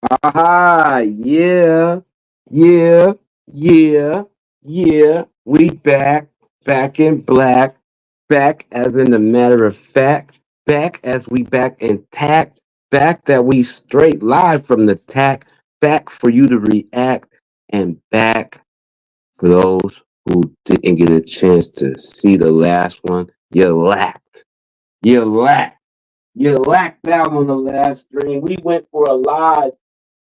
Ah, yeah, yeah, yeah, yeah. We back, back in black, back as in the matter of fact, back as we back intact, back that we straight live from the tack, back for you to react, and back for those who didn't get a chance to see the last one. You lacked. You lacked. You lacked out on the last stream. We went for a live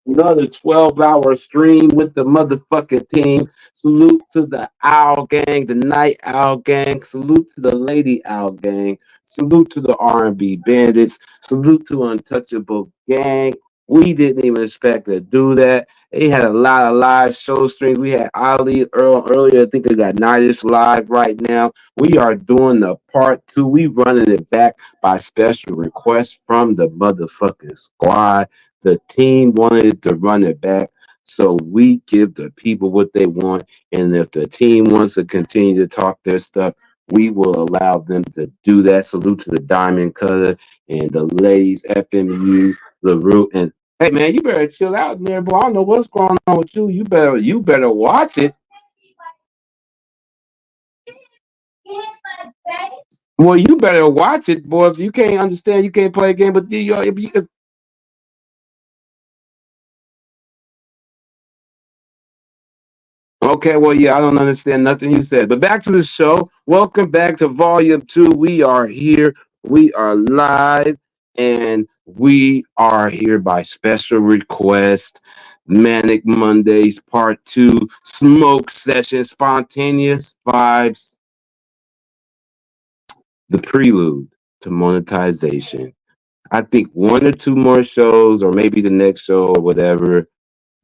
another 12-hour stream with the motherfucking team. Salute to the Owl Gang, the Night Owl Gang. Salute to the Lady Owl Gang. Salute to the R&B Bandits. Salute to Untouchable Gang. We didn't even expect to do that. They had a lot of live show streams. We had Ali Earl earlier. I think they got Nidus live right now. We are doing the part two. We running it back by special request from the motherfucking squad. The team wanted to run it back, so we give the people what they want. And if the team wants to continue to talk their stuff, we will allow them to do that. Salute to the Diamond Cutter and the ladies, FMU, LaRue, and hey man, you better chill out in there, boy. I don't know what's going on with you. You better watch it. Well, you better watch it, boy. If you can't understand, you can't play a game. But if okay, well, yeah, I don't understand nothing you said. But back to the show. Welcome back to Volume 2. We are here. We are live. And we are here by special request. Manic Mondays, Part 2. Smoke Session, Spontaneous Vibes. The Prelude to Monetization. I think one or two more shows, or maybe the next show or whatever,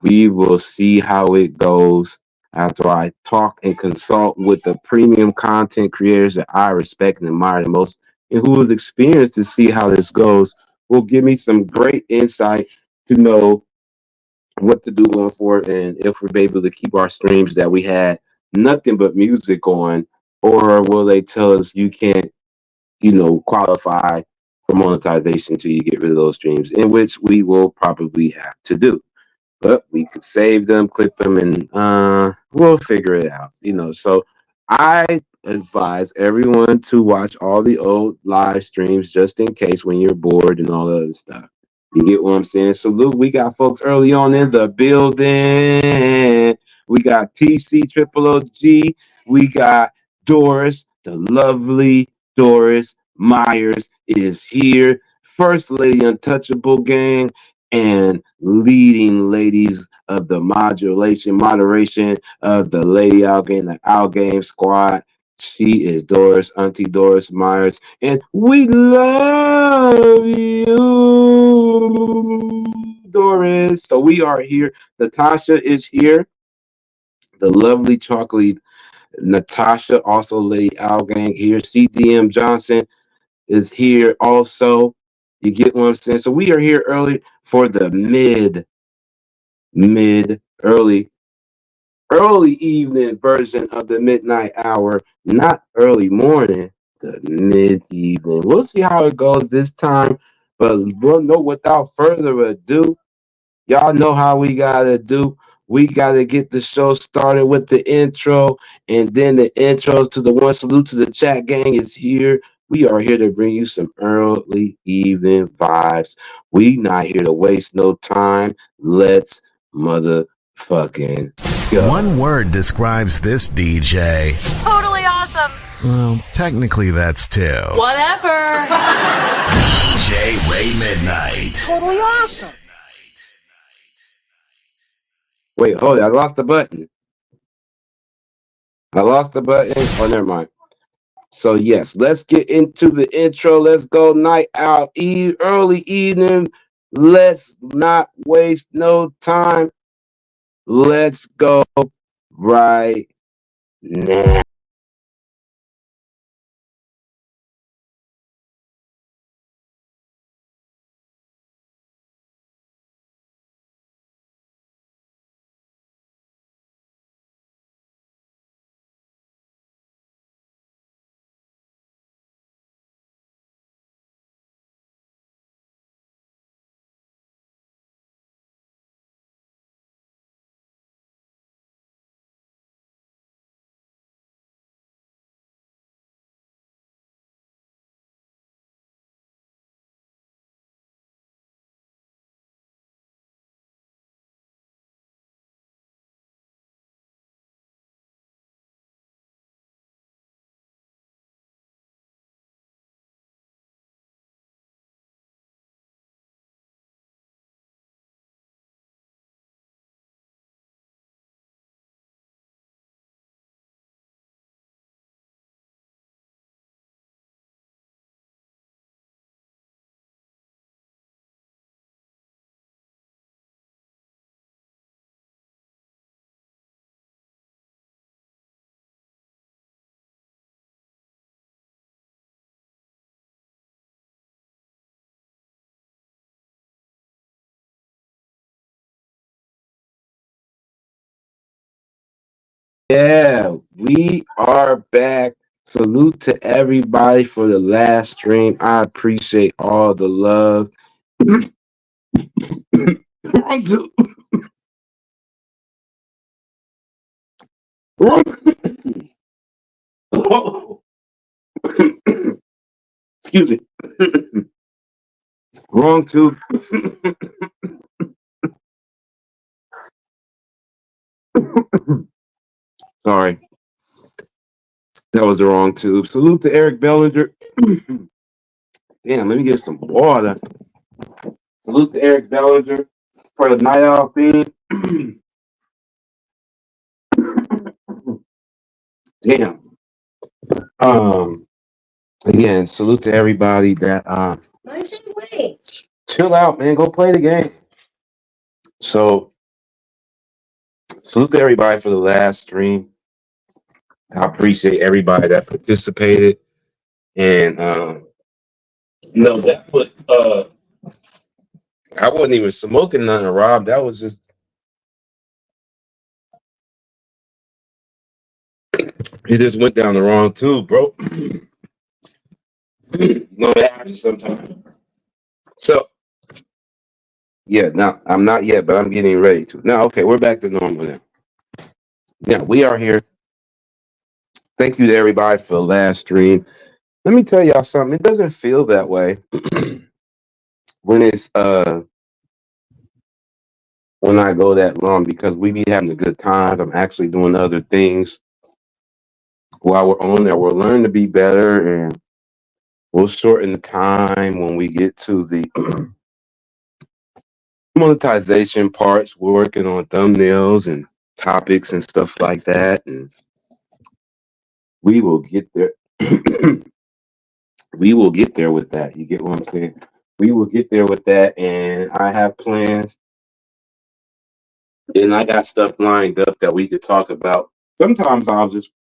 we will see how it goes after I talk and consult with the premium content creators that I respect and admire the most and who is experienced to see how this goes. Will give me some great insight to know what to do going forward and if we're able to keep our streams that we had nothing but music on, or will they tell us you can't, qualify for monetization until you get rid of those streams, in which we will probably have to do. But we could save them, clip them, and we'll figure it out. So I advise everyone to watch all the old live streams just in case when you're bored and all that other stuff. You get what I'm saying? Salute. We got folks early on in the building. We got TC Triple OG. We got Doris, the lovely Doris Myers is here. First Lady Untouchable Gang and leading ladies of the moderation of the Lady Out Game, the Out Game Squad. She is Doris, Auntie Doris Myers, and we love you, Doris. So we are here. Natasha is here. The lovely chocolate Natasha, also Lady Out Gang here. CDM Johnson is here also. You get what I'm saying? So we are here early for the mid, early evening version of the midnight hour, not early morning, the mid evening. We'll see how it goes this time, but we'll know without further ado. Y'all know how we gotta do. We gotta get the show started with the intro, and then the intros to the one. Salute to the chat gang is here. We are here to bring you some early evening vibes. We not here to waste no time. Let's motherfucking go. One word describes this DJ. Totally awesome. Well, technically that's two. Whatever. DJ Ray Midnight. Totally awesome. Wait, hold it. I lost the button. Oh, never mind. So yes, let's get into the intro. Let's go night out, early evening. Let's not waste no time. Let's go right now. We are back. Salute to everybody for the last stream. I appreciate all the love. Wrong tube. Wrong. Excuse me. Wrong tube. Sorry. That was the wrong tube. Salute to Eric Bellinger. Damn, let me get some water. Salute to Eric Bellinger for the night owl theme. Damn. Again, salute to everybody that chill out, man. Go play the game. So salute to everybody for the last stream. I appreciate everybody that participated. And that was I wasn't even smoking nothing, Rob. That was just it just went down the wrong tube, bro. It happens sometimes. So yeah, no, I'm not yet, but I'm getting ready to. Now, okay, we're back to normal now. Now we are here. Thank you to everybody for the last stream. Let me tell y'all something. It doesn't feel that way when it's when I go that long because we be having a good time. I'm actually doing other things while we're on there. We'll learn to be better and we'll shorten the time when we get to the monetization parts. We're working on thumbnails and topics and stuff like that, and we will get there. We will get there with that. You get what I'm saying? We will get there with that, and I have plans, and I got stuff lined up that we could talk about. Sometimes I'll just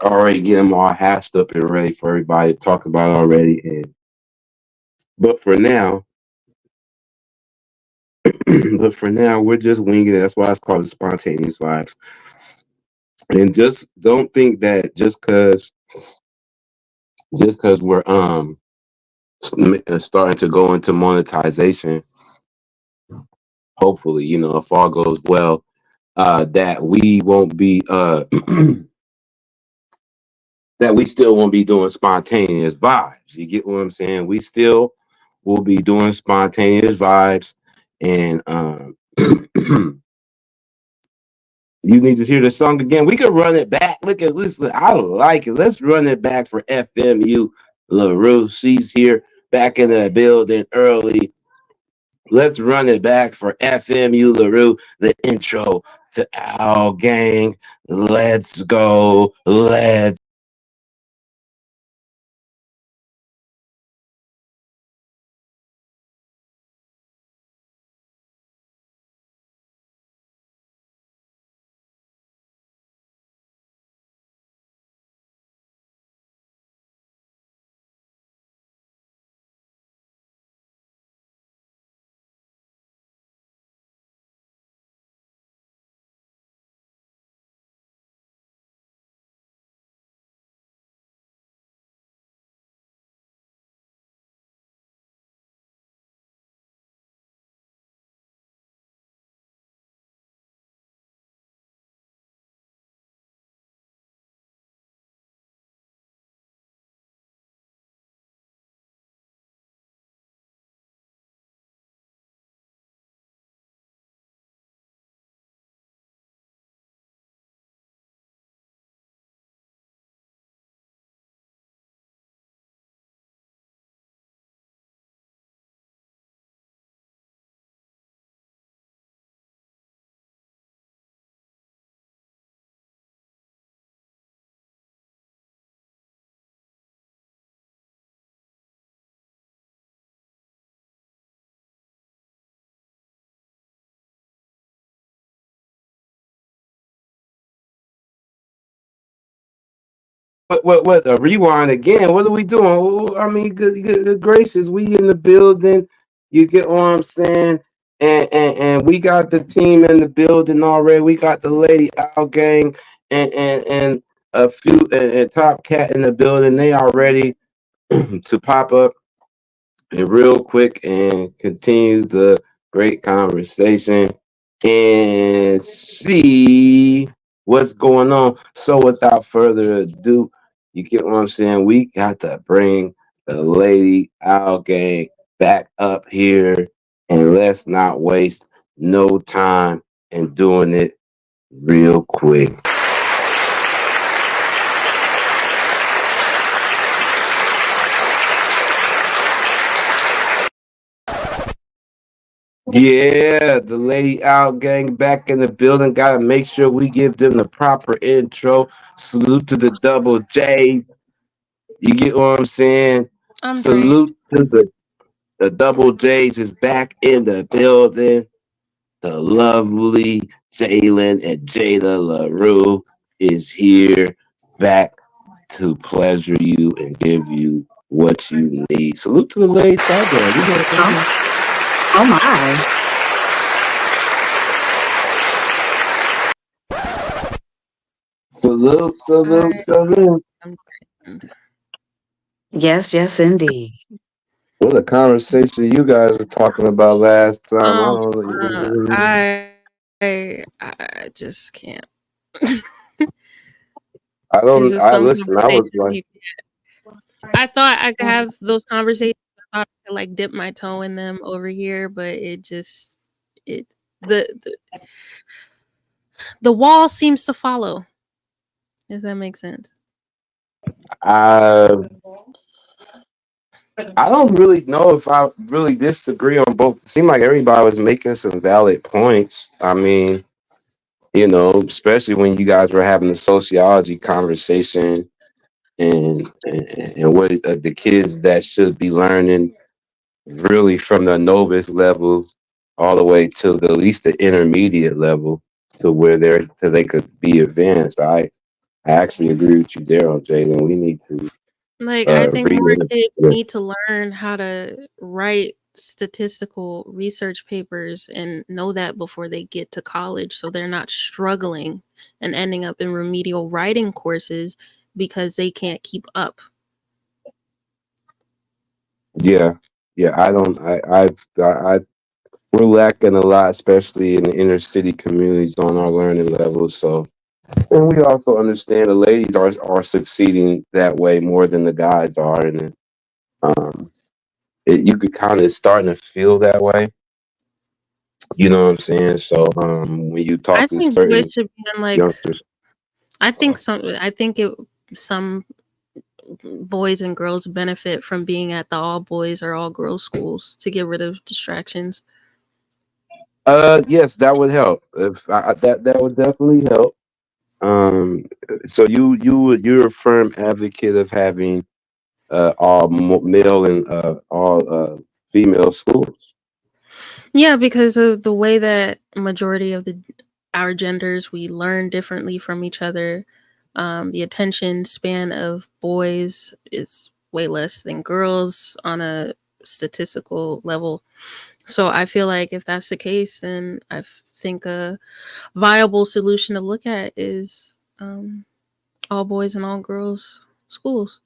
already get them all hashed up and ready for everybody to talk about already. But for now, we're just winging it. That's why it's called the spontaneous vibes. And just don't think that just because we're starting to go into monetization, hopefully, if all goes well, that we won't be that we still won't be doing spontaneous vibes. You get what I'm saying? We still will be doing spontaneous vibes, and you need to hear the song again. We could run it back. Listen, I like it. Let's run it back for FMU LaRue. She's here back in the building early. Let's run it back for FMU LaRue, the intro to our gang. Let's go. Let's. What? A rewind again? What are we doing? I mean, good gracious, we in the building. You get what I'm saying? And we got the team in the building already. We got the Lady Owl Gang and a few and Top Cat in the building. They are ready to pop up and real quick and continue the great conversation and see what's going on. So without further ado, you get what I'm saying? We got to bring the Lady Owl Gang back up here, and let's not waste no time in doing it real quick. Yeah, the Lady Out Gang back in the building. Gotta make sure we give them the proper intro. Salute to the double J. You get what I'm saying? I'm drained. Salute to the double J's is back in the building. The lovely Jalen and Jada LaRue is here back to pleasure you and give you what you need. Salute to the Lady Out Gang. You know what I'm saying? Oh my. Salute, salute, I salute. am drained. Yes, indeed. What a conversation you guys were talking about last time. I Um, don't know. I just can't. It's just I some listen. I was conversations like, you. I thought I could have those conversations. I thought I could like dip my toe in them over here, but it the the, the wall seems to follow. If that makes sense. I, I don't really know if I really disagree on both. It seemed like everybody was making some valid points. I mean, especially when you guys were having the sociology conversation and what the kids that should be learning really from the novice levels all the way to the at least the intermediate level to where they could be advanced. I actually agree with you there on Jalen. We need to Like, I think read more it. kids Yeah. need to learn how to write statistical research papers and know that before they get to college so they're not struggling and ending up in remedial writing courses because they can't keep up. Yeah, yeah. I don't. I we're lacking a lot, especially in the inner city communities on our learning levels. So, and we also understand the ladies are succeeding that way more than the guys are, and um, you could kind of starting to feel that way. You know what I'm saying? So, when you talk I to think boys certain should be in like youngsters, I think it some boys and girls benefit from being at the all boys or all girls schools to get rid of distractions. yes, that would help. If that would definitely help. Um, so you're a firm advocate of having all male and all female schools. Yeah, because of the way that majority of the our genders we learn differently from each other. The attention span of boys is way less than girls on a statistical level. So I feel like if that's the case, then I think a viable solution to look at is all boys and all girls schools.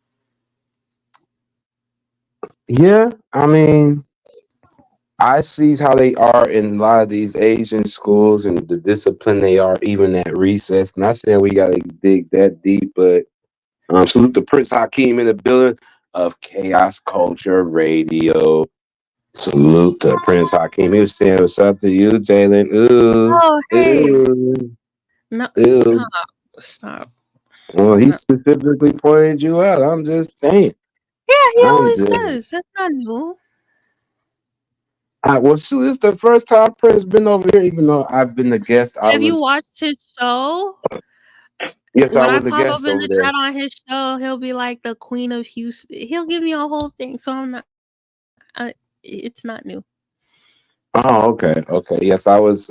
Yeah, I mean, I see how they are in a lot of these Asian schools and the discipline they are even at recess. Not saying we gotta dig that deep, but salute to Prince Hakeem in the building of Chaos Culture Radio. Salute to Prince Hakeem. He was saying what's up to you, Jalen. Ooh, Oh, hey. ooh, No, ooh. stop. Stop. Well, he No. specifically pointed you out. I'm just saying. Yeah, he I'm always just. does. That's not new. Well, shoot, it's the first time Prince been over here, even though I've been the guest. I Have you was, watched his show? yes, I When I was the pop up guest in over the there. chat on his show, he'll be like the Queen of Houston. He'll give me a whole thing, so I'm not. It's not new. Oh, okay, okay. Yes, I was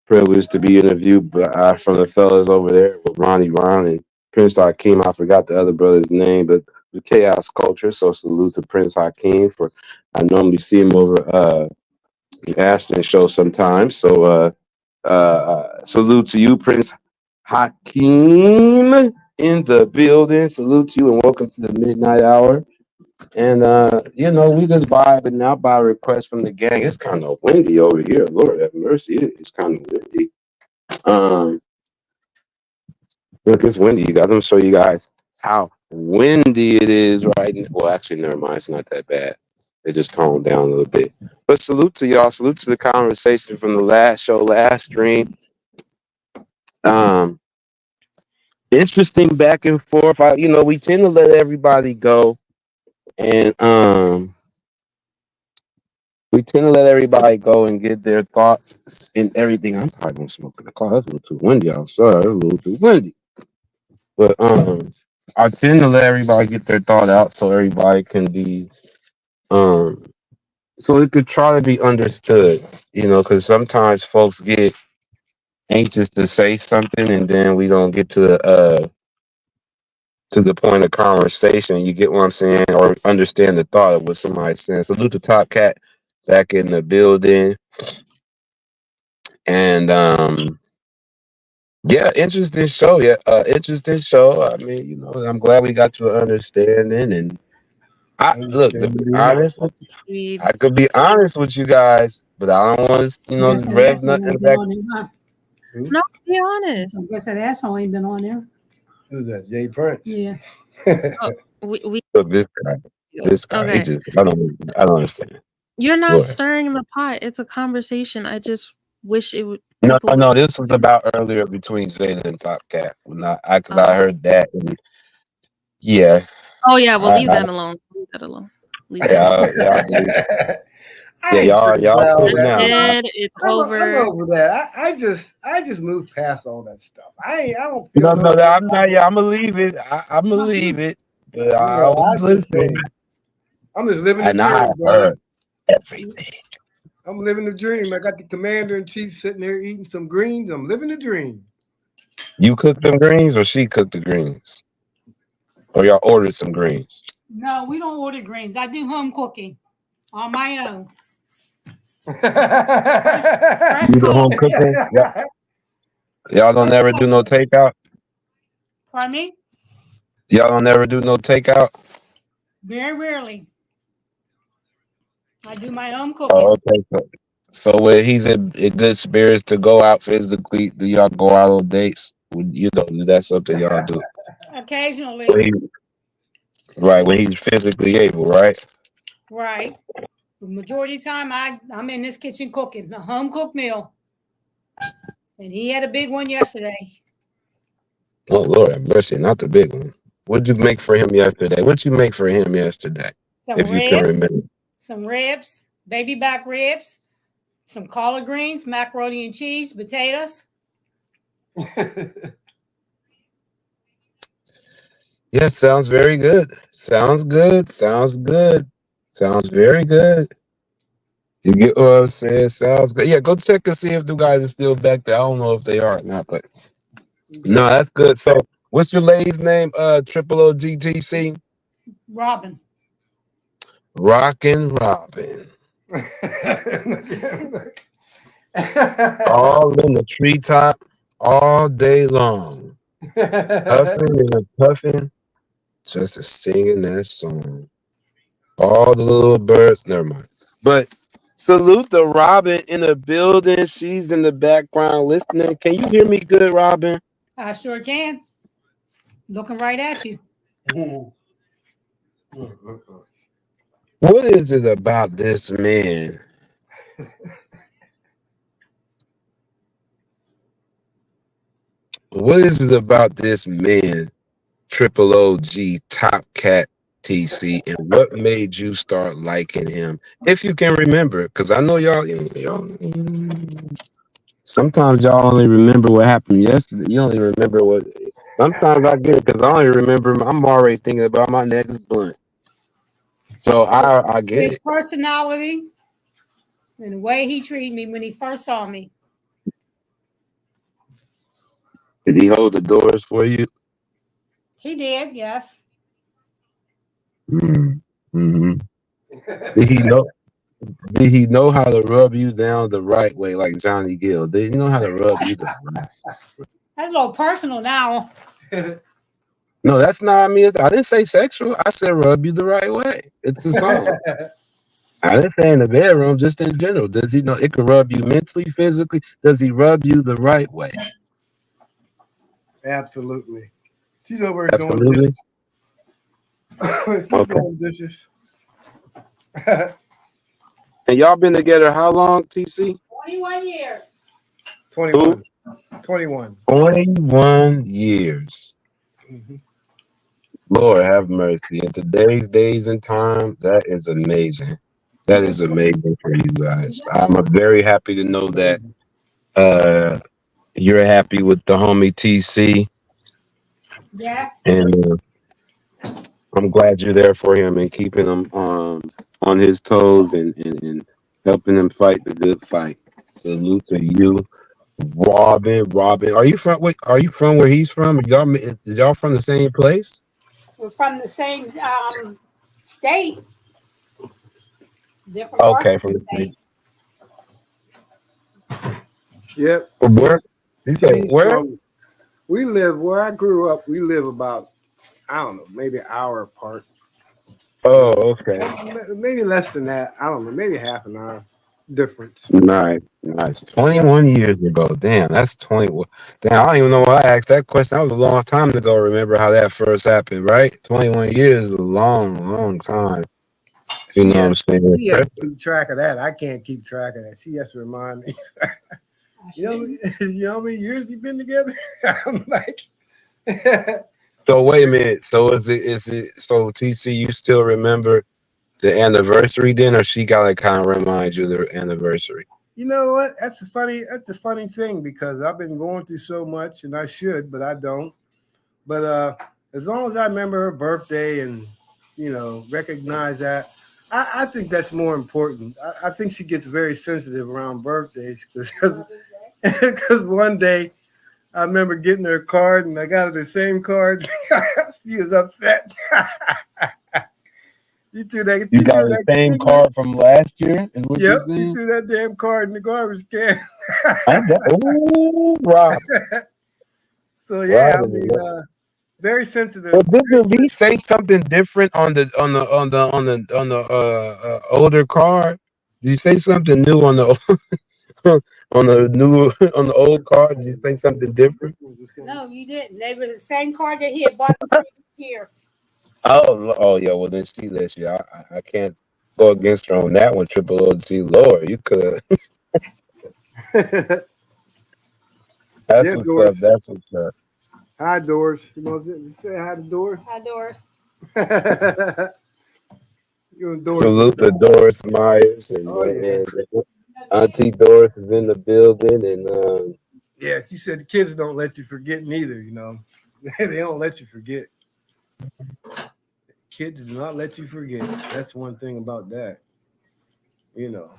privileged to be interviewed from the fellas over there with Ronnie Ron and Prince Hakeem. I forgot the other brother's name, but the Chaos Culture. So salute to Prince Hakeem for. I normally see him over Ashton show sometimes. So salute to you, Prince. Hakeem in the building. Salute you and welcome to the midnight hour. And we just vibing now by request from the gang. It's kind of windy over here. Lord have mercy. It's kind of windy. Um, Look, it's windy, you guys. I'm gonna show you guys how windy it is right now. Well, actually, never mind. It's not that bad. It just toned down a little bit. But salute to y'all. Salute to the conversation from the last show, last stream. Um, Interesting back and forth. We tend to let everybody go, and we tend to let everybody go and get their thoughts and everything. I'm probably gonna smoke in the car. That's a little too windy outside. It's a little too windy. But I tend to let everybody get their thought out so everybody can be so it could try to be understood, because sometimes folks get anxious to say something and then we don't get to the point of conversation. You get what I'm saying, or understand the thought of what somebody's saying. Salute to Top Cat back in the building. And yeah, interesting show. Yeah, interesting show. I mean, I'm glad we got to an understanding. And look, to be honest, I could be honest with you guys, but I don't want to, rev nothing back. No, be honest. I guess that asshole ain't been on there. Who's that? Jay Prince. Yeah. We Look, this guy, Okay. I don't understand. You're not Lord. stirring the pot. It's a conversation. I just wish it would. No, this was about earlier between Jada and Top Cat. Because I heard that. And, yeah. Oh yeah, well leave that alone. Leave that alone. Leave that alone. Y'all cool now. It's over. I'm over that. I just moved past all that stuff. I don't No, feel I'm not. Yeah, I'm gonna leave it. I'm gonna leave it. But I'm listening. I'm just living the And dream, I heard everything. I'm living the dream. I got the commander in chief sitting there eating some greens. I'm living the dream. You cooked them greens, or she cooked the greens, or y'all ordered some greens? No, we don't order greens. I do home cooking on my own. You do home cooking? Yeah. Y'all don't never do no takeout? Pardon me? Y'all don't never do no takeout? Very rarely. I do my own cooking. Oh, okay. So when he's in good spirits to go out physically, do y'all go out on dates? Is that something y'all do? Occasionally. When he's physically able, right? Right. The majority of the time, I'm in this kitchen cooking a home cooked meal. And he had a big one yesterday. Oh, Lord have mercy, not the big one. What'd you make for him yesterday? What'd you make for him yesterday? If you can remember. Some ribs, baby back ribs, some collard greens, macaroni and cheese, potatoes. Yeah, sounds very good. Sounds good. Sounds very good. You get what I'm saying? Sounds good. Yeah, go check and see if the guys are still back there. I don't know if they are or not, but no, that's good. So what's your lady's name? Triple OGTC? Robin. Rockin' Robin. All in the treetop all day long. Puffing and puffing, just singing that song. All the little birds, never mind. But salute to Robin in the building. She's in the background listening. Can you hear me good, Robin? I sure can. Looking right at you. What is it about this man? What is it about this man, Triple OG, Top Cat TC, and what made you start liking him? If you can remember, because I know y'all, sometimes y'all only remember what happened yesterday. You only remember what. Sometimes I get it because I only remember. I'm already thinking about my next blunt. So I get his it. personality and the way he treated me when he first saw me. Did he hold the doors for you? He did, yes. Mm-hmm. Did he know how to rub you down the right way, like Johnny Gill? Did he know how to rub you the right way? That's a little personal now. No, that's not me. I didn't say sexual. I said rub you the right way. It's a song. I didn't say in the bedroom, just in general. Does he know it can rub you mentally, physically? Does he rub you the right way? Absolutely. She's over here doing Absolutely. dishes. She's Okay. doing dishes. And y'all been together how long, TC? 21 years. 21. 21. 21 years. Mhm. Lord have mercy. In today's days and time, that is amazing. That is amazing for you guys. I'm very happy to know that you're happy with the homie TC, Yes. and I'm glad you're there for him and keeping him on his toes and helping him fight the good fight. Salute to you, Robin. Robin, are you from? Wait, are you from where he's from? Is y'all from the same place? We're from the same state. Different parts Okay, of from the the state. same. Yep. From where? You say She's where? we live where I grew up. We live about, I don't know, maybe an hour apart. Oh, okay. Maybe less than that. I don't know. Maybe half an hour difference. Nice, nice. 21 years ago. Damn, that's 20. Damn, I don't even know why I asked that question. That was a long time ago. Remember how that first happened, right? 21 years is a long, long time. You know what I'm saying? She has to keep track of that. I can't keep track of that. She has to remind me. you know how many years we've been together? I'm like, So wait a minute. So is it so TC, you still remember the anniversary then, or she gotta kind of remind you the anniversary? you know what? That's a funny thing because I've been going through so much, and I should, but I don't. But as long as I remember her birthday and recognize that, I think that's more important. I think she gets very sensitive around birthdays because one day I remember getting her card and I got her the same card. She was upset. You threw that. You got the same card from last year, is what you're Yep, she saying? threw that damn card in the garbage can. Oh, Rob. So yeah, I Robin. mean, very sensitive. Well, didn't we say something different on the older card? Did you say something new on the on the new on the old card? Did you say something different? No, you didn't. They were the same card that he had bought here. Oh yeah. Well, then she lets you. I can't go against her on that one. Triple OG Lord, you could. That's Yeah, what's up. Doris. That's what's up. Hi, Doris. You know, say hi to Doris. Hi, Doris. You and Doris. Salute to Doris Myers Oh yeah. and Auntie Doris is in the building and Yeah, she said the kids don't let you forget neither. They don't let you forget. Kids do not let you forget. That's one thing about that. You know.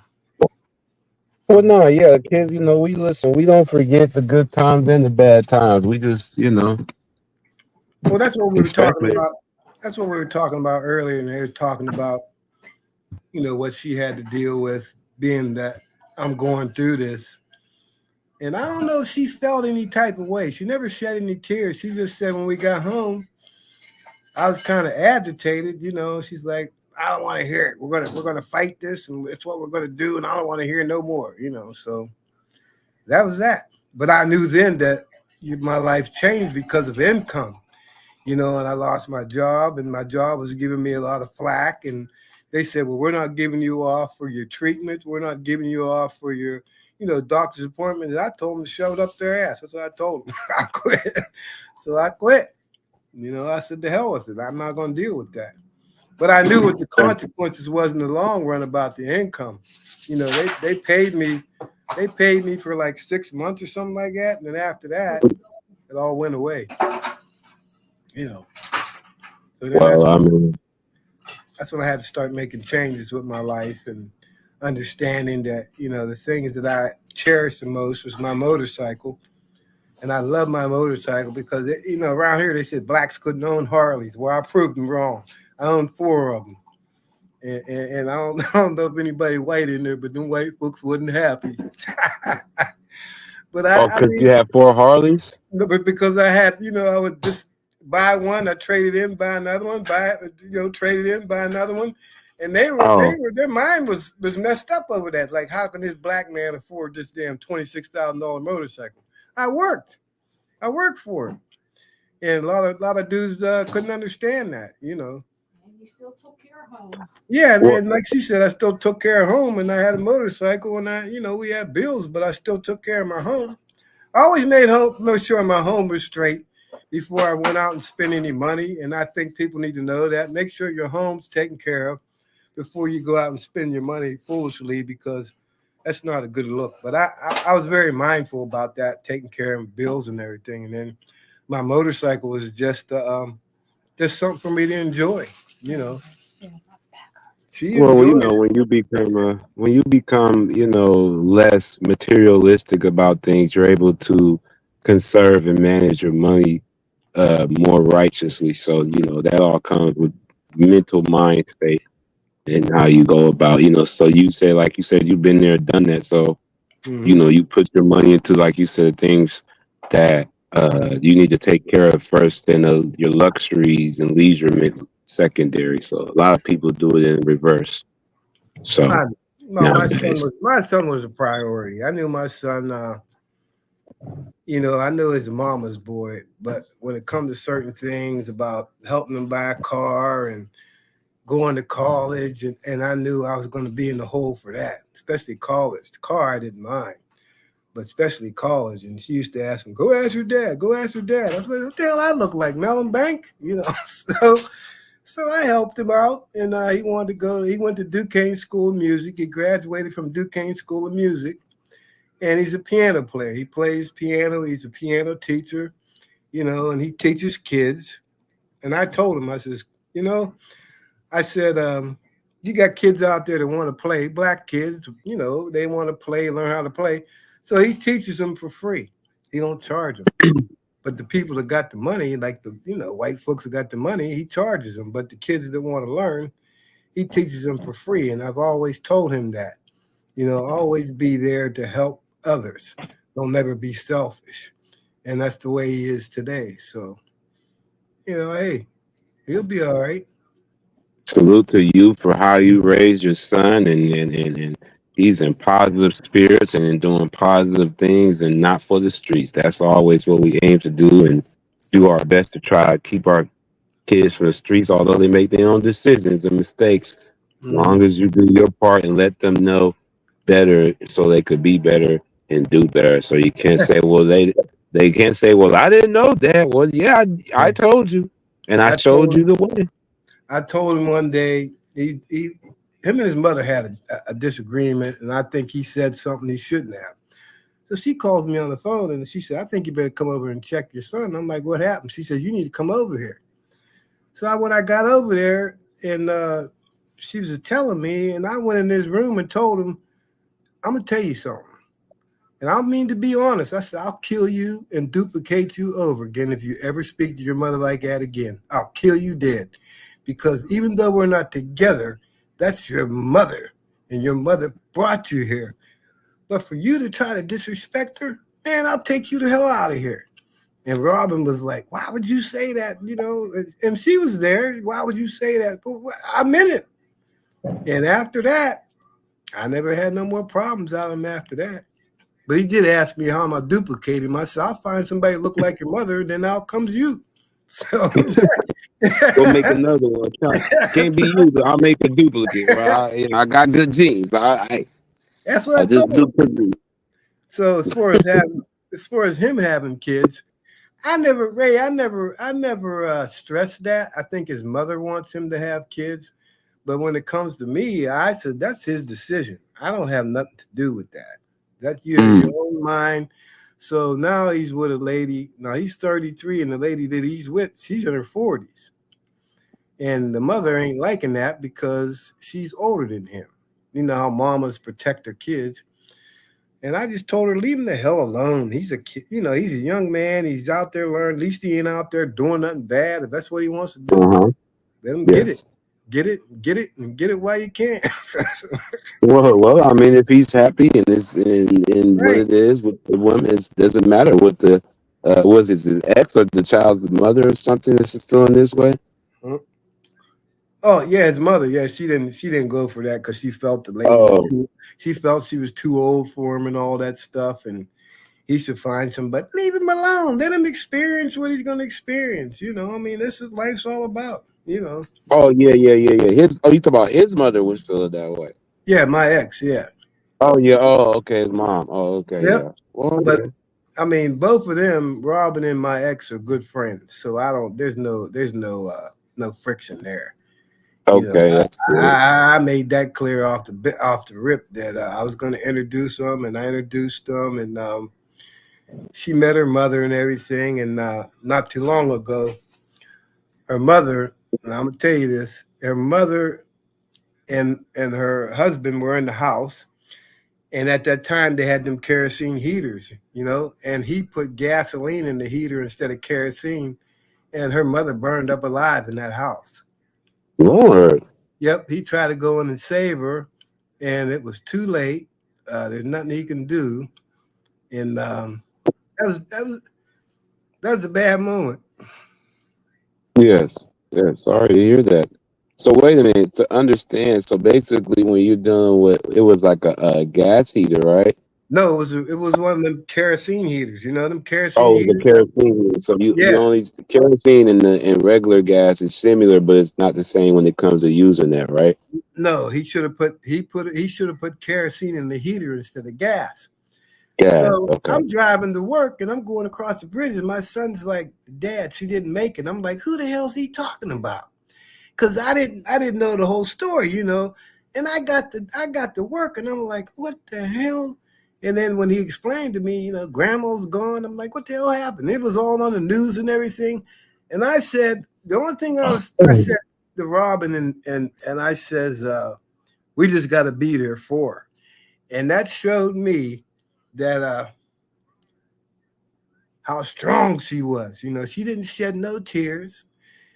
Well, no, yeah, kids, we listen. We don't forget the good times and the bad times. We just, Well, that's what we were talking especially. about. That's what we were talking about earlier, and they were talking about, what she had to deal with, being that I'm going through this. And I don't know if she felt any type of way. She never shed any tears. She just said when we got home, I was kind of agitated. She's like, I don't want to hear it. We're gonna fight this, and it's what we're gonna do, and I don't want to hear no more. So that was that. But I knew then that my life changed because of income. And I lost my job, and my job was giving me a lot of flack. And they said, well, we're not giving you off for your treatment. We're not giving you off for your, doctor's appointment. And I told them to shove it up their ass. That's what I told them. I quit. So I quit. I said, the hell with it. I'm not going to deal with that. But I knew what the consequences was in the long run about the income. They paid me. They paid me for like 6 months or something like that. And then after that, it all went away. So then that's when I had to start making changes with my life and understanding that, the things that I cherished the most was my motorcycle. And I love my motorcycle because, around here they said blacks couldn't own Harleys. Well, I proved them wrong. I own 4 of them. And I don't know if anybody white in there, but them white folks wasn't happy. But Oh, I because you mean, have 4 Harleys? no, but because I had, I would just buy one, I traded in, buy another one, traded in, buy another one, and Oh, their mind was messed up over that. Like, how can this black man afford this damn $26,000 motorcycle? I worked for it, and a lot of dudes couldn't understand that, And you still took care of home. Yeah, well, and like she said, I still took care of home, and I had a motorcycle, and we had bills, but I still took care of my home. I always made sure my home was straight before I went out and spent any money. And I think people need to know that. Make sure your home's taken care of before you go out and spend your money foolishly, because that's not a good look. But I was very mindful about that, taking care of bills and everything. And then my motorcycle was just something for me to enjoy. She well, enjoyed it. when you become, less materialistic about things, you're able to conserve and manage your money more righteously. So, that all comes with mental mind state and how you go about, so you say, like you said, you've been there, done that. So, Mm-hmm. you put your money into, like you said, things that you need to take care of first, and your luxuries and leisure secondary. So a lot of people do it in reverse. So No, nowadays, my son was a priority. I knew my son. I know his mama's boy, but when it comes to certain things about helping him buy a car and going to college, and I knew I was going to be in the hole for that, especially college. The car I didn't mind, but especially college. And she used to ask him, "Go ask your dad. Go ask your dad." I was like, "What the hell I look like, Mellon Bank?" So I helped him out, and he wanted to go. He went to Duquesne School of Music. He graduated from Duquesne School of Music, and he's a piano player. He plays piano. He's a piano teacher, and he teaches kids. And I told him, I says, I said, you got kids out there that want to play, black kids, they want to play, learn how to play. So he teaches them for free. He don't charge them. But the people that got the money, like the white folks that got the money, he charges them. But the kids that want to learn, he teaches them for free. And I've always told him that, always be there to help others. Don't never be selfish. And that's the way he is today. So, hey, he'll be all right. salute to you for how you raise your son, and he's in positive spirits and in doing positive things and not for the streets. That's always what we aim to do, and do our best to try to keep our kids from the streets, although they make their own decisions and mistakes. As Mm. long as you do your part and let them know better, so they could be better and do better. So you can't say, well, they can't say, well, I didn't know that. Well, yeah, I told you, and I I showed told you the way. I told him one day him and his mother had a disagreement, and I think he said something he shouldn't have. So she calls me on the phone and she said, "I think you better come over and check your son." I'm like, "What happened?" She said, "You need to come over here." So when I got over there, and she was telling me, and I went in his room and told him, "I'm gonna tell you something." And I mean to be honest. I said, "I'll kill you and duplicate you over again if you ever speak to your mother like that again. I'll kill you dead. Because even though we're not together, that's your mother. And your mother brought you here. But for you to try to disrespect her, man, I'll take you the hell out of here." And Robin was like, "Why would you say that?" And she was there. "Why would you say that?" But I meant it. And after that, I never had no more problems out of him after that. But he did ask me how am I duplicating him. I said, "I'll find somebody that look like your mother, and then out comes you." So, Go make another one. Can't be you, but I'll make a duplicate. Well, I got good genes. that's what I I just told do him. produce. So as far as him having kids, I never stressed that. I think his mother wants him to have kids, but when it comes to me, I said that's his decision. I don't have nothing to do with that. That's you have your own mind. So now he's with a lady. Now he's 33, and the lady that he's with, she's in her 40s. And the mother ain't liking that because she's older than him. You know how mamas protect their kids. And I just told her, leave him the hell alone. He's a kid, he's a young man. He's out there learning. At least he ain't out there doing nothing bad. If that's what he wants to do, Uh-huh. let him get it. Yes. get it, and get it while you can. Well, I mean, if he's happy and is in what Right. it is with the woman, it doesn't matter what the was it an ex or the child's mother or something that's feeling this way. Mm. Oh yeah, his mother. Yeah, she didn't go for that because she felt the lady was Oh, too. She felt she was too old for him and all that stuff, and he should find somebody. Leave him alone. Let him experience what he's going to experience. I mean, this is life's all about. oh yeah. His you talking about his mother was feeling that way. Yeah, my ex. Yeah. Oh yeah. Oh okay, his mom. Oh okay, Yep. yeah. Well, But yeah. I mean, both of them, Robin and my ex, are good friends. So I don't. There's no friction there. Okay, that's good. I made that clear off the rip that I was going to introduce them, and I introduced them, and she met her mother and everything. And not too long ago, her mother, and I'm gonna tell you this, her mother and her husband were in the house, and at that time they had them kerosene heaters, and he put gasoline in the heater instead of kerosene, and her mother burned up alive in that house. Lord. Yep, he tried to go in and save her, and it was too late. There's nothing he can do, and that was a bad moment. Yes. Yes. Sorry to hear that. So wait a minute to understand. So basically, when you're dealing with it was like a gas heater, right? No, it was one of them kerosene heaters. Them kerosene Oh, the heaters. kerosene. So you Yeah, only kerosene and regular gas is similar, but it's not the same when it comes to using that, right? no, he should have put kerosene in the heater instead of gas. Gas. So Okay. I'm driving to work and I'm going across the bridge, and my son's like, "Dad, she didn't make it." I'm like, "Who the hell's he talking about?" Because I didn't know the whole story. And I got to work, and I'm like, "What the hell?" And then when he explained to me, Grandma's gone. I'm like, "What the hell happened?" It was all on the news and everything. And I said, the only thing I said to Robin, and I says, "We just got to be there for her." And that showed me that how strong she was. She didn't shed no tears.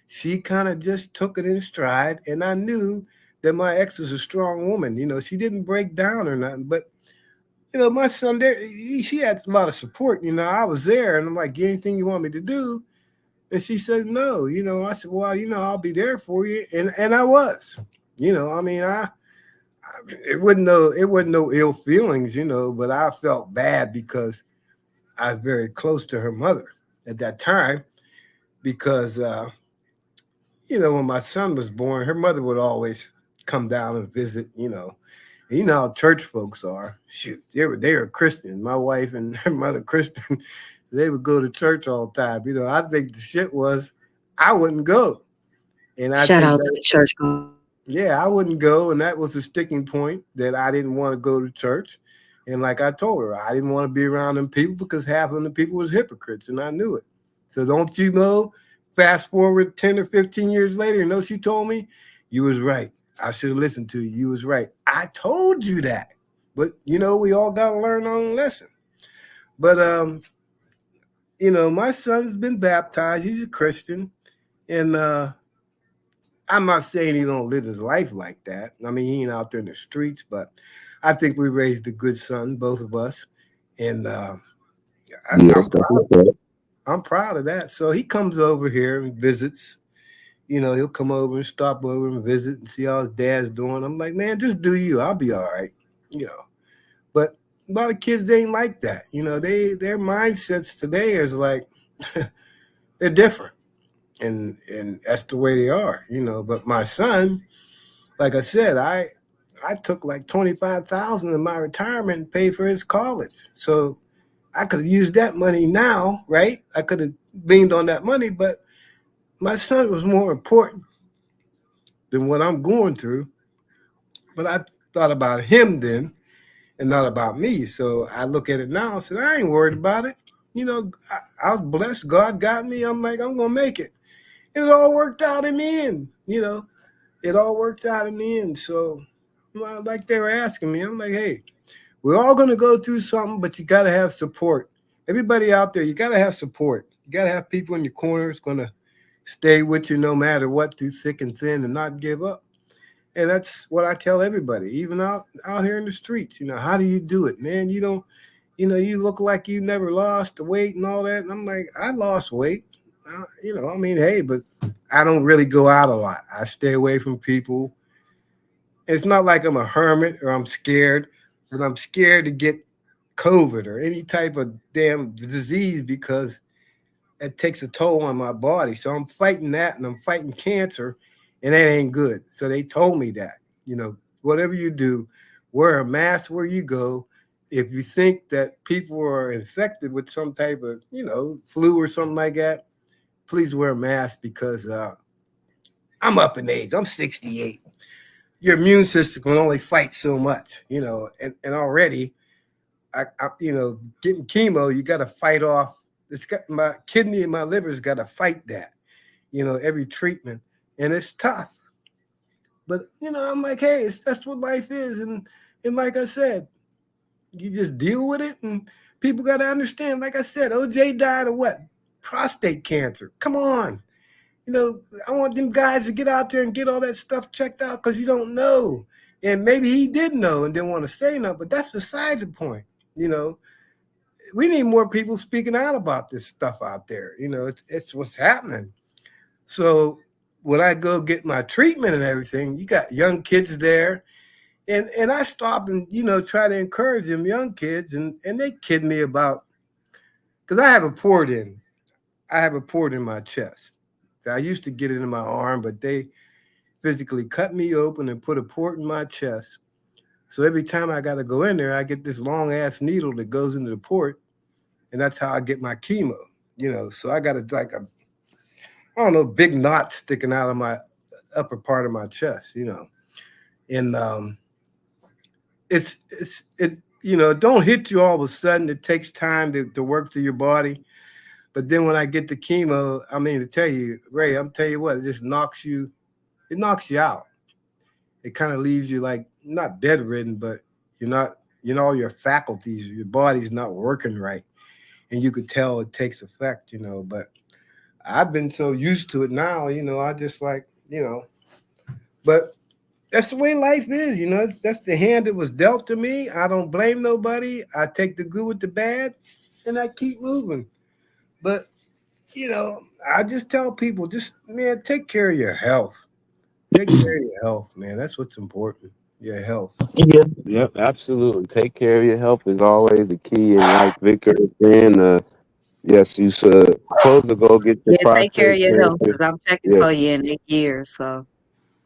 She kind of just took it in stride, and I knew that my ex was a strong woman. She didn't break down or nothing, but my son there, she had a lot of support. I was there, and I'm like, "Anything you want me to do?" And she says, "No." I said, "Well, I'll be there for you," and I was. I mean, it wasn't no ill feelings, but I felt bad because I was very close to her mother at that time because when my son was born, her mother would always come down and visit. You know how church folks are. Shoot, they were Christian. My wife and her mother Christian. They would go to church all the time. I think the shit was I wouldn't go, and I Shout think out to that the church going. yeah, I wouldn't go, and that was a sticking point that I didn't want to go to church. And like I told her, I didn't want to be around them people because half of the people was hypocrites, and I knew it. So don't you know? Fast forward 10 or 15 years later, she told me, "You was right. I should have listened to you. You was right. I told you that." But we all got to learn our own lesson. But my son's been baptized. He's a Christian, and I'm not saying he don't live his life like that. I mean, he ain't out there in the streets, but I think we raised a good son, both of us, and Yes, that's okay. I'm proud of that. So he comes over here and visits. He'll come over and stop over and visit and see how his dad's doing. I'm like, "Man, just do you. I'll be all right." You know. But a lot of kids they ain't like that. Their mindsets today is like they're different, and that's the way they are. But my son, like I said, I took like 25,000 of my retirement and paid for his college. So I could have used that money now, right? I could have leaned on that money, but my son was more important than what I'm going through. But I thought about him then and not about me. So I look at it now and said, I ain't worried about it. I was blessed. God got me. I'm like, I'm going to make it. And it all worked out in the end. It all worked out in the end. So, like they were asking me, I'm like, hey, we're all going to go through something, but you got to have support. Everybody out there, you got to have support. You got to have people in your corner that's going to stay with you no matter what, through thick and thin, and not give up. And that's what I tell everybody, even out here in the streets. How do you do it, man? You don't, you look like you never lost the weight and all that. And I'm like, I lost weight. I mean, hey, but I don't really go out a lot. I stay away from people. It's not like I'm a hermit or I'm scared, but I'm scared to get COVID or any type of damn disease because it takes a toll on my body. So I'm fighting that, and I'm fighting cancer, and that ain't good. So they told me that, whatever you do, wear a mask where you go. If you think that people are infected with some type of, flu or something like that, please wear a mask, because I'm up in age. I'm 68. Your immune system can only fight so much, and already, I getting chemo, you got to fight off. It's got my kidney and my liver's got to fight that, every treatment, and it's tough. But I'm like, hey, that's what life is, and like I said, you just deal with it, and people got to understand. Like I said, OJ died of what? Prostate cancer. Come on. I want them guys to get out there and get all that stuff checked out, because you don't know. And maybe he did know and didn't want to say nothing, but that's beside the point. We need more people speaking out about this stuff out there. It's what's happening. So when I go get my treatment and everything, you got young kids there. And I stop and, try to encourage them young kids. And they kid me about, because I have a port in. I have a port in my chest. I used to get it in my arm, but they physically cut me open and put a port in my chest. So every time I got to go in there, I get this long ass needle that goes into the port, and that's how I get my chemo. So I got big knot sticking out of my upper part of my chest. And it don't hit you all of a sudden. It takes time to work through your body. But then when I get the chemo, I mean, to tell you, Ray, I'm telling you what, it just knocks you out. It kind of leaves you like not bedridden, but you're not, all your faculties, your body's not working right. And you could tell it takes effect, but I've been so used to it now, I just like, but that's the way life is, that's the hand that was dealt to me. I don't blame nobody. I take the good with the bad, and I keep moving. But, I just tell people, man, take care of your health. Take care of your health, man. That's what's important. Your health. Yeah, yep, absolutely. Take care of your health is always the key in life, Victor. And yes, you should supposed to go get your Yeah, take care of prostate your health, cancer. because I'm checking Yeah. for you in 8 years. So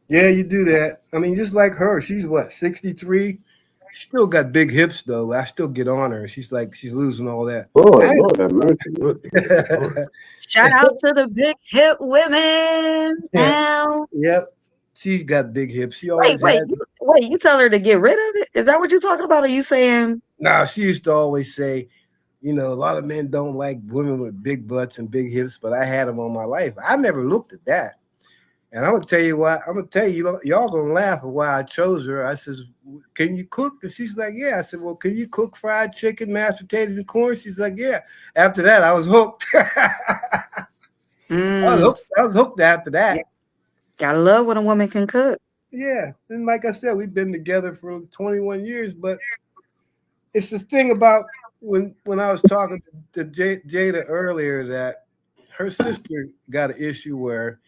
Yeah, you do that. I mean, just like her, she's what, 63? She still got big hips, though. I still get on her. She's like, she's losing all that. Lord have mercy. Lord. shout out to the big hip women Yeah, now. yep. She's got big hips. She Wait, always had. you tell her to get rid of it? Is that what you're talking about? Or are you saying? Nah, she used to always say, a lot of men don't like women with big butts and big hips, but I had them all my life. I never looked at that. And I'm gonna tell you why. I'm gonna tell you, y'all gonna laugh at why I chose her. I says, "Can you cook?" And she's like, "Yeah." I said, "Well, can you cook fried chicken, mashed potatoes, and corn?" She's like, "Yeah." After that, I was hooked. I was hooked after that. Yeah. Gotta love when a woman can cook. Yeah, and like I said, we've been together for 21 years. But it's this thing about when I was talking to Jada earlier, that her sister got an issue where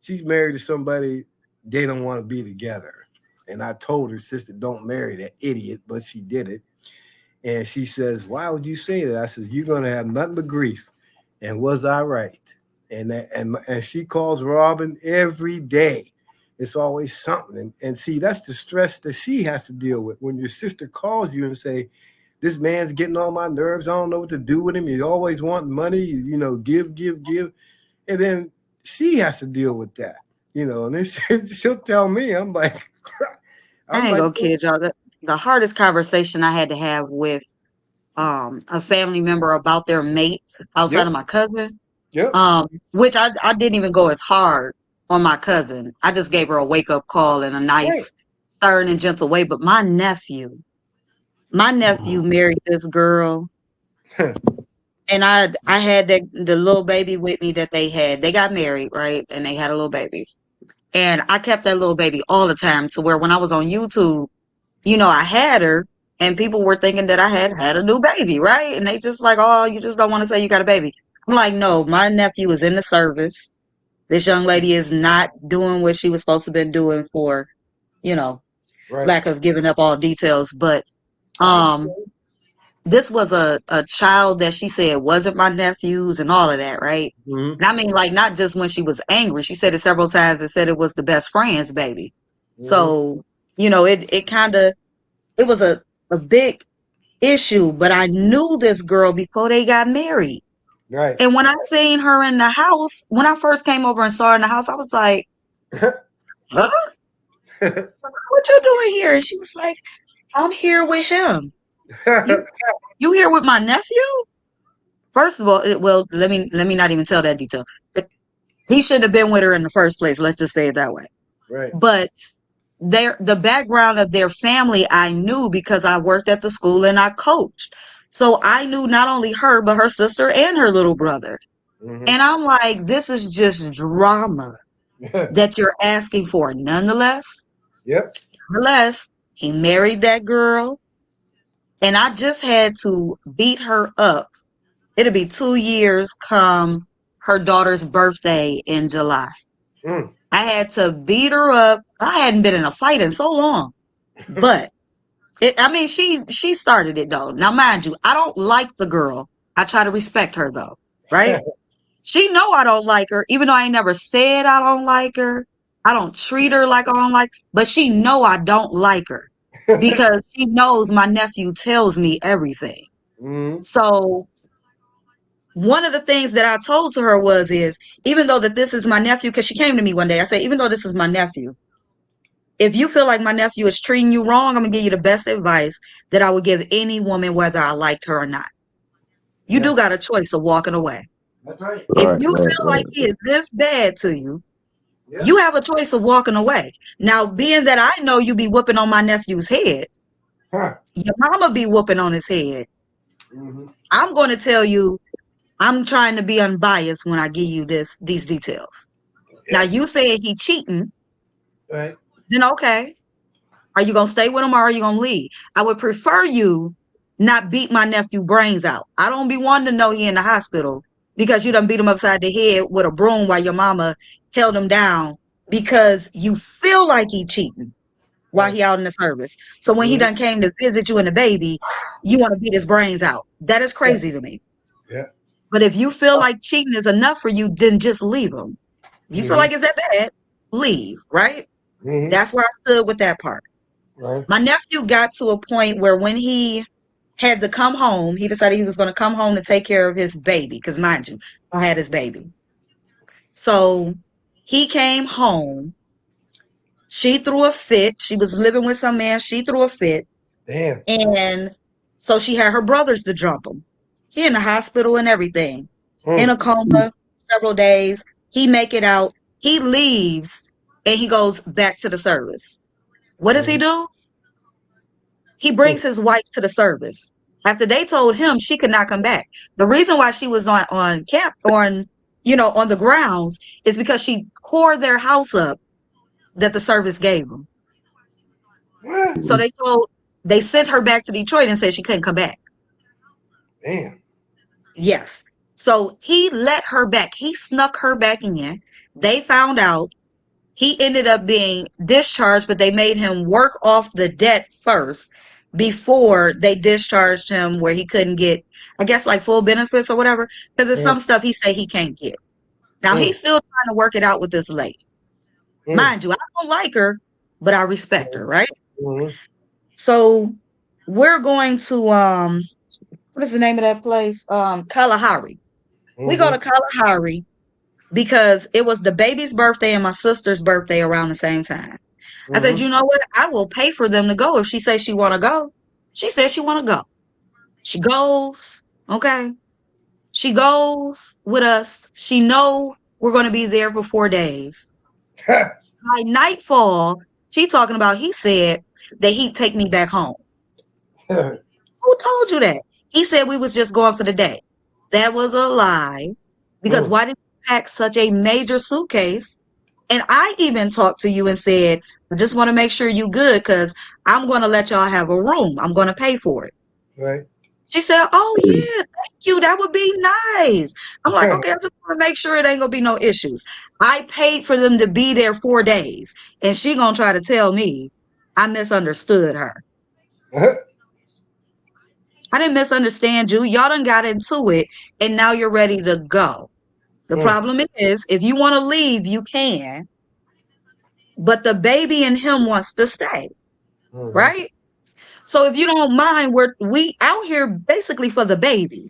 she's married to somebody they don't want to be together. And I told her sister, don't marry that idiot, but she did it. And she says, why would you say that? I said, you're going to have nothing but grief. And was I right? And she calls Robin every day. It's always something. And see, that's the stress that she has to deal with. When your sister calls you and say, this man's getting on my nerves. I don't know what to do with him. He's always wanting money, give. And then she has to deal with that, and then she'll tell me, I'm like, I ain't gonna kid y'all. The hardest conversation I had to have with a family member about their mates outside of my cousin, which I didn't even go as hard on my cousin. I just gave her a wake-up call in a nice, stern and gentle way. But my nephew married this girl. And I had the little baby with me that they had. They got married, right? And they had a little baby. And I kept that little baby all the time to where when I was on YouTube, I had her and people were thinking that I had a new baby, right? And they just like, oh, you just don't want to say you got a baby. I'm like, no, my nephew is in the service. This young lady is not doing what she was supposed to have been doing for, lack of giving up all details. But this was a child that she said wasn't my nephew's and all of that, right? Mhm. And I mean, like, not just when she was angry. She said it several times and said it was the best friend's baby. So, it was a big issue, but I knew this girl before they got married. Right. And when I seen her in the house, when I first came over and saw her in the house, I was like, huh? What you doing here? And she was like, I'm here with him. You here with my nephew? First of all, well, let me not even tell that detail. He shouldn't have been with her in the first place. Let's just say it that way. Right. But the background of their family, I knew because I worked at the school and I coached. So I knew not only her, but her sister and her little brother. Mhm. And I'm like, this is just drama that you're asking for. Nonetheless, he married that girl. And I just had to beat her up. It'll be 2 years come her daughter's birthday in July. Mm. I had to beat her up. I hadn't been in a fight in so long. But she started it though. Now, mind you, I don't like the girl. I try to respect her though, right? She know I don't like her, even though I ain't never said I don't like her. I don't treat her like I don't like, but she know I don't like her because she knows my nephew tells me everything. Mhm. So one of the things that I told to her is even though that this is my nephew, because she came to me one day, I said, even though this is my nephew, if you feel like my nephew is treating you wrong, I'm gonna give you the best advice that I would give any woman, whether I liked her or not. You do got a choice of walking away. That's right. If Right, you right, feel like right. he is this bad to you, you have a choice of walking away. Now, being that I know you be whooping on my nephew's head, your mama be whooping on his head, I'm going to tell you, I'm trying to be unbiased when I give you these details. Now, you said he cheating, Right. then okay. Are you going to stay with him or are you going to leave? I would prefer you not beat my nephew brains out. I don't be wanting to know he in the hospital because you done beat him upside the head with a broom while your mama held him down because you feel like he cheating while he out in the service. So when he done came to visit you and the baby, you want to beat his brains out. That is crazy to me. Yeah. But if you feel like cheating is enough for you, then just leave him. If you feel like it's that bad, leave, right? Mhm. That's where I stood with that part. Right. My nephew got to a point where when he had to come home, he decided he was going to come home to take care of his baby. Because mind you, I had his baby. So he came home. She threw a fit. She was living with some man. She threw a fit. Damn. And so she had her brothers to jump him. He in the hospital and everything. In a coma several days. He make it out. He leaves and he goes back to the service. What does he do? He brings his wife to the service. After they told him she could not come back. The reason why she was on camp on the grounds is because she tore their house up that the service gave them. So they sent her back to Detroit and said she couldn't come back. Damn. Yes. So he let her back. He snuck her back in. They found out. He ended up being discharged, but they made him work off the debt first before they discharged him where he couldn't get, I guess, like full benefits or whatever. Because there's some stuff he said he can't get. Now, he's still trying to work it out with this lady. Mind you, I don't like her, but I respect her, right? So we're going to, what is the name of that place? Kalahari. We go to Kalahari because it was the baby's birthday and my sister's birthday around the same time. I said, you know what? I will pay for them to go if she says she want to go. She says she want to go. She goes, okay. She goes with us. She know we're going to be there for 4 days. By nightfall, she talking about, he said that he'd take me back home. Who told you that? He said we was just going for the day. that was a lie. Because why did you pack such a major suitcase? And I even talked to you and said, I just want to make sure you good because I'm going to let y'all have a room. I'm going to pay for it. Right. She said, oh, yeah, thank you. That would be nice. I'm like, okay, I just want to make sure it ain't going to be no issues. I paid for them to be there 4 days. And she going to try to tell me I misunderstood her. I didn't misunderstand you. Y'all done got into it, and now you're ready to go. The problem is, if you want to leave, you can. But the baby in him wants to stay, right? So if you don't mind, we out here basically for the baby.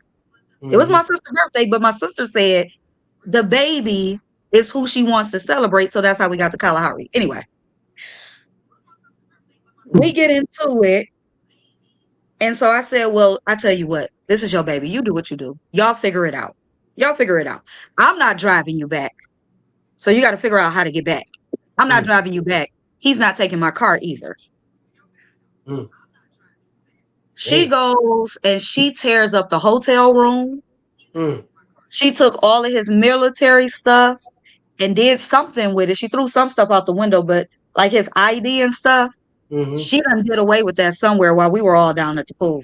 It was my sister's birthday, but my sister said the baby is who she wants to celebrate. So that's how we got to Kalahari. Anyway, we get into it. And so I said, well, I tell you what, this is your baby. You do what you do. Y'all figure it out. Y'all figure it out. I'm not driving you back. So you got to figure out how to get back. I'm not driving you back. He's not taking my car either. She goes and she tears up the hotel room. She took all of his military stuff and did something with it. She threw some stuff out the window, but like his ID and stuff, she done did away with that somewhere while we were all down at the pool.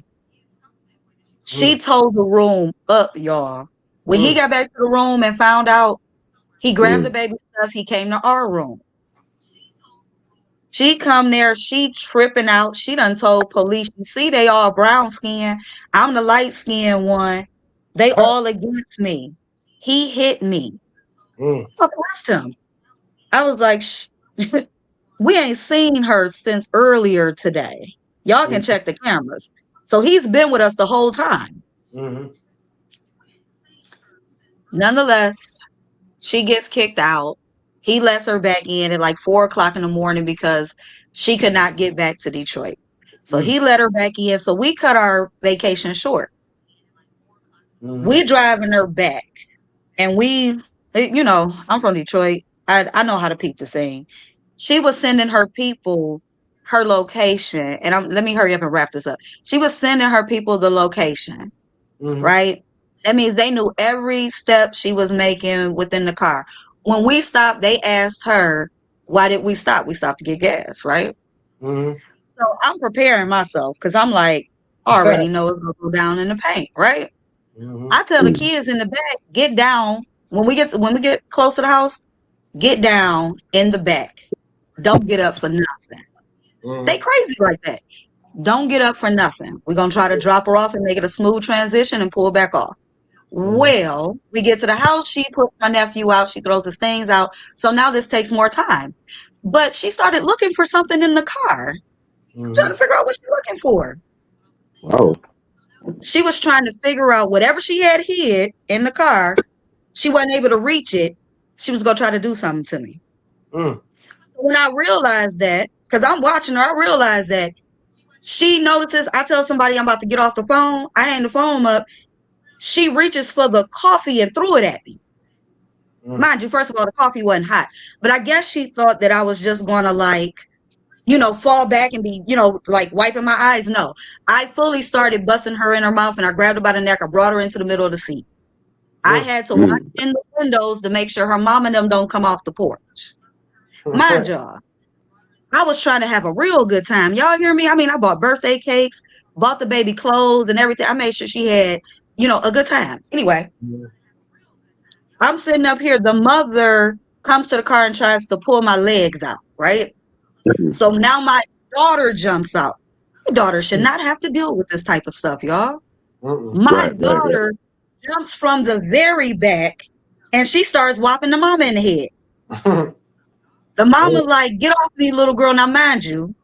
She towed the room up, y'all. When he got back to the room and found out, he grabbed the baby stuff. He came to our room. She come there, she tripping out. She done told police, you see, they all brown skin. I'm the light skinned one. They all against me. He hit me. I pressed him. I was like, we ain't seen her since earlier today. Y'all can check the cameras. So he's been with us the whole time. Nonetheless, she gets kicked out. He lets her back in at like 4 o'clock in the morning because she could not get back to Detroit. So he let her back in. So we cut our vacation short. We driving her back. And we, you know, I'm from Detroit. I know how to peep the scene. She was sending her people her location. And let me hurry up and wrap this up. She was sending her people the location, right? That means they knew every step she was making within the car. When we stopped, they asked her, why did we stop? We stopped to get gas, right? So I'm preparing myself because I'm like, I already know it's going to go down in the paint, right? I tell the kids in the back, get down. When we get close to the house, get down in the back. Don't get up for nothing. They crazy like that. Don't get up for nothing. We're going to try to drop her off and make it a smooth transition and pull back off. Well, we get to the house. She puts my nephew out. She throws his things out. So now this takes more time. But she started looking for something in the car. Trying to figure out what she's looking for. Oh. She was trying to figure out whatever she had hid in the car. She wasn't able to reach it. She was going to try to do something to me. When I realized that, because I'm watching her, I realized that she notices, I tell somebody I'm about to get off the phone. I hang the phone up. She reaches for the coffee and threw it at me. Mind you, first of all, the coffee wasn't hot. But I guess she thought that I was just going to like, you know, fall back and be, you know, like wiping my eyes. No, I fully started busting her in her mouth and I grabbed her by the neck. I brought her into the middle of the seat. I had to watch in the windows to make sure her mom and them don't come off the porch. Mind y'all, I was trying to have a real good time. Y'all hear me? I mean, I bought birthday cakes, bought the baby clothes and everything. I made sure she had, you know, a good time. Anyway, I'm sitting up here. The mother comes to the car and tries to pull my legs out, right? So now my daughter jumps out. My daughter should not have to deal with this type of stuff, y'all. My daughter jumps from the very back and she starts whopping the mama in the head. The mama like, get off me, little girl. Now, mind you,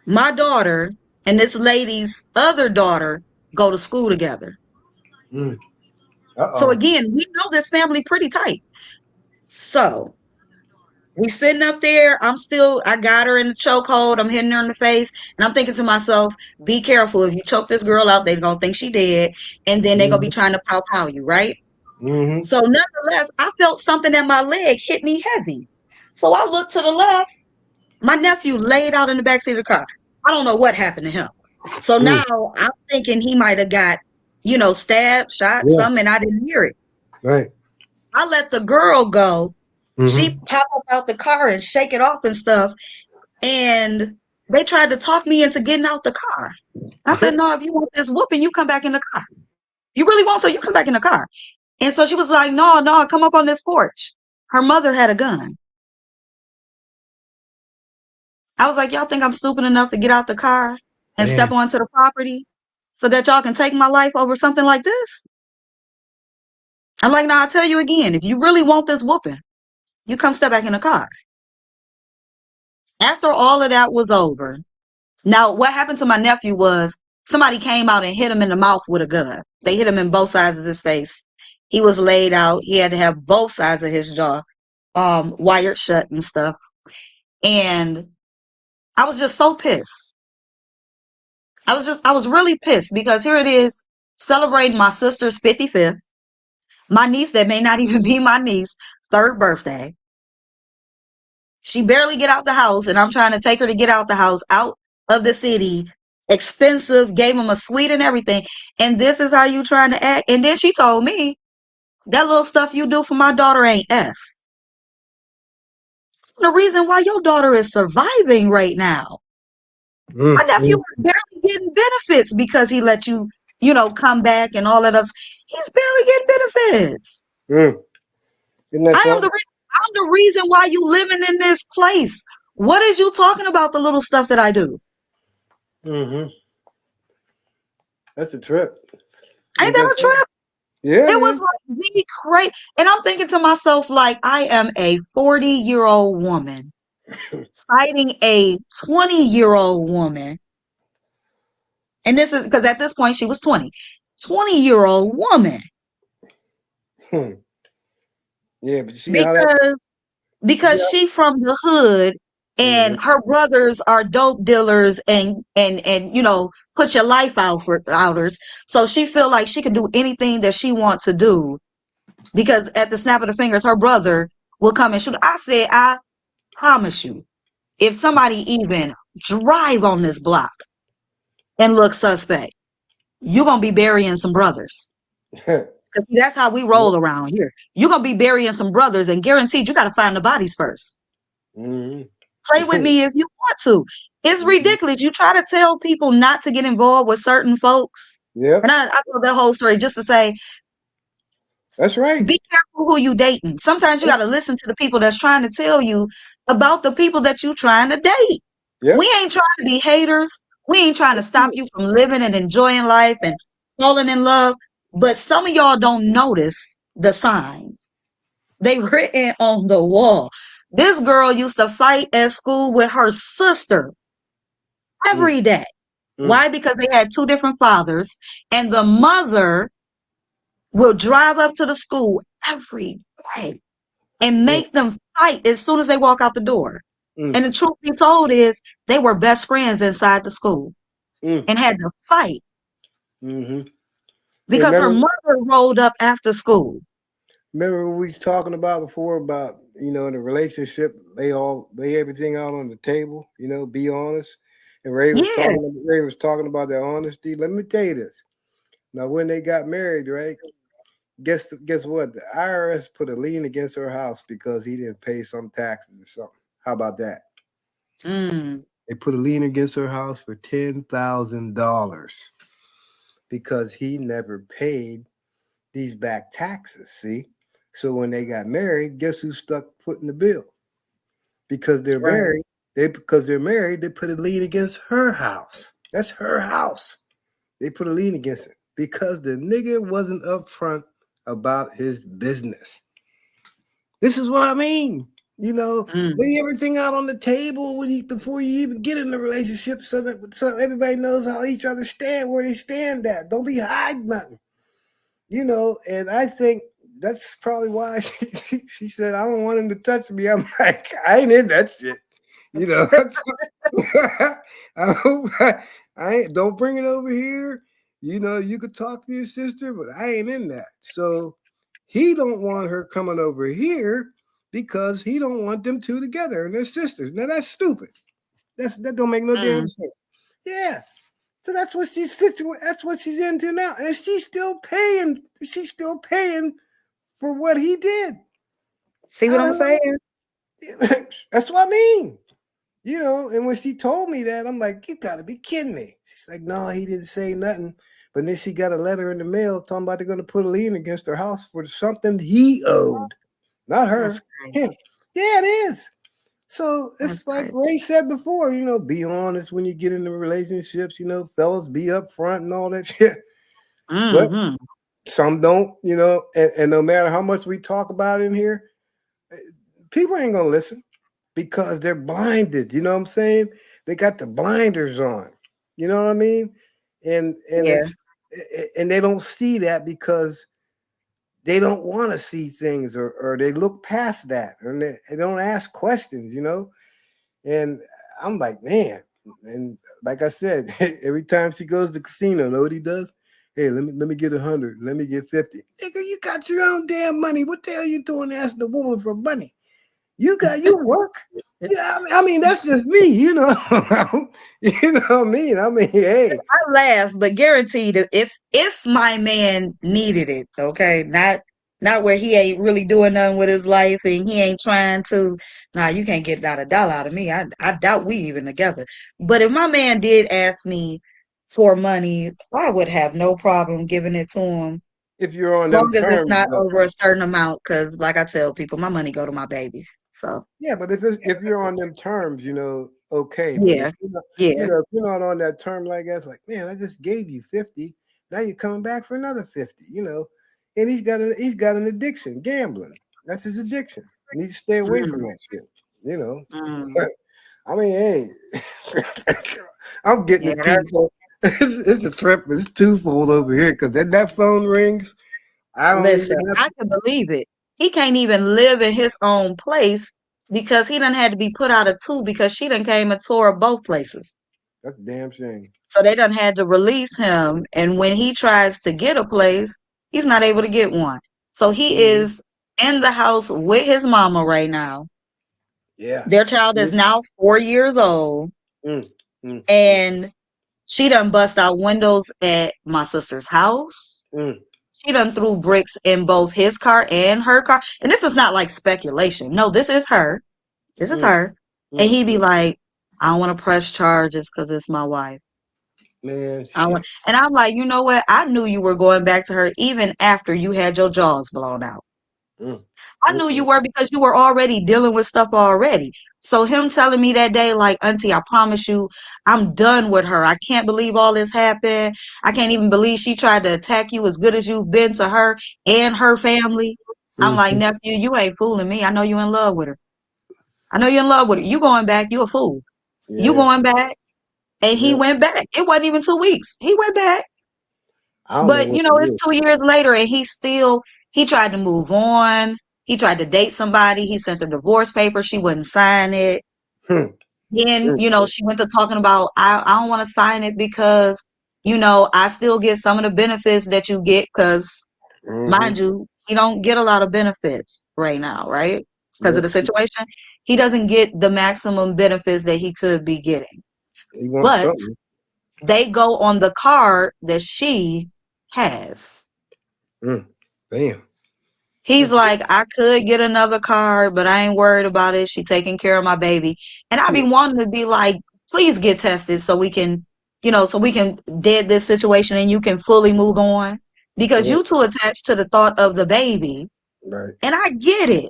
my daughter and this lady's other daughter go to school together. So again, we know this family pretty tight. So we sitting up there. I got her in the chokehold. I'm hitting her in the face. And I'm thinking to myself, be careful. If you choke this girl out, they're going to think she dead. And then they're going to be trying to pow you, right? So nonetheless, I felt something at my leg hit me heavy. So I looked to the left. My nephew laid out in the backseat of the car. I don't know what happened to him. So now I'm thinking he might have got, stabbed, shot, something, and I didn't hear it. Right. I let the girl go. She popped up out the car and shake it off and stuff. And they tried to talk me into getting out the car. I said, no, if you want this whooping, you come back in the car. You really want so you come back in the car. And so she was like, no, come up on this porch. Her mother had a gun. I was like, y'all think I'm stupid enough to get out the car and step onto the property so that y'all can take my life over something like this? I'm like, I'll tell you again, if you really want this whooping, you come step back in the car. After all of that was over, now what happened to my nephew was somebody came out and hit him in the mouth with a gun. They hit him in both sides of his face. He was laid out. He had to have both sides of his jaw wired shut and stuff. And I was just so pissed. I was really pissed because here it is, celebrating my sister's 55th, my niece that may not even be my niece, third birthday. She barely get out the house, and I'm trying to take her to get out the house, out of the city, expensive, gave him a suite and everything. And this is how you trying to act? And then she told me, that little stuff you do for my daughter ain't S. The reason why your daughter is surviving right now. My nephew is barely getting benefits because he let you, come back and all of that. He's barely getting benefits. I'm the reason why you living in this place. What is you talking about the little stuff that I do? That's a trip. Ain't that a trip? Yeah. It was like the crazy. And I'm thinking to myself, like, I am a 40-year-old woman fighting a 20-year-old woman. And this is because at this point she was 20. 20-year-old woman. Yeah, but you see how because she from the hood and her brothers are dope dealers and put your life out for outers. So she feel like she can do anything that she wants to do because at the snap of the fingers, her brother will come and shoot. I said, I promise you, if somebody even drive on this block and look suspect, you're going to be burying some brothers. That's how we roll around here. You're going to be burying some brothers and guaranteed you got to find the bodies first. Play with me if you want to. It's ridiculous. You try to tell people not to get involved with certain folks. Yeah. And I told that whole story just to say, that's right. Be careful who you dating. Sometimes you got to listen to the people that's trying to tell you about the people that you trying to date. Yep. We ain't trying to be haters. We ain't trying to stop you from living and enjoying life and falling in love. But some of y'all don't notice the signs. They written on the wall. This girl used to fight at school with her sister every day. Why? Because they had two different fathers, and the mother will drive up to the school every day and make them fight as soon as they walk out the door. And the truth be told is they were best friends inside the school and had to fight because her mother rolled up after school. Remember what we was talking about before about, in a relationship, lay everything out on the table, be honest. And Ray was talking about that honesty. Let me tell you this. Now, when they got married, right? Guess what? The IRS put a lien against her house because he didn't pay some taxes or something. How about that? They put a lien against her house for $10,000 because he never paid these back taxes. See? So when they got married, guess who stuck footing the bill? Because they're married. They put a lien against her house. That's her house. They put a lien against it because the nigga wasn't upfront about his business. This is what I mean. Lay everything out on the table before you even get in the relationship so everybody knows how each other stand, where they stand at. Don't be hiding nothing. And I think that's probably why she said, I don't want him to touch me. I'm like, I ain't in that shit. Don't bring it over here. You could talk to your sister, but I ain't in that. So he don't want her coming over here because he don't want them two together and they're sisters. Now that's stupid. That don't make no damn sense. Yeah. So that's what that's what she's into now. And she's still paying for what he did. See what I'm saying? That's what I mean. You know, and when she told me that, I'm like, you gotta be kidding me. She's like, no, he didn't say nothing. But then she got a letter in the mail talking about they're gonna put a lien against her house for something he owed. Not her. Him. Yeah, it is. So it's like Ray said before, you know, be honest when you get into relationships, you know, fellas, be upfront and all that shit. But some don't, you know, and no matter how much we talk about it in here, people ain't gonna listen because they're blinded. You know what I'm saying? They got the blinders on. You know what I mean? And it's and they don't see that because they don't want to see things or they look past that and they don't ask questions, you know? And I'm like, man, and like I said, every time she goes to the casino, know what he does? Hey, let me get 100, let me get 50. Nigga, you got your own damn money. What the hell you doing asking the woman for money? You work. Yeah, I mean, that's just me, you know. You know what I mean? I mean, hey. I laugh, but guaranteed if my man needed it, okay, not where he ain't really doing nothing with his life and he ain't trying to. Nah, you can't get not a dollar out of me. I doubt we even together. But if my man did ask me for money, I would have no problem giving it to him. If you're on them terms, as it's not though. over a certain amount, because like I tell people, my money go to my baby. So yeah, but if you're on them terms, you know, okay. But yeah, you know, yeah. You know, if you're not on that term like that, it's like, man, I just gave you 50. Now you're coming back for another 50, you know. And he's got an addiction, gambling. That's his addiction. You need to stay away from that shit, you know. I mean, hey, I'm getting it twofold. It's a trip. It's twofold over here because that phone rings. I don't Listen, I can believe it. He can't even live in his own place because he done had to be put out of two because she done came and tore up both places. That's a damn shame. So they done had to release him. And when he tries to get a place, he's not able to get one. So he is in the house with his mama right now. Yeah. Their child is now 4 years old. And she done bust out windows at my sister's house. She done threw bricks in both his car and her car. And this is not like speculation. No, this is her. This is her. And he be like, I don't want to press charges because it's my wife. Man, and I'm like, you know what? I knew you were going back to her even after you had your jaws blown out. I knew you were because you were already dealing with stuff already. So him telling me that day, like, Auntie, I promise you, I'm done with her. I can't believe all this happened. I can't even believe she tried to attack you as good as you've been to her and her family. I'm like, nephew, you ain't fooling me. I know you in love with her. I know you're in love with her. You going back, you a fool. Yeah. You going back. And he went back. It wasn't even 2 weeks. He went back. But, you know, it's 2 years later and he tried to move on. He tried to date somebody. He sent her divorce papers. She wouldn't sign it. Then, you know, she went to talking about, I don't want to sign it because, you know, I still get some of the benefits that you get because, mind you, he don't get a lot of benefits right now, right? Because of the situation. He doesn't get the maximum benefits that he could be getting. But they go on the card that she has. Damn. He's like, I could get another card, but I ain't worried about it. She taking care of my baby. And I be wanting to be like, please get tested so we can, you know, so we can dead this situation and you can fully move on. Because you too attached to the thought of the baby. Right. And I get it.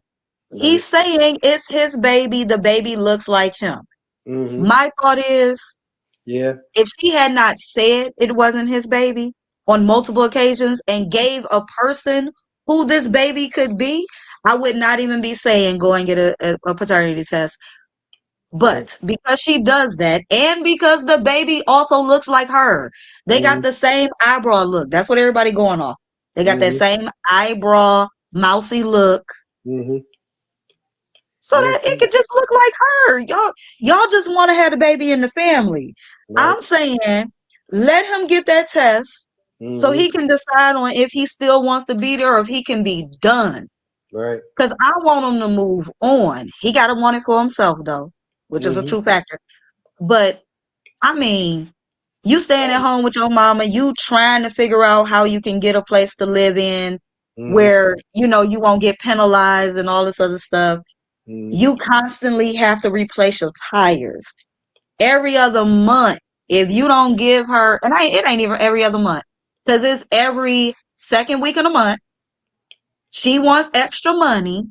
Right. He's saying it's his baby. The baby looks like him. My thought is, if she had not said it wasn't his baby on multiple occasions and gave a person who this baby could be, I would not even be saying go and get a paternity test. But because she does that and because the baby also looks like her, they got the same eyebrow look. That's what everybody going off. They got that same eyebrow, mousy look. So that it could just look like her. Y'all just want to have the baby in the family. Right. I'm saying let him get that test so he can decide on if he still wants to be there or if he can be done. Right. Because I want him to move on. He got to want it for himself, though, which is a true factor. But, I mean, You staying at home with your mama, you trying to figure out how you can get a place to live in where, you know, you won't get penalized and all this other stuff. You constantly have to replace your tires every other month. If you don't give her, and it ain't even every other month, because it's every second week of the month. She wants extra money.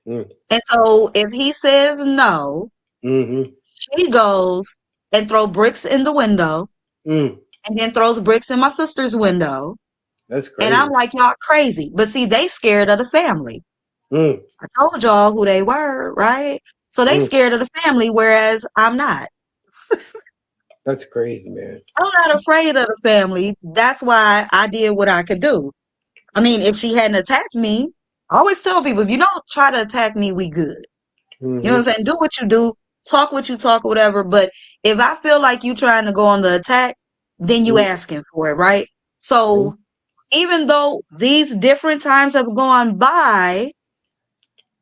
And so if he says no, she goes and throw bricks in the window and then throws bricks in my sister's window. That's crazy. And I'm like, y'all crazy. But see, they scared of the family. I told y'all who they were, right? So they scared of the family, whereas I'm not. That's crazy, man. I'm not afraid of the family. That's why I did what I could do. I mean, if she hadn't attacked me, I always tell people, if you don't try to attack me, we good. You know what I'm saying? Do what you do, talk what you talk, or whatever. But if I feel like you trying to go on the attack, then you asking for it, right? So even though these different times have gone by,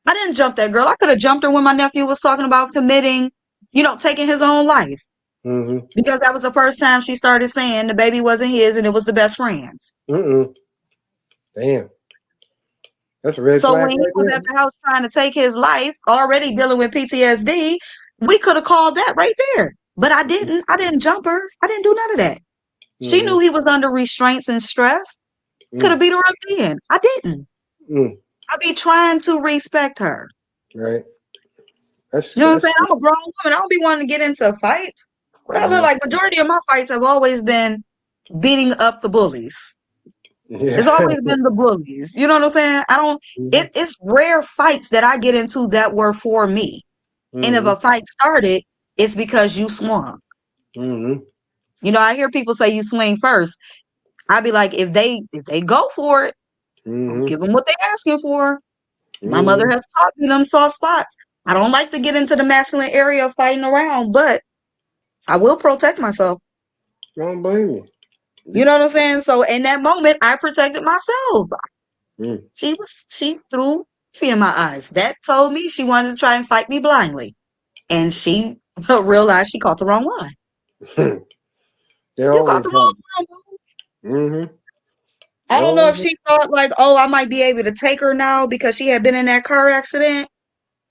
I didn't jump that girl. I could have jumped her when my nephew was talking about committing, you know, taking his own life. Because that was the first time she started saying the baby wasn't his and it was the best friend's. Damn. That's a red So flag when he right was there. at the house trying to take his life, already dealing with PTSD, we could have called that right there. But I didn't. I didn't jump her. I didn't do none of that. She knew he was under restraints and stress. Could have beat her up then. I didn't. I be trying to respect her. Right. You know what I'm saying? I'm a grown woman. I don't be wanting to get into fights. What I look like, majority of my fights have always been beating up the bullies. It's always been the bullies. You know what I'm saying? I don't, it's rare fights that I get into that were for me. And if a fight started, it's because you swung. You know, I hear people say you swing first. I'd be like, if they go for it, give them what they're asking for. My mother has taught me them soft spots. I don't like to get into the masculine area of fighting around, but I will protect myself. Don't blame me. You know what I'm saying? So in that moment, I protected myself. She threw fear in my eyes. That told me she wanted to try and fight me blindly. And she realized she caught the wrong one. You caught the wrong one. I don't know if she thought like, oh, I might be able to take her now because she had been in that car accident.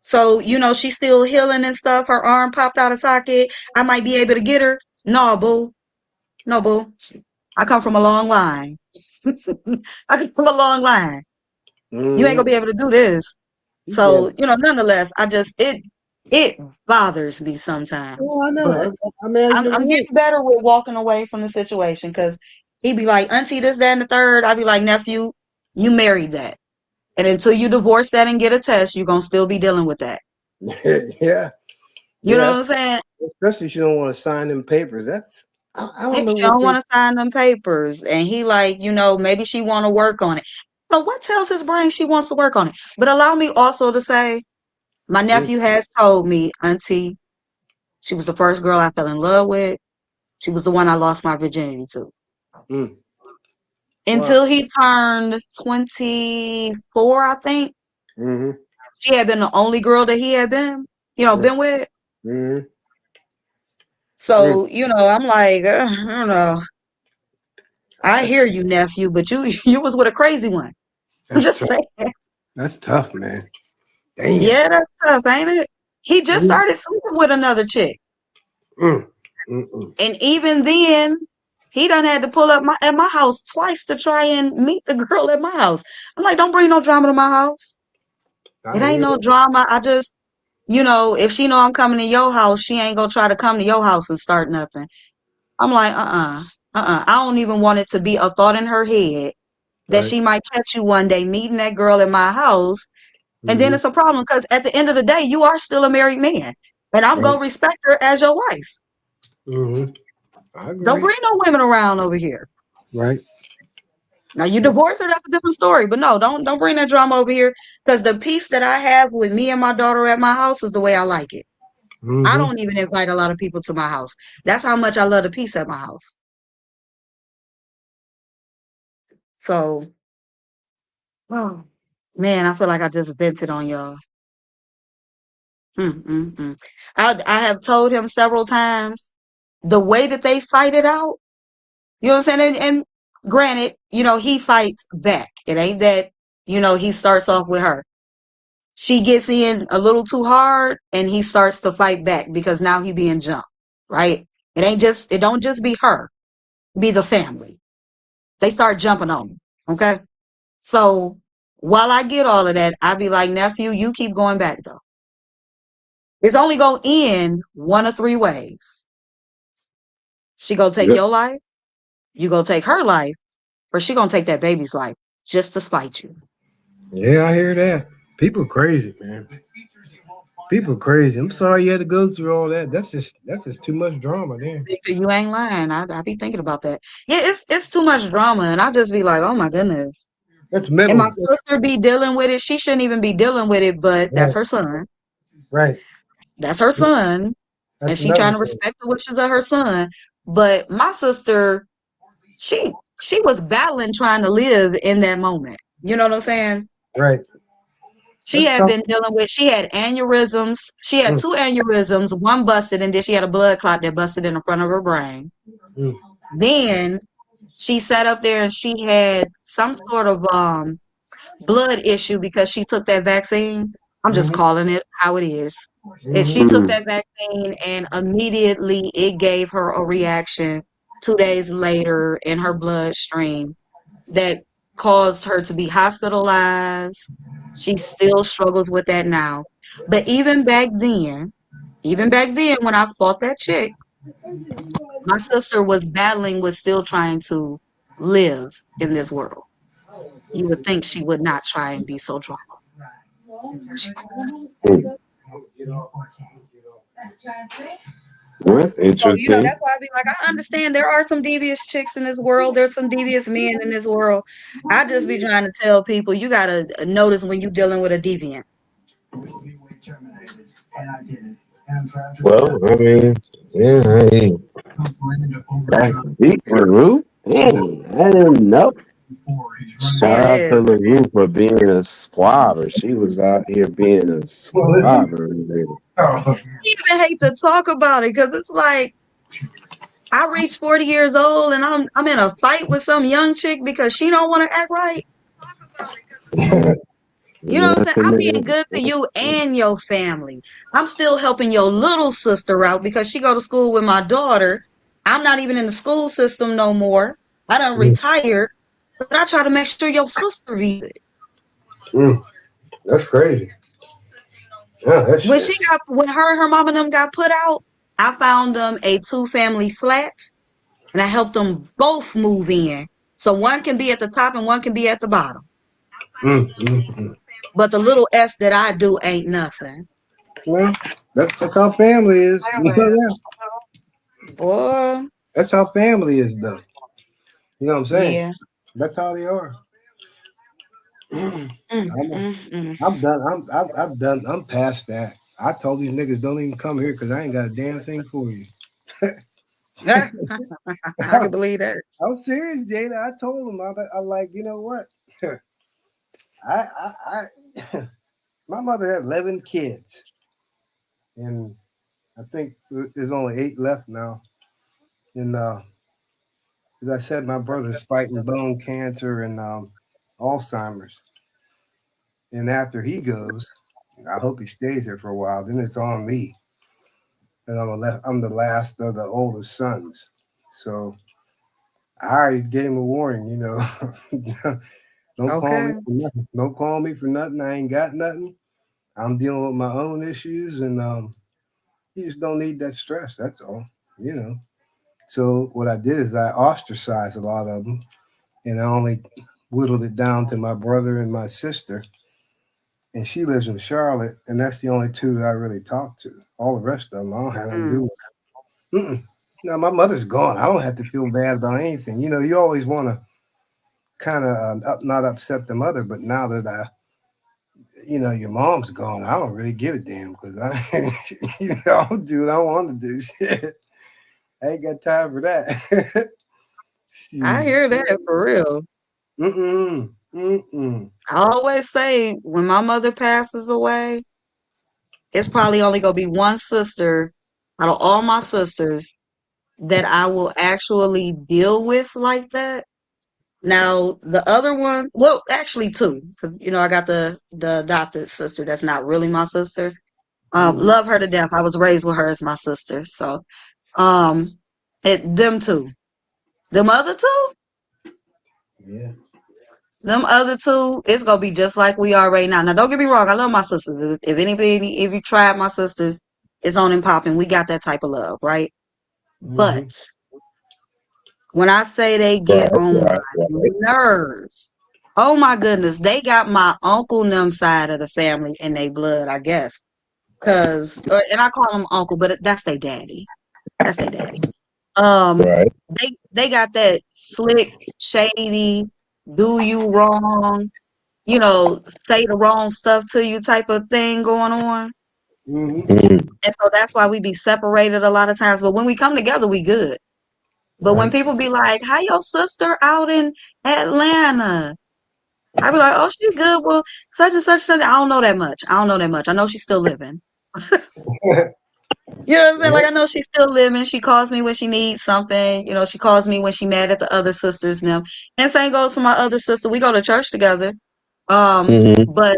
So, you know, she's still healing and stuff. Her arm popped out of socket. I might be able to get her. No, boo. No, boo. I come from a long line. I come from a long line. You ain't gonna be able to do this. So, you know, nonetheless, it bothers me sometimes. Oh, I know. But I'm getting better with walking away from the situation because he'd be like, Auntie, this, that, and the third. I'd be like, nephew, you married that. And until you divorce that and get a test, you're gonna still be dealing with that. Yeah. You know what I'm saying? Especially if you don't want to sign them papers. That's I don't know. She don't want to sign them papers. And he like, you know, maybe she want to work on it. But what tells his brain she wants to work on it? But allow me also to say, my nephew has told me, Auntie, she was the first girl I fell in love with. She was the one I lost my virginity to. Until he turned 24, I think. She had been the only girl that he had been, you know, been with. So, you know, I'm like, I don't know. I hear you, nephew, but you was with a crazy one. I'm just saying. That's tough, man. Damn. Yeah, that's tough, ain't it? He just started sleeping with another chick. And even then, he done had to pull up at my house twice to try and meet the girl at my house. I'm like, don't bring no drama to my house. It ain't no drama. I just, you know, if she know I'm coming to your house, she ain't gonna try to come to your house and start nothing. I'm like, I don't even want it to be a thought in her head that she might catch you one day meeting that girl in my house. And then it's a problem because at the end of the day, you are still a married man. And I'm going to respect her as your wife. I agree. Don't bring no women around over here. Right. Now you divorce her, that's a different story. But no, don't bring that drama over here. Because the peace that I have with me and my daughter at my house is the way I like it. I don't even invite a lot of people to my house. That's how much I love the peace at my house. So, oh, man, I feel like I just vented on y'all. I have told him several times the way that they fight it out, you know what I'm saying? And granted, he fights back. It ain't that, he starts off with her. She gets in a little too hard and he starts to fight back because now he being jumped, right? It don't just be her, be the family. They start jumping on him, okay? So while I get all of that, I be like, nephew, you keep going back though. It's only gonna end one of three ways. She gonna take your life, you gonna take her life, or she gonna take that baby's life just to spite you. Yeah, I hear that. People crazy, man. People crazy. I'm sorry you had to go through all that. That's just too much drama there. You ain't lying. I be thinking about that. Yeah, it's too much drama, and I just be like, oh my goodness. That's mental. And my sister be dealing with it. She shouldn't even be dealing with it, but that's her son. Right. That's her son. And she trying to respect the wishes of her son. But my sister, she was battling trying to live in that moment. You know what I'm saying? Right. She had aneurysms. She had 2 aneurysms, one busted, and then she had a blood clot that busted in the front of her brain. Then she sat up there and she had some sort of blood issue because she took that vaccine. I'm just calling it how it is. And she took that vaccine and immediately it gave her a reaction 2 days later in her bloodstream that caused her to be hospitalized. She still struggles with that now. But even back then when I fought that chick, my sister was battling with still trying to live in this world. You would think she would not try and be so drama. That's interesting. So, that's why I be like, I understand there are some devious chicks in this world. There's some devious men in this world. I just be trying to tell people, you got to notice when you're dealing with a deviant. Well, I mean, yeah, that's deep, LaRue. Dang, I didn't know. Shout out to LaRue for being a squabber. She was out here being a squabber. I even hate to talk about it because it's like I reached 40 years old and I'm in a fight with some young chick because she don't want to act right. You know what I'm saying? I'm being good to you and your family. I'm still helping your little sister out because she go to school with my daughter. I'm not even in the school system no more. I done retired, but I try to make sure your sister be good. That's crazy. Yeah, that's when her and her mom and them got put out, I found them a 2-family flat and I helped them both move in. So one can be at the top and one can be at the bottom. But the little S that I do ain't nothing. Well, that's how family is. Boy. That's how family is, though. You know what I'm saying? Yeah. That's how they are. I'm done. I'm past that. I told these niggas don't even come here because I ain't got a damn thing for you. I can believe that. I'm serious, Jada. I told them, I like, you know what? I my mother had 11 kids, and I think there's only 8 left now. And as I said, my brother's fighting bone cancer and Alzheimer's. And after he goes, I hope he stays here for a while. Then it's on me, and I'm the last of the oldest sons. So I already gave him a warning. Don't call me for nothing. Don't call me for nothing. I ain't got nothing. I'm dealing with my own issues, and you just don't need that stress. That's all. So what I did is I ostracized a lot of them, and I only whittled it down to my brother and my sister. And she lives in Charlotte, and that's the only 2 that I really talk to. All the rest of them, I don't have nothing to do with. No, my mother's gone. I don't have to feel bad about anything. You always want to kind of not upset the mother, but now that your mom's gone, I don't really give a damn because I'll do what I want to do. Shit, I ain't got time for that. I hear that for real. I always say when my mother passes away, it's probably only gonna be one sister out of all my sisters that I will actually deal with like that. Now the other ones, well, actually two, because I got the adopted sister that's not really my sister. Love her to death. I was raised with her as my sister, so them two, them other two, them other two, it's gonna be just like we are right now. Now, don't get me wrong, I love my sisters. If anybody, if you tried my sisters, it's on and popping. We got that type of love, right? But when I say they get on my nerves, oh my goodness, they got my uncle and them side of the family in their blood, I guess. And I call him uncle, but that's their daddy. That's their daddy. They got that slick, shady, do you wrong, say the wrong stuff to you type of thing going on. And so that's why we be separated a lot of times. But when we come together, we good. But when people be like, how your sister out in Atlanta? I be like, oh, she good. Well, such and such. I don't know that much. I know she's still living. You know what I'm saying? Like, I know she's still living. She calls me when she needs something. She calls me when she mad at the other sisters now. And same goes for my other sister. We go to church together. But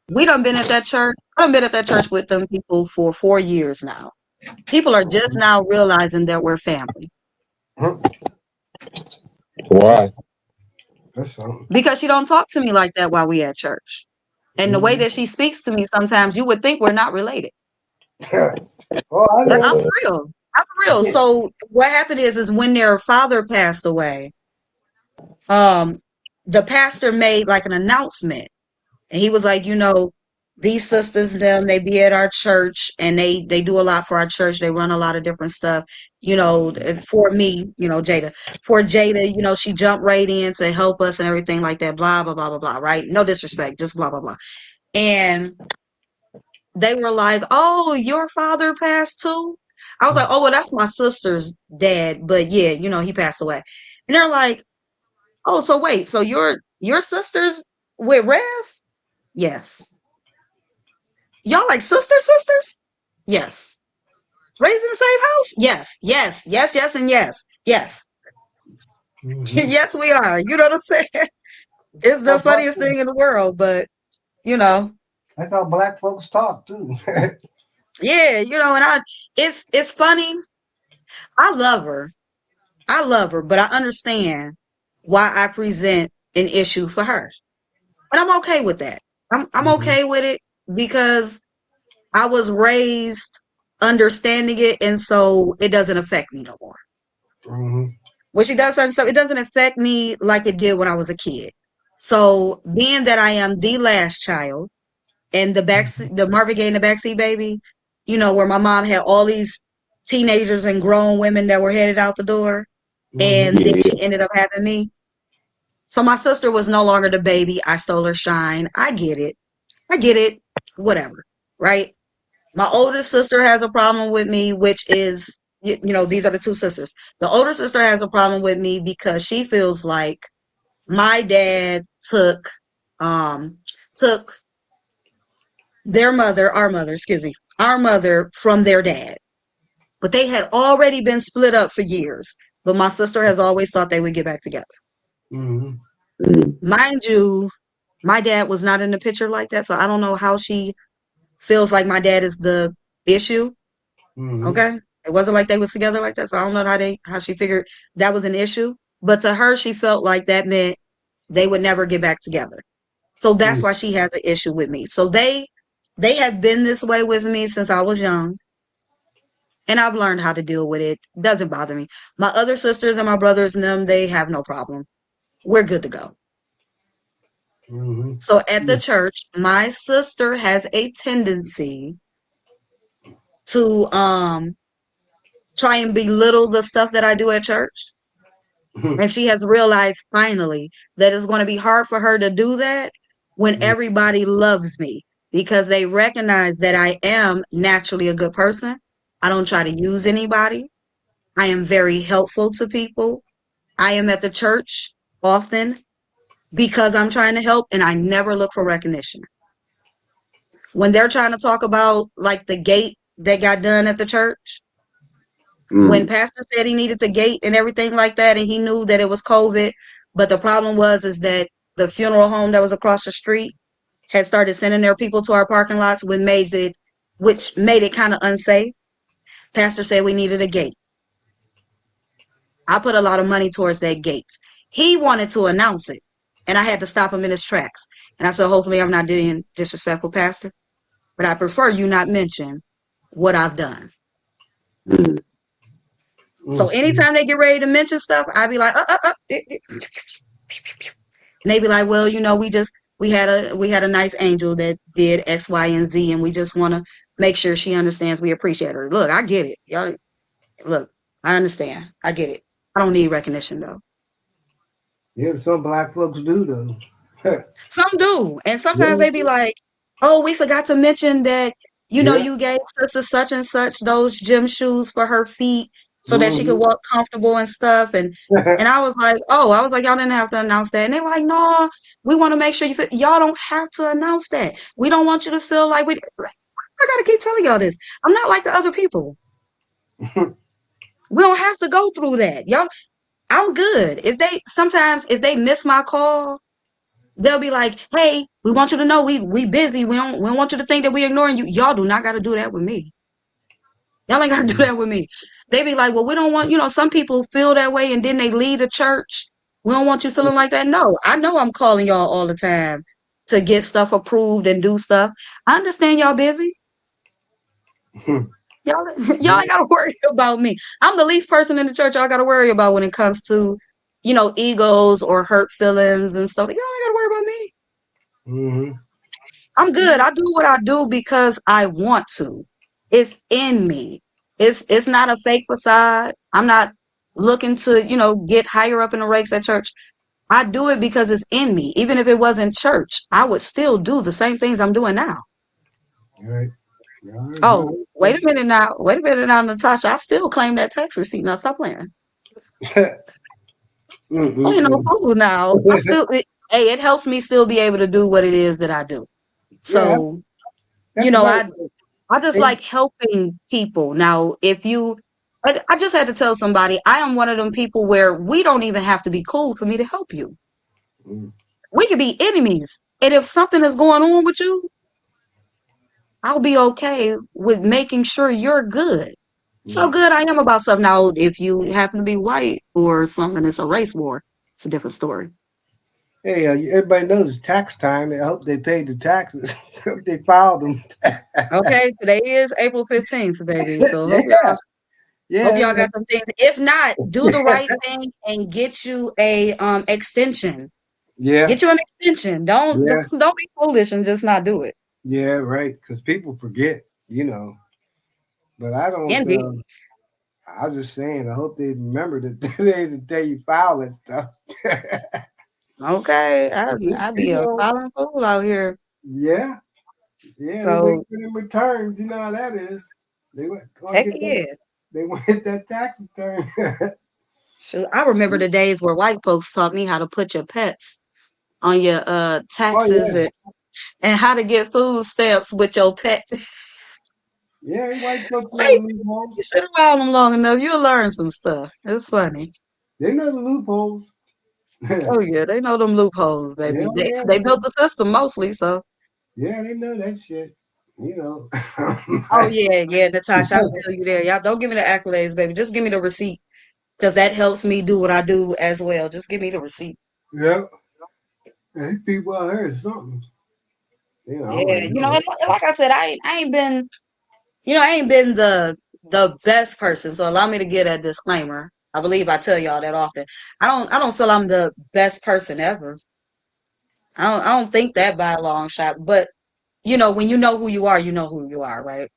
we done been at that church. I've been at that church with them people for 4 years now. People are just now realizing that we're family. Why? Because she don't talk to me like that while we at church. And the way that she speaks to me, sometimes you would think we're not related. Like, I'm for real. So what happened is when their father passed away, the pastor made like an announcement. And he was like, these sisters, they be at our church and they do a lot for our church. They run a lot of different stuff, for me, Jada. For Jada, she jumped right in to help us and everything like that, blah, blah, blah, blah, blah, right? No disrespect, just blah, blah, blah. And they were like, oh, your father passed too? I was like, oh, well, that's my sister's dad. But yeah, he passed away. And they're like, oh, so wait, so your sister's with Rev? Yes. Y'all like sisters? Yes. Raised in the same house? Yes, and yes. Yes, we are. You know what I'm saying? It's the funniest thing in the world, but that's how Black folks talk too. Yeah, and it's funny. I love her, but I understand why I present an issue for her. And I'm okay with that. I'm okay with it because I was raised understanding it, and so it doesn't affect me no more. When she does certain stuff, it doesn't affect me like it did when I was a kid. So being that I am the last child and the Marvin Gaye and the backseat baby, where my mom had all these teenagers and grown women that were headed out the door, and then she ended up having me. So my sister was no longer the baby. I stole her shine. I get it. Whatever. Right? My oldest sister has a problem with me, which is, these are the two sisters. The older sister has a problem with me because she feels like my dad took our mother from their dad. But they had already been split up for years. But my sister has always thought they would get back together. Mind you, my dad was not in the picture like that, so I don't know how she feels like my dad is the issue. Okay? It wasn't like they was together like that, so I don't know how she figured that was an issue. But to her, she felt like that meant they would never get back together. So that's why she has an issue with me. So they have been this way with me since I was young. And I've learned how to deal with it. It doesn't bother me. My other sisters and my brothers and them, they have no problem. We're good to go. So at the church, my sister has a tendency to try and belittle the stuff that I do at church. And she has realized finally that it's going to be hard for her to do that when everybody loves me, because they recognize that I am naturally a good person. I don't try to use anybody. I am very helpful to people. I am at the church often because I'm trying to help, and I never look for recognition. When they're trying to talk about like the gate that got done at the church, When Pastor said he needed the gate and everything like that, and he knew that it was COVID, but the problem is that the funeral home that was across the street had started sending their people to our parking lots, which made it kind of unsafe. Pastor said we needed a gate. I put a lot of money towards that gate. He wanted to announce it, and I had to stop him in his tracks. And I said, hopefully I'm not being disrespectful, Pastor, but I prefer you not mention what I've done. So anytime they get ready to mention stuff, I'd be like, and they'd be like, well, we had a nice angel that did X, Y, and Z, and we just want to make sure she understands we appreciate her. Look, I get it. Y'all, look, I understand. I get it. I don't need recognition, though. Yeah, some black folks do, though. Some do. And sometimes they be like, oh, we forgot to mention that, you gave sister such and such those gym shoes for her feet so that she could walk comfortable and stuff. And I was like, y'all didn't have to announce that. And they're like, no, we want to make sure y'all don't have to announce that. We don't want you to feel like I got to keep telling y'all this. I'm not like the other people. We don't have to go through that. Y'all, I'm good. If they miss my call, they'll be like, hey, we want you to know we busy. We don't want you to think that we ignoring you. Y'all do not got to do that with me. Y'all ain't got to do that with me. They be like, well, we don't want, some people feel that way and then they leave the church. We don't want you feeling like that. No, I know I'm calling y'all all the time to get stuff approved and do stuff. I understand y'all busy. Y'all ain't got to worry about me. I'm the least person in the church y'all got to worry about when it comes to, egos or hurt feelings and stuff. Y'all ain't got to worry about me. I'm good. I do what I do because I want to. It's in me. It's not a fake facade. I'm not looking to, get higher up in the ranks at church. I do it because it's in me. Even if it wasn't church, I would still do the same things I'm doing now. Right. Oh, wait a minute now, Natasha. I still claim that tax receipt. Now stop playing. No fool now. It helps me still be able to do what it is that I do. So, I just like helping people. Now, I just had to tell somebody, I am one of them people where we don't even have to be cool for me to help you. We could be enemies. And if something is going on with you, I'll be okay with making sure you're good. So good I am about something. Now, if you happen to be white or something, it's a race war. It's a different story. Hey, everybody knows tax time. I hope they paid the taxes. They filed them. Okay, today is April 15th, baby. So hope y'all got some things. If not, do the right thing and get you a extension. Yeah. Get you an extension. Don't be foolish and just not do it. Yeah, right. Because people forget, But I don't. I was just saying. I hope they remember that the day you file that stuff. Okay, I'd be a filing fool out here. Yeah. Yeah. So, they wait for them returns. You know how that is. They went. They want to hit that tax return. Sure. I remember the days where white folks taught me how to put your pets on your taxes and how to get food stamps with your pet. Yeah, white folks know the loopholes. You sit around them long enough, you'll learn some stuff. It's funny. They know the loopholes. Oh yeah, they know them loopholes, baby. They built the system mostly, so. Yeah, they know that shit. Oh yeah, Natasha, I feel you there. Y'all don't give me the accolades, baby. Just give me the receipt, because that helps me do what I do as well. Just give me the receipt. Yep. Yeah, these people out here is something. Like I said, I ain't been, I ain't been the best person. So allow me to get a disclaimer. I believe I tell y'all that often. I don't feel I'm the best person ever. I don't think that by a long shot. But when you know who you are, right?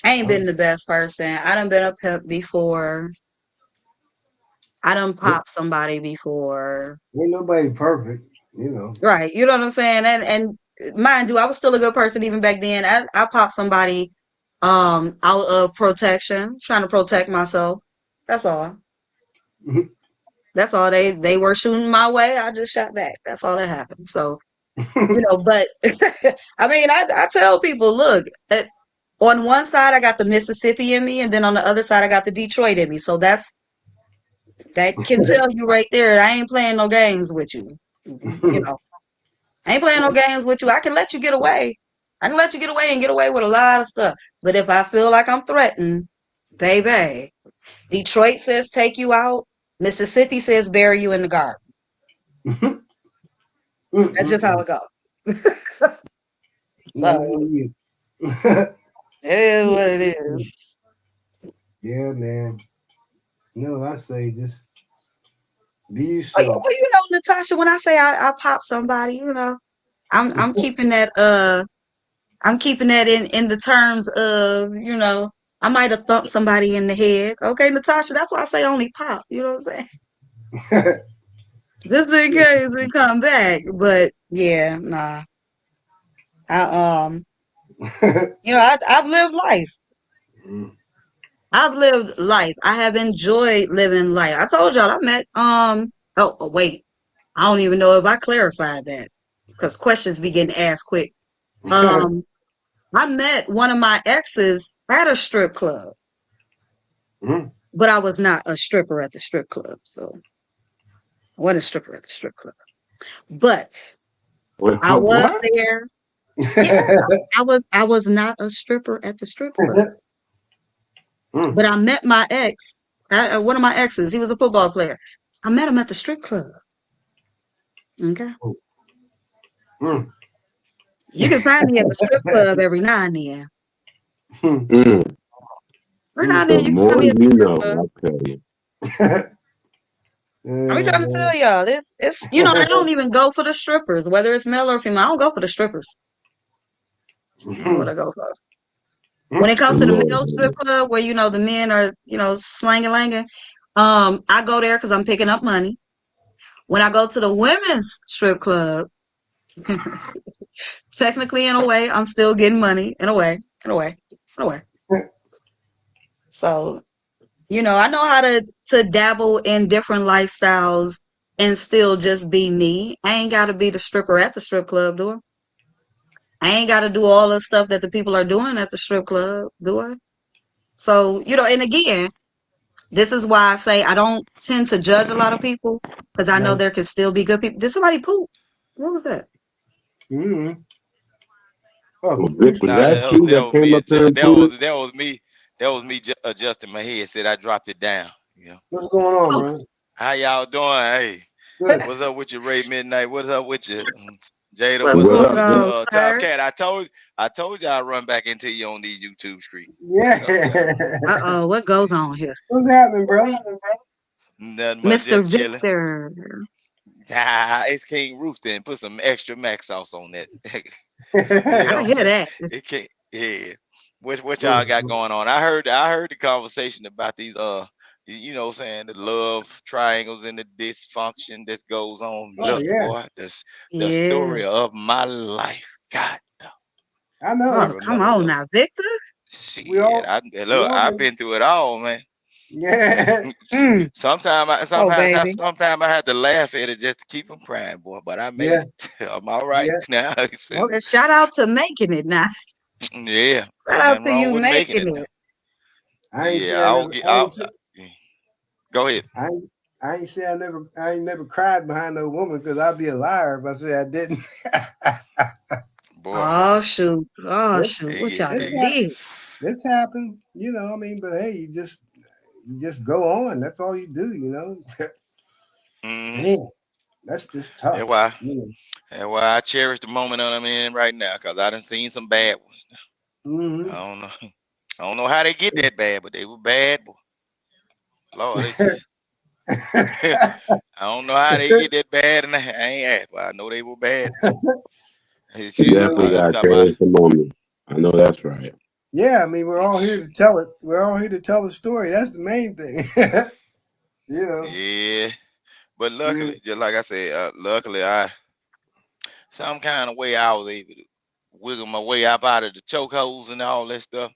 I ain't been the best person. I done been a pimp before. I done popped somebody before. Ain't nobody perfect, Right. You know what I'm saying? And mind you, I was still a good person even back then. I popped somebody out of protection, trying to protect myself. That's all. That's all. They were shooting my way. I just shot back. That's all that happened. So, but I mean, I tell people, look, on one side I got the Mississippi in me, and then on the other side I got the Detroit in me. So that can tell you right there. I ain't playing no games with you. You know, I ain't playing no games with you. I can let you get away. I can let you get away and get away with a lot of stuff. But if I feel like I'm threatened, baby, Detroit says take you out. Mississippi says bury you in the garden. That's just how it goes. So it is what it is. Yeah, man. No, I say just be yourself. Well, you know, Natasha, when I say I pop somebody, you know, I'm keeping that in the terms of, you know, I might have thumped somebody in the head. Okay, Natasha, that's why I say only pop. You know what I'm saying? Just in case it come back. But yeah, nah. You know, I've lived life. I've lived life. I have enjoyed living life. I told y'all I met oh wait. I don't even know if I clarified that because questions be getting asked quick. I met one of my exes at a strip club, but I was not a stripper at the strip club. So I wasn't a stripper at the strip club, but I was there. Yeah, I was not a stripper at the strip club, but I met my ex, one of my exes. He was a football player. I met him at the strip club. Okay. You can find me at the strip club every now and then. Every now and then you can find me at the strip club. I tell you. I'm trying to tell y'all, it's you know, I don't even go for the strippers, whether it's male or female. I don't go for the strippers. That's what I go for. When it comes to the male strip club, where you know the men are, you know, slanging langing, I go there because I'm picking up money. When I go to the women's strip club, technically in a way, I'm still getting money. In a way. So, you know, I know how to dabble in different lifestyles and still just be me. I ain't got to be the stripper at the strip club, do I? I ain't got to do all the stuff that the people are doing at the strip club, do I? So, you know, and again, this is why I say I don't tend to judge a lot of people because I know there can still be good people. Did somebody poop? What was that? Oh, Vic, was that you that came up there and pooted? That was me adjusting my head. Said I dropped it down. You know. What's going on, bro? How y'all doing? Hey, good. What's up with you, Ray Midnight? What's up with you, Jada? What's What's up, Top Cat? I told you I'd run back into you on these YouTube streets. Yeah. What goes on here? What's happening, bro? Nothing much, Mr. just chilling. Victor. It's King Rooster and put some extra mac sauce on that. I hear that. It can't. Yeah. What y'all got going on? I heard the conversation about these you know what I'm saying, the love triangles and the dysfunction that goes on. Look, boy, the story of my life. God. I know. Oh, come on now, Victor. Shit, I've been through it all, man. Yeah. Sometimes I had to laugh at it just to keep from crying, boy. But I made it. I'm all right now. Okay, shout out to making it now. Yeah. Shout out to you making it. Go ahead. I ain't say I ain't never cried behind no woman because I'd be a liar if I say I didn't. Boy. Oh shoot. What y'all did? This happened, you know, I mean, but hey, you just go on. That's all you do, you know. Man, that's just tough. And why I cherish the moment I'm in right now, because I done seen some bad ones. I don't know how they get that bad, but they were bad, boy. Lord, I don't know how they get that bad, and I ain't asked, but I know they were bad. You definitely got to cherish the moment. I know that's right. Yeah, I mean, we're all here to tell it. We're all here to tell the story. That's the main thing. You know. Yeah, but luckily, just like I said, luckily some kind of way I was able to wiggle my way up out of the chokeholds and all that stuff.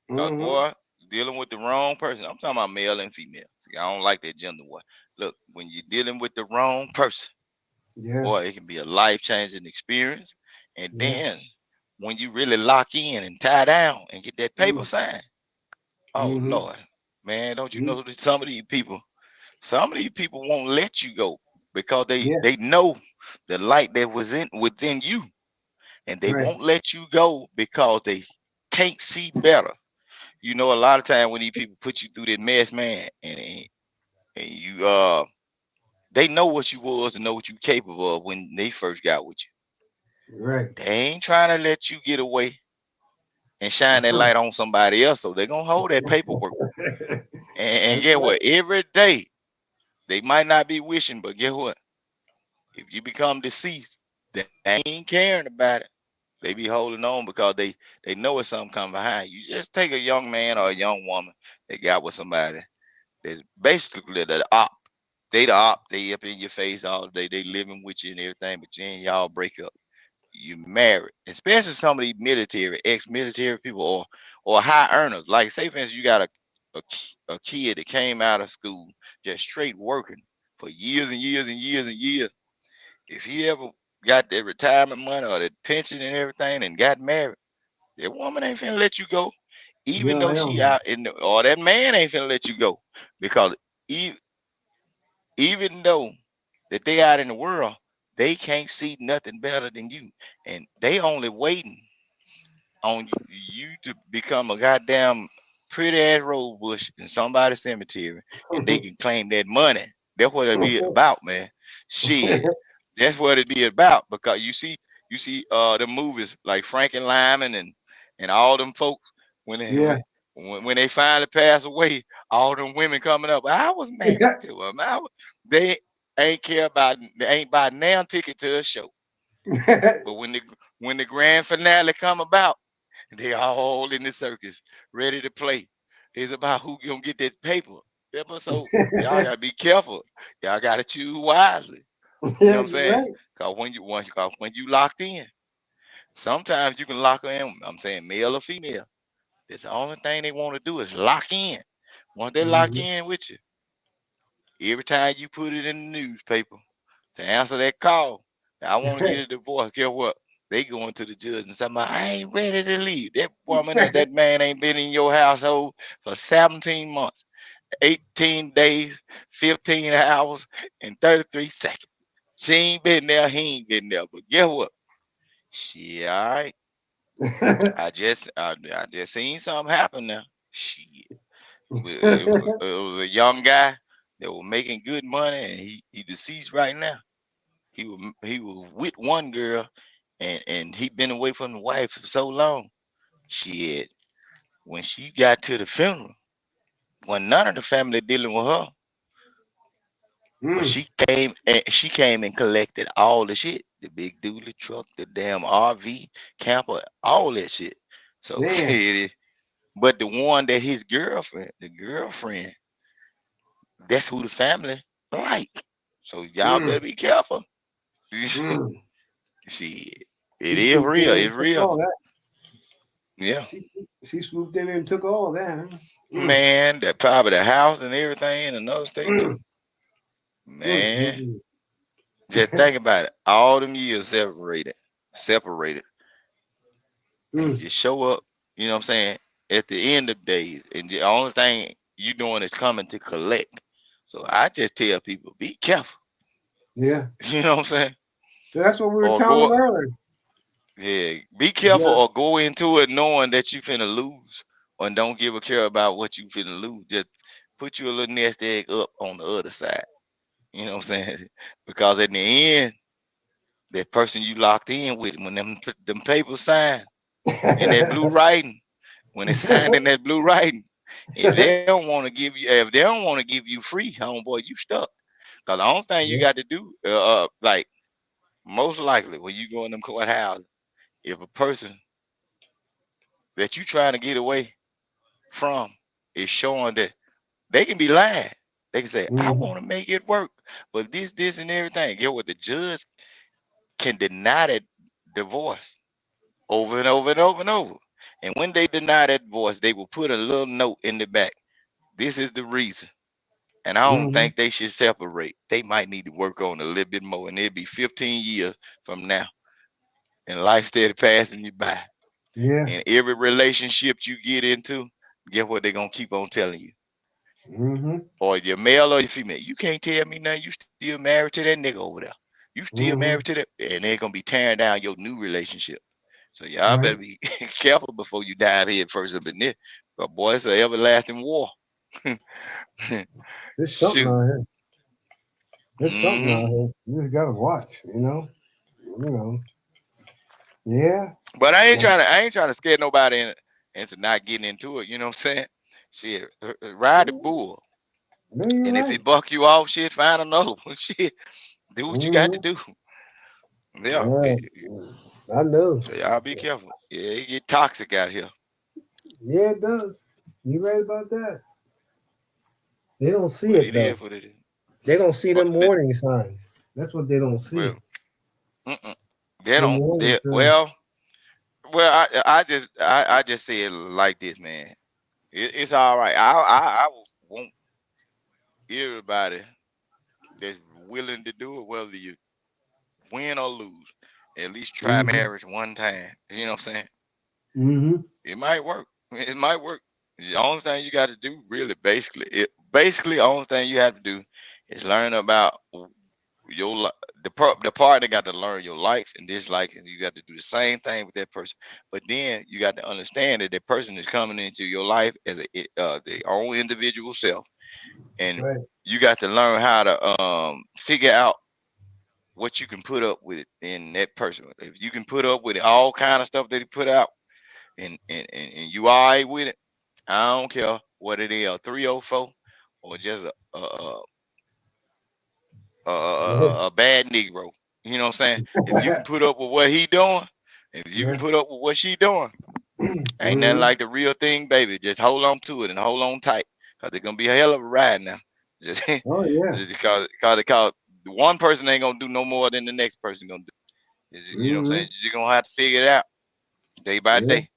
Cause boy, dealing with the wrong person. I'm talking about male and female. See, I don't like that gender war. Look, when you're dealing with the wrong person, boy, it can be a life-changing experience. And then when you really lock in and tie down and get that paper signed. Oh Lord, man, don't you know that some of these people won't let you go because they know the light that was within you, and they won't let you go because they can't see better. You know, a lot of time when these people put you through that mess, man, and you they know what you was and know what you capable of when they first got with you. Right. They ain't trying to let you get away and shine that light on somebody else. So they're gonna hold that paperwork. And get what? Every day they might not be wishing, but guess what? If you become deceased, they ain't caring about it. They be holding on because they know it's something coming behind you. Just take a young man or a young woman that got with somebody that's basically the op. They the op. They up in your face all day. They living with you and everything, but then y'all break up. You married, especially some of these military, ex-military people or high earners. Like say for instance, you got a kid that came out of school just straight working for years and years and years and years. If he ever got their retirement money or the pension and everything and got married, that woman ain't finna let you go, even No, though hell she no. out in the, or that man ain't finna let you go because e- even though that they out in the world, they can't see nothing better than you, and they only waiting on you to become a goddamn pretty ass rose bush in somebody's cemetery, and they can claim that money. That's what it be about, man. Shit, that's what it be about. Because you see the movies like Frank and Lyman and all them folks when they Yeah. when they finally pass away, all them women coming up. I was married to them. They ain't care about. They ain't buy damn ticket to a show. But when the grand finale come about, they all in the circus, ready to play. It's about who gonna get that paper. Yeah, but so y'all gotta be careful. Y'all gotta choose wisely. You know Yeah, what I'm you're saying? right. Cause when you locked in, sometimes you can lock her in. I'm saying male or female. That's the only thing they want to do is lock in. Once they lock in with you, every time you put it in the newspaper to answer that call, I want to get a divorce. Guess what? They going to the judge and say, I ain't ready to leave. That woman or that man ain't been in your household for 17 months, 18 days, 15 hours, and 33 seconds. She ain't been there, he ain't been there. But guess what? Shit, all right. I just seen something happen now. Shit. It was a young guy that was making good money and he deceased right now. He was with one girl and he been away from the wife for so long. Shit, when she got to the funeral, when none of the family dealing with her, but she came and collected all the shit, the big dually truck, the damn RV camper, all that shit. So Man. shit, but the one that his girlfriend, the girlfriend, that's who the family like. So y'all better be careful. Mm. Shit, it She is swooped in real. and It's took real. all that. Yeah. She swooped in and took all that. Huh? Mm. Man, that probably the house and everything in another state too. Mm. Mm. Man, Mm. just think about it. All them years separated, and Mm. you show up. You know what I'm saying? At the end of days, and the only thing you doing is coming to collect. So I just tell people, be careful. Yeah. You know what I'm saying? So that's what we were Or telling go, them earlier. yeah, be careful, Yeah. or go into it knowing that you finna lose, and don't give a care about what you finna lose. Just put you a little nest egg up on the other side. You know what I'm saying? Because at the end, that person you locked in with, when them papers signed in that blue writing, when they signed in that blue writing, if they don't want to give you free, homeboy, you stuck. Cause the only thing you Yeah. got to do, like most likely when you go in them courthouse, if a person that you trying to get away from is showing that they can be lying, they can say, I Mhm. want to make it work, but this, and everything. Get what the judge can deny that divorce over and over and over and over. And when they deny that divorce, they will put a little note in the back. This is the reason. And I don't Mhm. think they should separate. They might need to work on a little bit more, and it'll be 15 years from now. and life steady passing you by. Yeah. And every relationship you get into, guess what they're gonna keep on telling you? Mm-hmm. Or you're male or you're female. You can't tell me nothing. You still married to that nigga over there. You still married to that, and they're gonna be tearing down your new relationship. So y'all better be careful before you dive head first up in this. But boy, it's an everlasting war. There's something out here. There's something out Mhm. here. You just gotta watch, you know. Yeah. But I ain't trying to scare nobody into not getting into it. You know what I'm saying? Shit, ride the bull. No, you're And if right. it buck you off, shit, find another one. Shit, do what you got to do. Yeah. Yeah. I know. So y'all be careful. Yeah, it get toxic out here. Yeah, it does. You right about that. They don't see But it it though. is what it is. They don't see But them warning signs. That's what they don't see. well, they Them don't. warning signs. Well, I just say it like this, man. It's all right. I want everybody that's willing to do it, whether you win or lose, at least try marriage one time. You know what I'm saying? Mm-hmm. It might work. It might work. The only thing you got to do, really, the only thing you have to do is learn about the partner got to learn your likes and dislikes, and you got to do the same thing with that person. But then you got to understand that person is coming into your life as their own individual self, and you got to learn how to figure out what you can put up with in that person. If you can put up with all kind of stuff that he put out, and you all right with it, I don't care what it is, a 304 or just a bad Negro. You know what I'm saying? If you can put up with what he doing, if you can put up with what she doing, ain't nothing like the real thing, baby. Just hold on to it and hold on tight, cause it's gonna be a hell of a ride now. Just because one person ain't gonna do no more than the next person gonna do. You know what I'm saying? You're gonna have to figure it out day by day.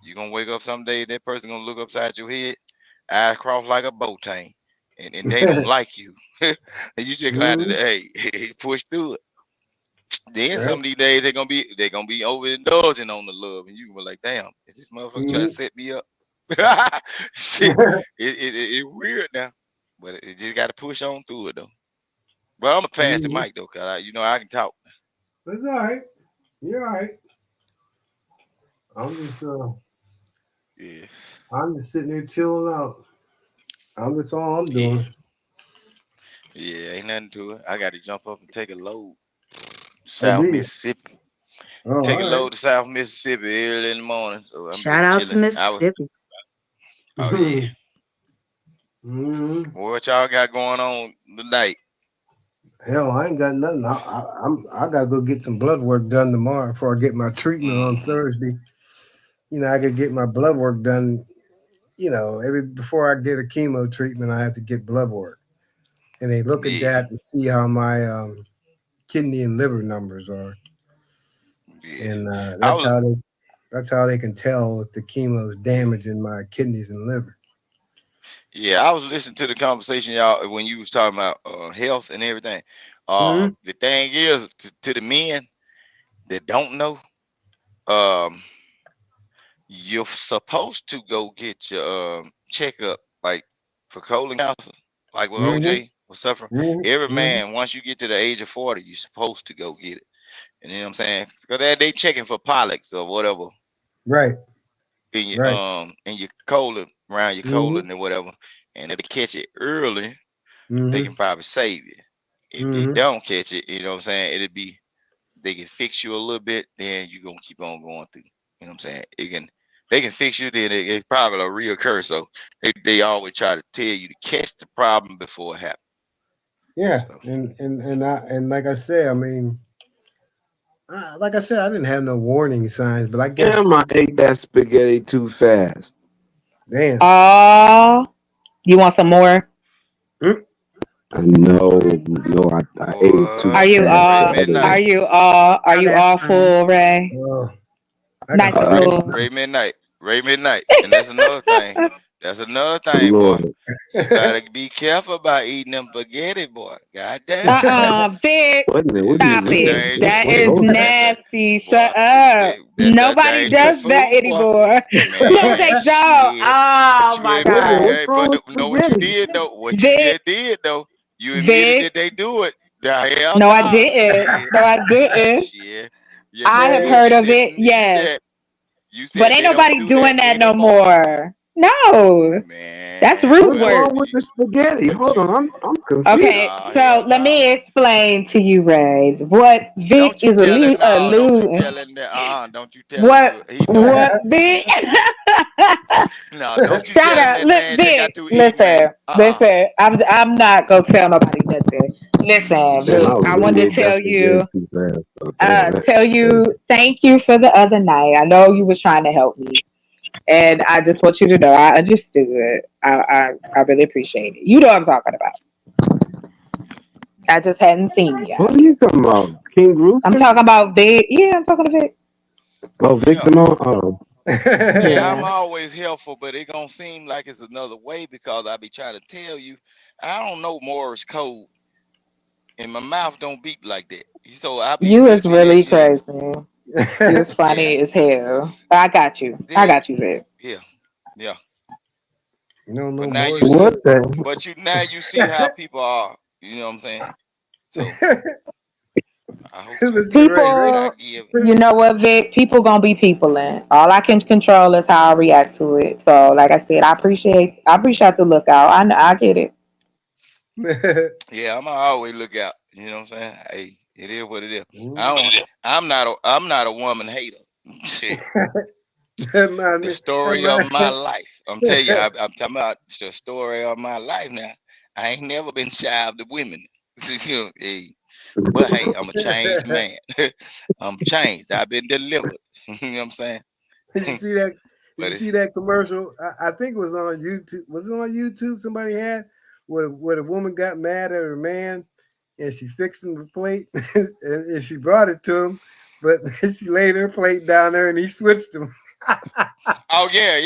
You're gonna wake up someday, that person gonna look upside your head, eyes crossed like a bow tie, and they don't like you. And you just gonna have to push through it. Then some of these days they're gonna be overindulging on the love, and you were like, damn, is this motherfucker trying to set me up? Shit, it weird now, but it just got to push on through it though. But I'm gonna pass the mic though, cause I can talk. That's all right. You're all right. I'm just I'm just sitting there chilling out. That's all I'm doing. Yeah, ain't nothing to it. I got to jump up and take a load. South Mississippi. Take a load to South Mississippi early in the morning. So I'm Shout out to Mississippi. Oh yeah. What y'all got going on tonight? Hell, I ain't got nothing. I gotta go get some blood work done tomorrow before I get my treatment on Thursday. I could get my blood work done. Before I get a chemo treatment, I have to get blood work, and they look at that to see how my kidney and liver numbers are, and that's how they can tell if the chemo is damaging my kidneys and liver. Yeah, I was listening to the conversation y'all when you was talking about health and everything. The thing is, to the men that don't know, you're supposed to go get your checkup, like for colon cancer, like with OJ was suffering. Every man, once you get to the age of 40, you're supposed to go get it. And you know what I'm saying? Because they checking for polyps or whatever. Right. In your colon, around your colon or whatever. And if they catch it early, they can probably save you. If they don't catch it, you know what I'm saying? They can fix you a little bit, then you're gonna keep on going through. You know what I'm saying? They can fix you, then it probably will reoccur. So they always try to tell you to catch the problem before it happens. Yeah, so. and like I said, I mean, I didn't have no warning signs, but I guess I ate that spaghetti too fast. Damn. You want some more? No, I ate too fast. Are you all full, Ray? Ray Midnight. And that's another thing. That's another thing, boy. You gotta be careful about eating them spaghetti, boy. God damn. Vic, stop it. That is Food. nasty. Boy, Shut up. that Nobody dangerous does that food, boy. anymore. Don't Man, take shit. so. But Oh you my admitted, God. know what you did though? What you Vic, just did though? You admitted Vic. that they do it. The hell No, I no. didn't. Shit. No, I didn't. Shit. Yes, I you have did. heard of it. Yes. You But said ain't they don't nobody do that doing that no anymore. more. No. That's Man, rude What's well, work. wrong with the spaghetti? but Hold you, on, I'm confused. Okay, nah, so hell let no. me explain to you, Ray, what Vic Don't you is tell him no. Don't you alluding. tell him that. Don't you tell him What? to. He know. What Vic? No, don't you Shut tell him up, that look, man just got Vic. to eat, man. Listen, listen. I'm not gonna tell nobody nothing. Listen, Man, I Vic. I wanted to alleviate that tell you. spaghetti too fast. So damn, that's Tell you crazy. thank you for the other night. I know you was trying to help me, and I just want you to know I understood. I really appreciate it. You know what I'm talking about. I just hadn't seen you What out are you here. talking about? King I'm Rooster? talking about Vic. Yeah, I'm talking to Vic. Oh, Yeah. Victim on? Oh. Yeah, I'm Yeah. always helpful, but it gonna seem like it's another way because I be trying to tell you, I don't know Morse code, and my mouth don't beep like that. So I be You is looking really at you. crazy. You was Yeah, funny as hell. I got you. I yeah, got you, Vic. yeah, yeah. No, But no now more you see, What code. the? now you see how people are. You know what I'm saying? So I hope you. Listen to I hope that I People, give. you know what, Vic? People gonna be people, and all I can control is how I react to it. So, like I said, I appreciate the lookout. I get it. Yeah, I'm always look out. You know what I'm saying? Hey, it is what it is. I Mm. don't. I'm not a woman hater. Shit. That's not The me. story of my That's life. I'm telling you, I'm talking about the story of my life now. I ain't never been shy of the women. You know, hey, but hey, I'm a changed right. man. I'm changed. I've been delivered. You know what I'm saying? Did you see that? Did But you see that commercial? I think it was on YouTube. Was it on YouTube? Somebody had where the woman got mad at her man, and she fixed him the plate, and she brought it to him, but she laid her plate down there, and he switched them. oh yeah.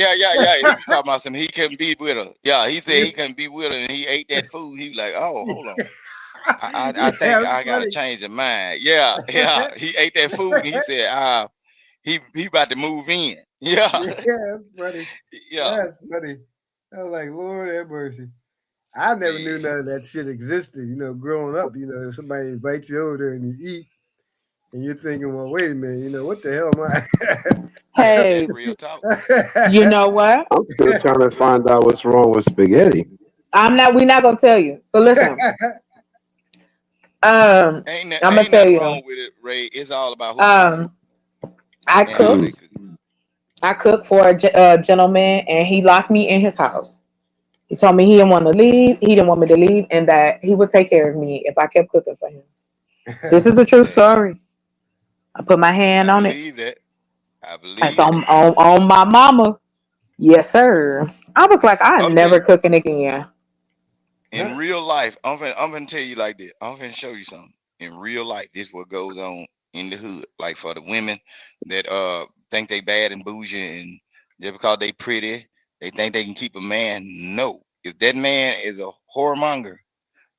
He was talking about some. He couldn't be with her. Yeah, he said he couldn't be with her, and he ate that food. He was like, oh, hold on. I think Yeah, it's I gotta funny. change his mind. Yeah, yeah. He ate that food, and he said, he about to move in. Yeah, Yeah, that's funny. yeah. That's funny. I was like, Lord have mercy. I never knew Man. none of that shit existed. Growing up, if somebody invites you over there and you eat, and you're thinking, well, wait a minute, what the hell Yeah, Hey, that's real talk. you know what? I'm still trying to find out what's wrong with spaghetti. We're not gonna tell you. So listen. I'm gonna Ain't tell nothing you. wrong with it, Ray. It's all about who cooking Um, I and how they cooked. cooking. I cooked for a gentleman, and he locked me in his house. He told me he didn't want to leave. He didn't want me to leave, and that he would take care of me if I kept cooking for him. This is a true Hey, story. I put my hand I on it. believe that. I It's believe it. on my mama. Yes, sir. I was like, I'm I'm tell you, never cooking again. in real life, I'm gonna tell you like this. I'm gonna show you something. In real life, this what goes on in the hood. Like for the women that think they bad and bougie and just because they pretty, they think they can keep a man. No. If that man is a whoremonger,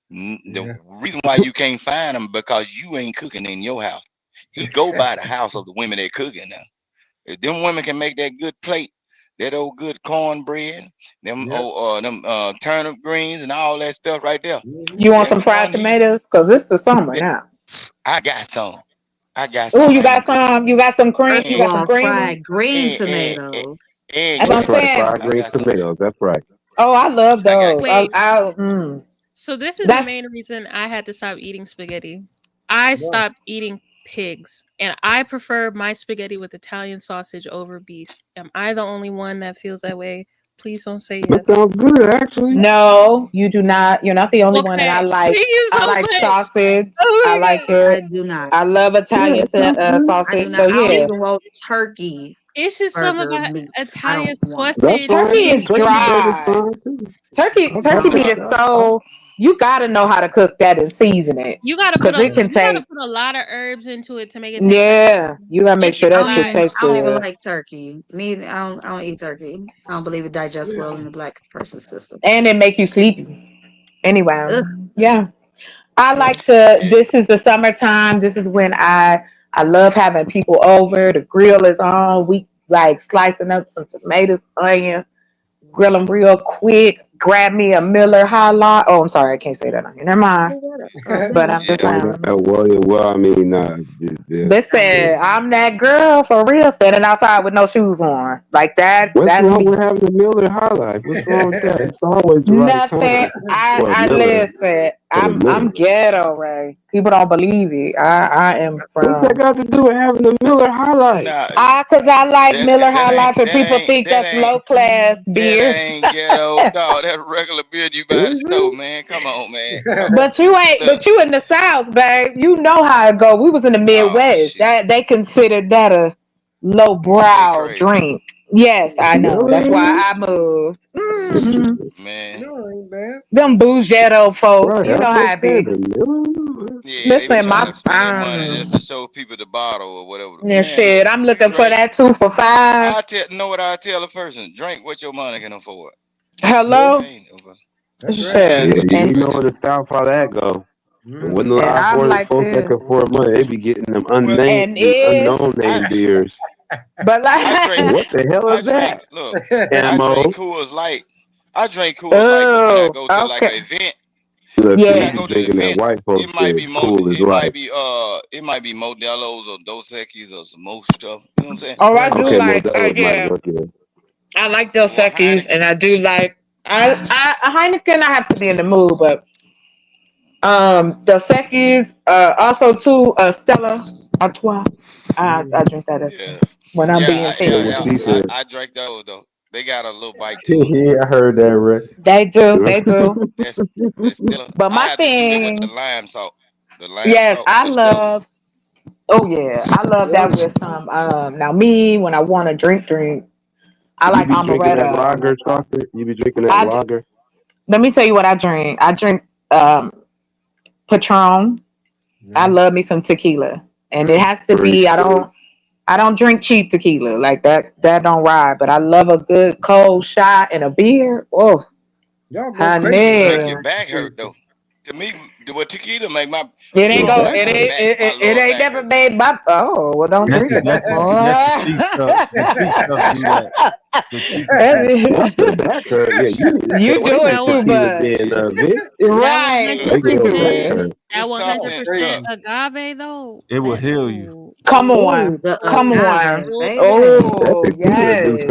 the Yeah. reason why you can't find him because you ain't cooking in your house. He go by the house of the women that cooking now. If them women can make that good plate, that old good cornbread, Yep. them turnip greens and all that stuff right there. You want That some fried one he tomatoes? Cause it's the summer that now. I got some. I got Oh, some. you I ain't got gonna lie. some. You got some cream. First You of And got some all, cream ones. fried green and and, and, tomatoes. and That's what I'm That's yeah, right, saying. fried I green got some. tomatoes. That's right. Oh, I love I got those. Wait, so this is the That's main reason I had to stop eating spaghetti. I Right. stopped eating pigs, and I prefer my spaghetti with Italian sausage over beef. Am I the only one that feels that way? Please don't say That yes. sounds good, actually. no, you do not. You're not the only one. And Okay, thank you I so like much. sausage. I like Okay. I it. do not. I love Yeah, Italian that sounds good. I do sausage. So not. I don't yeah, even want turkey It's just some of burger my meats. I Italian don't want it. That's sausage fine. turkey be is Turkey hitting. burger's dry. fine too. Turkey I'll turkey take meat uh is that. so. you gotta know how to cook that and season it. You gotta put a lot of herbs into it to make it taste. Yeah, you gotta make sure that shit tastes good. I don't even like turkey. I don't eat turkey. I don't believe it digests well in the black person system. And it make you sleepy. Anyway, yeah. I like to. This is the summertime. This is when I love having people over. The grill is on. We like slicing up some tomatoes, onions, grill them real quick. Grab me a Miller High Life. Oh, I'm sorry, I can't say that on here. Never mind. But I'm just saying. Well, I mean, listen, I'm that girl for real, standing outside with no shoes on, like that. What's wrong with having a Miller High Life? What's wrong with that? It's always the right nothing. time. I listen. I'm ghetto, Ray. People don't believe it. I am from. What's that got to do with having a Miller High Life? Because I like Miller High Life, and people think that's low class beer. That ain't ghetto, dog. That regular beer you buy at the store, man. Come on, man. But you ain't. But you in the South, babe. You know how it go. We was in the Midwest. That they considered that a low brow drink. Yes, I know. That's why I moved. Mm-hmm. Man, no, ain't bad. Them bougetto folks, Right, you know how it be. Yeah, listen, my money just to show people the bottle or whatever. Yeah, shit. I'm looking for that 2 for $5. Know what I tell a person? Drink what your money can afford. Hello. That's right. Yeah, you know the South how that go. When a lot of folks that can afford money, they be getting them unknown name beers. But like, what the hell is that? Look, I drink Coors Light. I drink Coors Light when I go to like an event. Look, yeah, go to that white folks. It might be cool it might be Modelo's or Dos Equis or some more stuff. You know what I'm saying? Oh, I do like I like Dos Equis, and I do like Heineken. I have to be in the mood, but Dos Equis, also too Stella Artois. I drink that when I'm being paid. I drank those though. They got a little bite to it. Yeah, I heard that, Rick. They do. That's still, but my thing with the lime salt. Yes, I love. Oh yeah, I love that with some. Now me, when I want to drink, I like amaretto. Lager chocolate. You be drinking that lager. Let me tell you what I drink. I drink Patron. I love me some tequila, and it has to be. I don't drink cheap tequila like that. That don't ride. But I love a good cold shot and a beer. Oh, make your back hurt though. To me, what tequila make my it ain't never made my well don't drink it. That's you do it too much. Right. That 100% agave though. It will heal you. Come on. Oh, yes.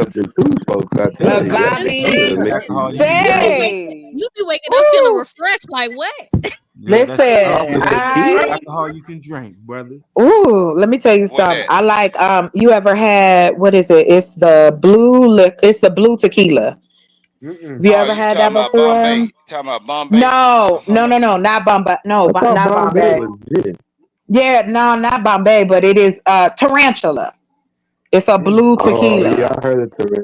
You be waking up feeling refreshed like what? Listen, alcohol you can drink, brother. Ooh, let me tell you something. I like you ever had what is it? It's the blue tequila. Have you ever had that before? Talking about Bombay? No, not Bombay. No, not Bombay. Yeah, no, not Bombay, but it is Tarantula. It's a blue tequila. Y'all heard it today.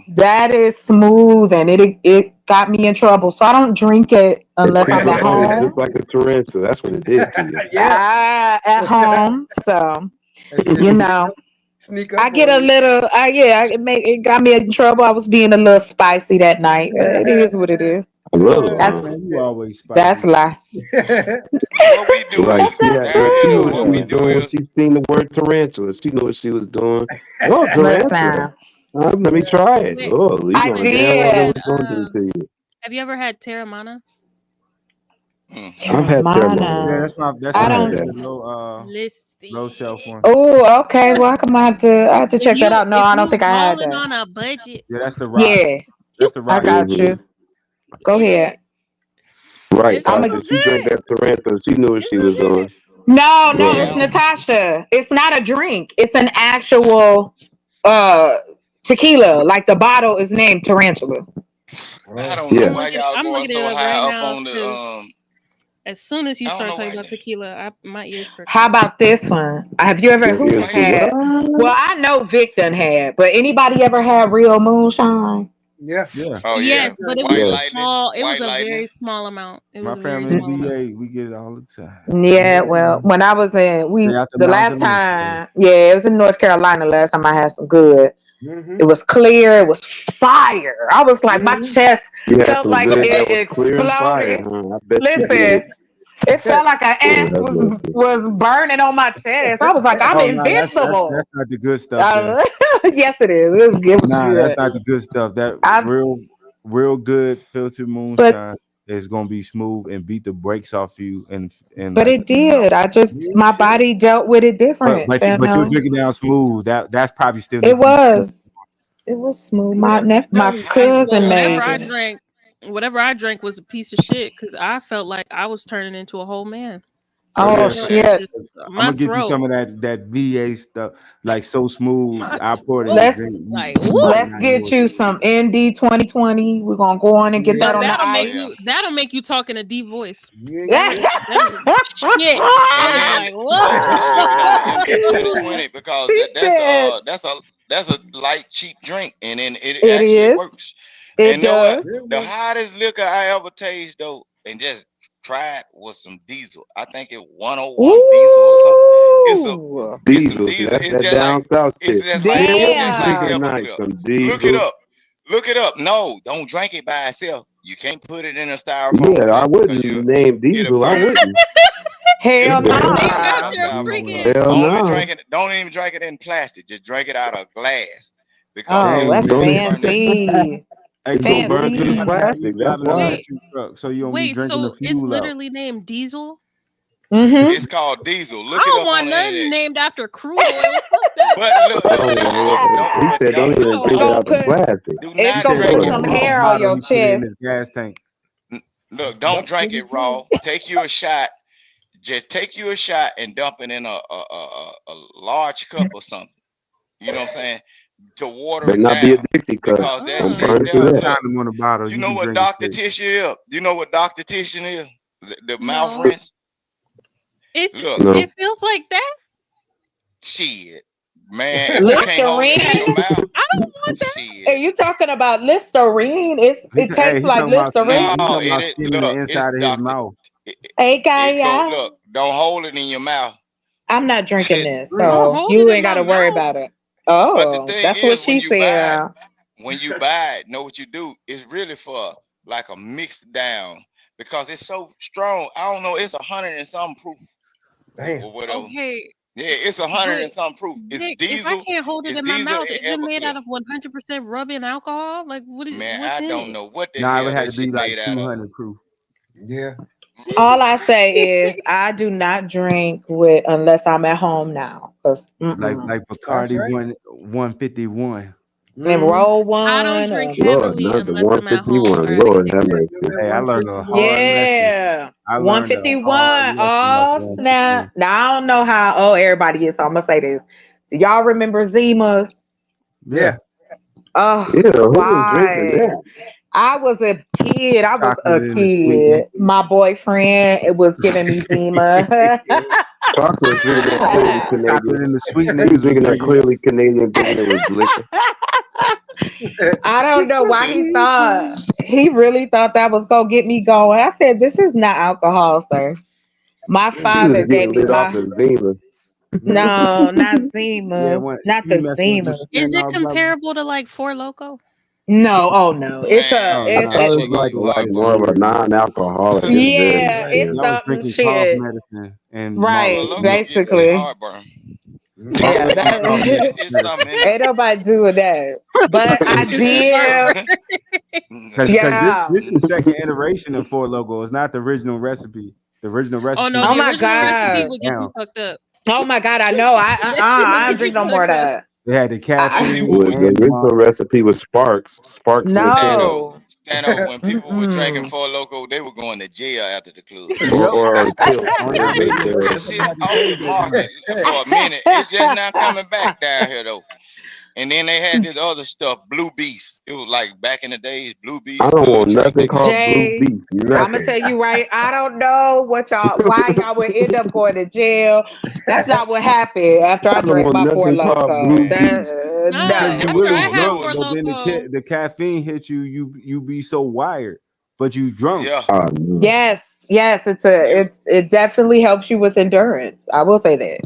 That is smooth, and it got me in trouble. So I don't drink it unless I'm at home. It's like a tarantula. That's what it did to you. At home. So you know, I get a little. It got me in trouble. I was being a little spicy that night. It is what it is. I love it. You always spicy. That's life. What we do? What we doing? She seen the word tarantula. She knew what she was doing. Oh, tarantula. Let me try it. Oh, I did. Have you ever had Terramana? I've had Terramana. Yeah, that's low shelf one. Oh, okay. Well, I have to check that out. No, I don't think I had that. On a budget. Yeah, that's the rock. Yeah, that's the rock. I got you. Go ahead. Right. She drank that tarantula. She knew what she was doing. No, it's Natasha. It's not a drink. It's an actual tequila. Like the bottle is named Tarantula. I don't know why y'all going so high up on the As soon as you start talking about tequila, my ears perk. How about this one? Have you ever had? Well, I know Vic done had, but anybody ever had real moonshine? Yeah. Oh yeah. Yes, but it White was a lightning. small. It White was a lightning. very small amount. It was My a very family in small amount. VA, we get it all the time. Yeah, well, when I was in Stay out the the mountain last life, time, yeah, it was in North Carolina. Last time I had some good. Mm-hmm. It was clear. It was fire. I was like, my Mm-hmm. chest You had felt some like good that it was clear and fire, exploded. huh? I bet you did. Listen, it felt like an Lord ass have mercy. was burning on my chest. I was like, I'm Oh no, that's invincible. not the good stuff there. Yes, it is. It was Nah, that's good. not the good stuff. That I, real good filtered but moonshine is gonna be smooth and beat the brakes off you and but like it did. I just my body dealt with it but different. but you, You but you're know, drinking down smooth. That's probably still it need to be was. It was smooth. The My hottest, Well, cousin the made hottest. whatever I drank was a piece of shit because I felt like I was turning into a whole man. so Oh here. You know, it was shit. just I'm my gonna get you some throat. of that VA stuff, like so smooth. My I pour it in your throat. Let's drink. Like You might what? let's not know get it. you some ND 2020. We're gonna go on and get Now that on the Oh ice. yeah. that'll make you talk in a deep voice. Yeah. Shit. I was And like, don't be sleeping on the MD whoa. 2020 because She said that's a light cheap drink, and then it it actually is. works. It And know what? does. The hottest liquor I ever tasted though, and just tried was some diesel. I think it 101 diesel or something. Ooh. It's some Diesel. See, diesel. that's that down south shit. Man, It's what you just like drinking Damn. tonight? Everclear. Some Look it diesel. up. Look it up. No, don't drink it by itself. You can't put it in a styrofoam Yeah, I cup because wouldn't name it'll diesel. I burn. wouldn't. It'll Hell burn Named right nah. out of after a styrofoam cup. freaking Hell Only no. drink it. Don't even drink it in plastic. Just drink it out of glass because Oh, Dang, that's it'll Don't man. even. burn that. fancy. Hey, It's gonna King, burn through the you Fancy. plastic. That's driving an why. wait, electric truck, so you don't be drinking the so it's fuel out. literally named Diesel. Mm-hmm. It's called diesel. I Look it don't up on want the nothing internet. named after crude oil. Fuck that. But look. He said, don't even It's drink it gonna out the put plastic. Do it's He not gonna said drink put so it it some won't get raw. hair on hotter. your He put it in chest. his gas tank. Look, don't drink it raw. Take you a shot. Just take you a shot and dump it in a large cup or something. You know what I'm saying? To water Better it not be a down. Dixie cup. Because that Don't shit burn there, through Put a that. look, condom on the bottle. you You know can what drink it Dr. straight. Tissue is? You know what Dr. Tissue is? The mouth No. rinse. Look, No. It feels like that. shit. Man, if you can't hold it in your Listerine. mouth, I don't want that. Are shit. you talking about Listerine? It tastes He like talking about Listerine. No, he talking it about is skimming the look, it's inside of his Dr. mouth. Hey, It's go guy. look, don't hold it in your mouth. I'm not drinking this, Don't so hold it you in ain't got my to worry mouth. about it. But the Oh, thing that's what is, she said. when you buy it, know what you do? It's really for like a mix down because it's so strong. I don't know, it's 100 and some proof Damn. or whatever. Okay, Yeah, it's 100 but and some proof. It's Vic, if I diesel, can't hold it it's in my diesel mouth, and is it made Everclear. out of 100% rubbing alcohol? Like, Man, what's I in don't it? know what the Nah, it hell would have that to be shit like made out of. 200 proof. Yeah. All Jesus I say Christ. is I do not drink with unless I'm at home now, cause Like That's Bacardi right. 151. and Mm-hmm. roll I don't one drink or Lord, heavily not the unless I'm at home 151. or at a Lord have camping. mercy. That Hey, I learned a 151. hard lesson. yeah, I one learned a fifty hard one. lesson off Oh of that snap! thing. Now I don't know how old everybody is, so I'm gonna say this. Do y'all remember Zimas? Yeah, Yeah. Oh, Yeah, who was drinking why? that? I was a kid. I was chocolate a in the sweetener. kid. My boyfriend it was giving me Zima. Chocolate was drinking that clearly Chocolate Canadian. in the sweetener. He He was was drinking that drinking that. clearly Canadian, thinking it was liquor. I don't It's know just why See, he thought he really thought that was gonna get me going. I said, "This is not alcohol, sir." My He was father gave getting me lit off my the Zima. no, not Yeah, Zima, when not he the messing with the Zima. Is it Smirnoff Rebel. comparable to like Four Loco? No, oh no, it's a man, Oh it, that no, it It's shit it's gonna like be like more of a smooth. non-alcoholic. It's very yeah, good. it's Y'all was something drinking cough shit, medicine and right? malt Four Loko give you liquor. Basically, heartburn. yeah, Malt liquor that and cough It's medicine. something in ain't nobody doing that. But I it. Just did, heartburn. Because yeah. this is the second iteration of Four Logo. It's not the original recipe. The original Oh recipe no, Oh the was my original recipe god, would get you down. fucked up. oh my god, I know. It'll I don't get you drink no more of fucked up. that. They had the I, When people caffeine would The and the original malt. recipe was Sparks in a can, no. When people were drinking Mm-mm. Four Loko, they were going to jail after the club. Yep. or tilt. On the They go original But to that recipe, shit they had to off the change that market bitch. for a minute. It's just not coming back down here though. And then they had this other stuff, Blue Beast. It was like back in the days, Blue Beast. I don't want drink nothing they called Jay, Blue Beast. I'm gonna Nothing. tell you right. I don't know why y'all would end up going to jail. That's not what happened after I I don't drank want my Four nothing called Loko. Blue That, Beast. Nah, Because you It no. was after I really it was had it drunk, Four was but then Loko, the caffeine hit you. You be so wired, but you drunk. yeah. Oh, no. Yes, You it definitely helps you with endurance. I will say that.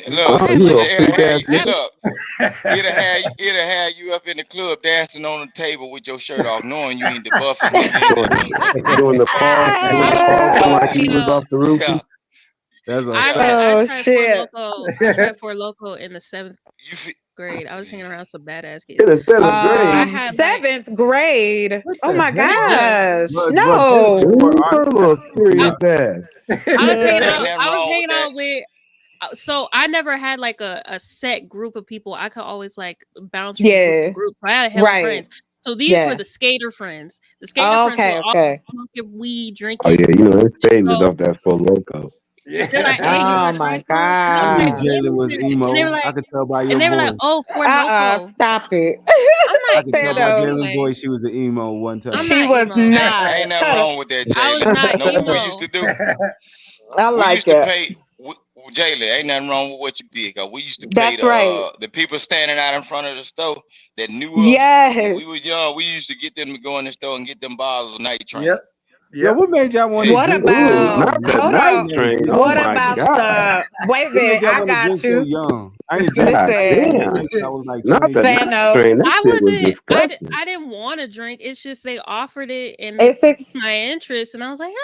look, Oh, okay, you but a it'll freak have ass you nigga. look, it'll have you up in the club dancing on the table with your shirt off, knowing you ain't the buffest nigga in Doing, that motherfucker. doing the fall, I was like you he was know, off the roof. Yeah, That's a yeah. fact. Oh I tried Four shit. Loko. I tried Four Loko in the 7th You feel, grade. I was hanging around some badass In kids. the seventh I grade. had like Seventh grade. What Oh the my hell? yeah. gosh. But Caleb, No. you were You a little I, curious ass. I was hanging ain't out. nothing I was wrong with hanging that. out with. So I never had like a set group of people. I could always like bounce from group to Yeah. group. So I had hella Right. friends. So these were Yeah. the skater friends. The skater Oh, friends were okay. all Okay. smoking weed, Oh drinking. yeah, you know his favorite So off that Four Loko. they're like, "Hey, you Oh want to try my some?" And I I was knew like, god. Jalen was "Listen," and they were emo. I like, could tell by your voice. "Oh, Four Loko." Stop it. I'm I not could tell emo by Kiddo. Jalen's anyway. voice she was an emo one I'm time. She not was emo. not. Ain't nothing wrong with that, I was Jalen. not Know what we used emo. to do? I We like used to it. pay. Jalen, ain't nothing wrong with what you did. Cause we used to pay That's right. the people standing out in front of the store that knew us when Yes. we was young. We used to get them to go in the store and get them bottles of night train. Yep. Yo, Yep. what made y'all want to Hey, What drink so Ooh, about not young, the man? hold night up? train. Oh What my about god. wait a What made minute, y'all I want to got drink so you. young? I ain't drink. God I ain't Listen, damn. drink since I was like Not the 20. night Thanos. train. That I shit was wasn't. disgusting. I didn't want to drink. It's just they offered it and it It's piqued ex- my interest, and I was like, I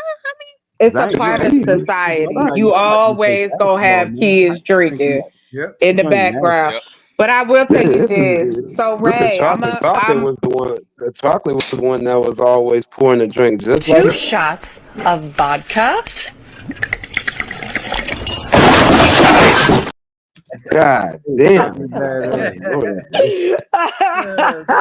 it's I a ain't It's part drink. of I cheating. used to drink, but I'm society. like, You yo, I'm about to play always gonna basketball, have man. kids Drinking drinking that. Yep. in the Drinking that. background. yep. But I will tell you Yeah, this. So the Ray, chocolate was the one. The chocolate was the one that was always pouring the drink, just like 2 shots of vodka. God Hey, damn. chocolate badass. Lord,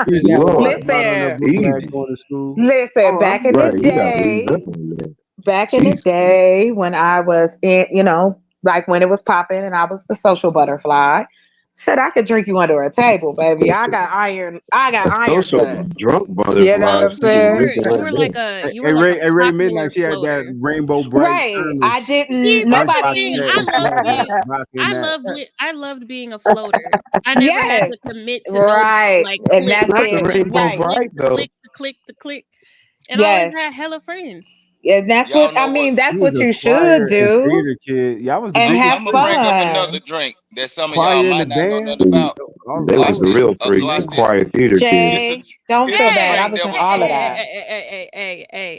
You used to have a Lord, water bottle in a listen, book bag easy. going to school. listen, back in the Right, you gotta ease day, up on that. back in the Jesus. day when I was in, like when it was popping and I was the social butterfly. Shit, I could drink you under a table, baby. I got A iron social gut. drunk You know what butterfly. I'm She can saying? drink it you like were like that. a Hey, Ray popular Midnight, she had that floater. rainbow bright Right. I thermos, didn't See, that's the lunchbox thing. nobody set, and she had that rocking that. I loved being a floater. I never had Yes. to commit to no Right. like And click. that's Not the It it. was rainbow the Right. click, bright the though. click, the click, the click, and I always Yes. had hella friends. And that's Y'all what I know what? mean, She that's was what a you choir should and do theater kid. Y'all was the and biggest have I'm gonna bring up another fun. drink that some of y'all choir in the might not know band. nothing about. They was Watch the Oh, this. real freaks, the Watch this. quiet theater kids. It's a Jay, don't it's feel a bad. I drink was that in was all of cool. that.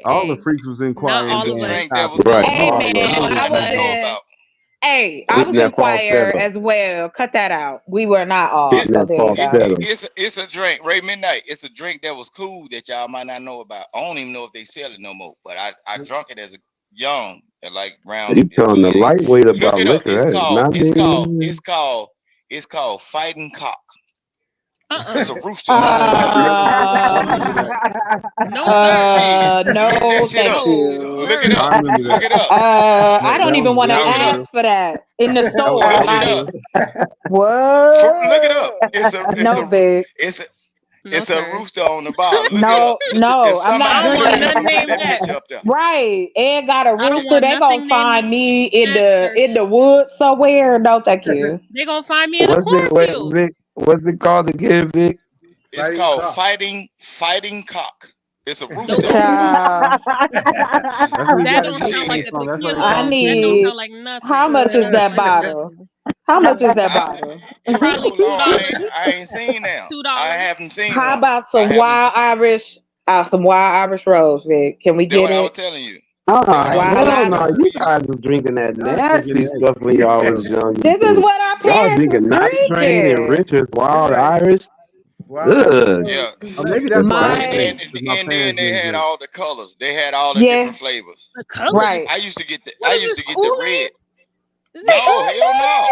all the freaks was in Not choir and It's all a of band. us. drink that Stop was it. Right, cool. Hey all man, of us. Y'all We I might was not was in know that. in about. We I was was in in that choir falsetto. as well. Cut that out. We were not all. We It, was in So that there you go. falsetto. it's a drink. Ray Midnight. It's a drink that was cool that y'all might not know about. I don't even know if they sell it no more. But I drunk it as a young, at like You around telling the we ain't. lightweight Look about it up. liquor. That is not me. It's called Fighting Cock. Uh-uh. It's a rooster on the bottle. I remember that. No, sir. Shit, look that No, shit thank up. No, you. Look it sir. I up. remember Look that. it up. I That don't even was want to Look it definitely up. ask for that in the that was store. Look it Like up. definitely Look it up. what? No, big. It's a No, it's a sir. rooster on the bottle. Look it up. No, no, If I'm I not somebody don't put want drinking that that. nothing named that that. picture up there. Right. Ed got a I don't rooster. want They gonna nothing named find me in that, sir. the woods somewhere. No, thank you. They gonna find me in a What's it? Wait, cornfield. Vic? What's it called again, Vic? It's Fighting called cock. Fighting Cock. It's a Nope. rooster on the bottle. Child, that's where you That got the don't sound like nickname Shit. a from. That's why they I tequila. call him That don't Tequila. need. sound like How nothing. much That is don't that sound like bottle? nothing. How much is that I, bottle? it's Probably so long $2. I ain't seen now. I $2. haven't seen How one. about I some haven't seen. wild Irish? Some wild Irish rose, Vic. Can we That's get what I was it? telling you. Oh, That's what I was Wild telling hell you. no. Irish. You We used guys was drinking that I was drinking nasty that. stuff when y'all was young and This is shit. what our Y'all parents was drinking Night Train and drinking. Richard's Wild Right. Irish. Wild Irish Ugh. yeah. Rose. Too Or late. maybe that's why I And drank My then it because my parents they didn't had drink. all the colors. They had all the yeah, different flavors. The right. colors. What I is used this to get the Kool-Aid? red. Is this No, hell no.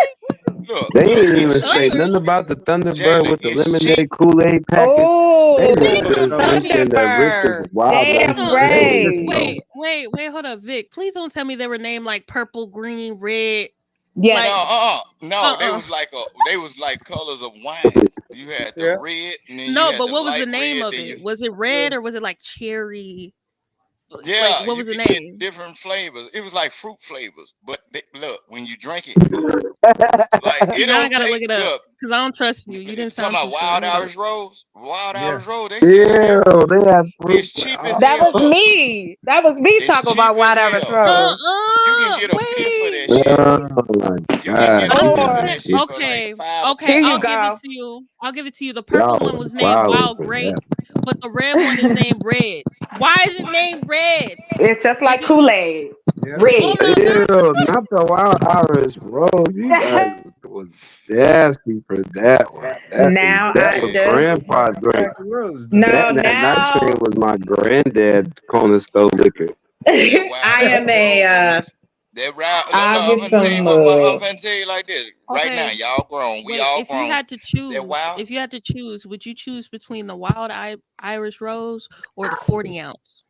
Kool-Aid? Look, They look, ain't it's even say cheap. Colors. nothing about the Thunderbird Jalen, with the it's cheap. lemonade Kool-Aid packets. They Oh, was the For just sure. drinking the Richard's Thunderbird. Wild Please back Damn in don't. the That's day. right. Cisco. Wait, hold up, Vic. Please don't tell me they were named like purple, green, red. Yes. No, they was like colors of wine. You had the red, and then you had but the what was the light name red. of it? Was it red or was it like cherry? Yeah, Like, what was the you could name? get different flavors. It was like fruit flavors, but look, when you drink it, like See, it now I don't gotta look take. it up Look, because I don't trust you. You didn't talking sound too about sure. Wild Hold up. Irish Rose. Wild Irish Rose. They Yeah, sell it here. they have fruit. It's cheap as That hell. was Look, me. That was me it's talking cheap about as White Irish hell. Rose. You can get a fifth of that Wait. shit. Oh my You can get a God, fifth of Or that shit for like Okay. $5 or Okay. here $10. you I'll give it go. to you. I'll give it to you. The purple y'all one was was named wild Wild for Grape, that. but the red one is named Red. Why is it named Red? It's just like Is it? Kool-Aid. Oh Red. my Ew, God! not the Wild Irish Rose. You guys was nasty for that one. Now That I was just grandpa's drink. no That night now train was my granddad corner store liquor. That I Wild am Irish Rose, a that round. Look, I'll I'm give gonna tell you some what. I'm gonna tell you like this. Right now, Okay. y'all grown. We Wait. all If you grown. had to That choose, wild. would you choose between the Wild Irish Rose or the 40 ounce?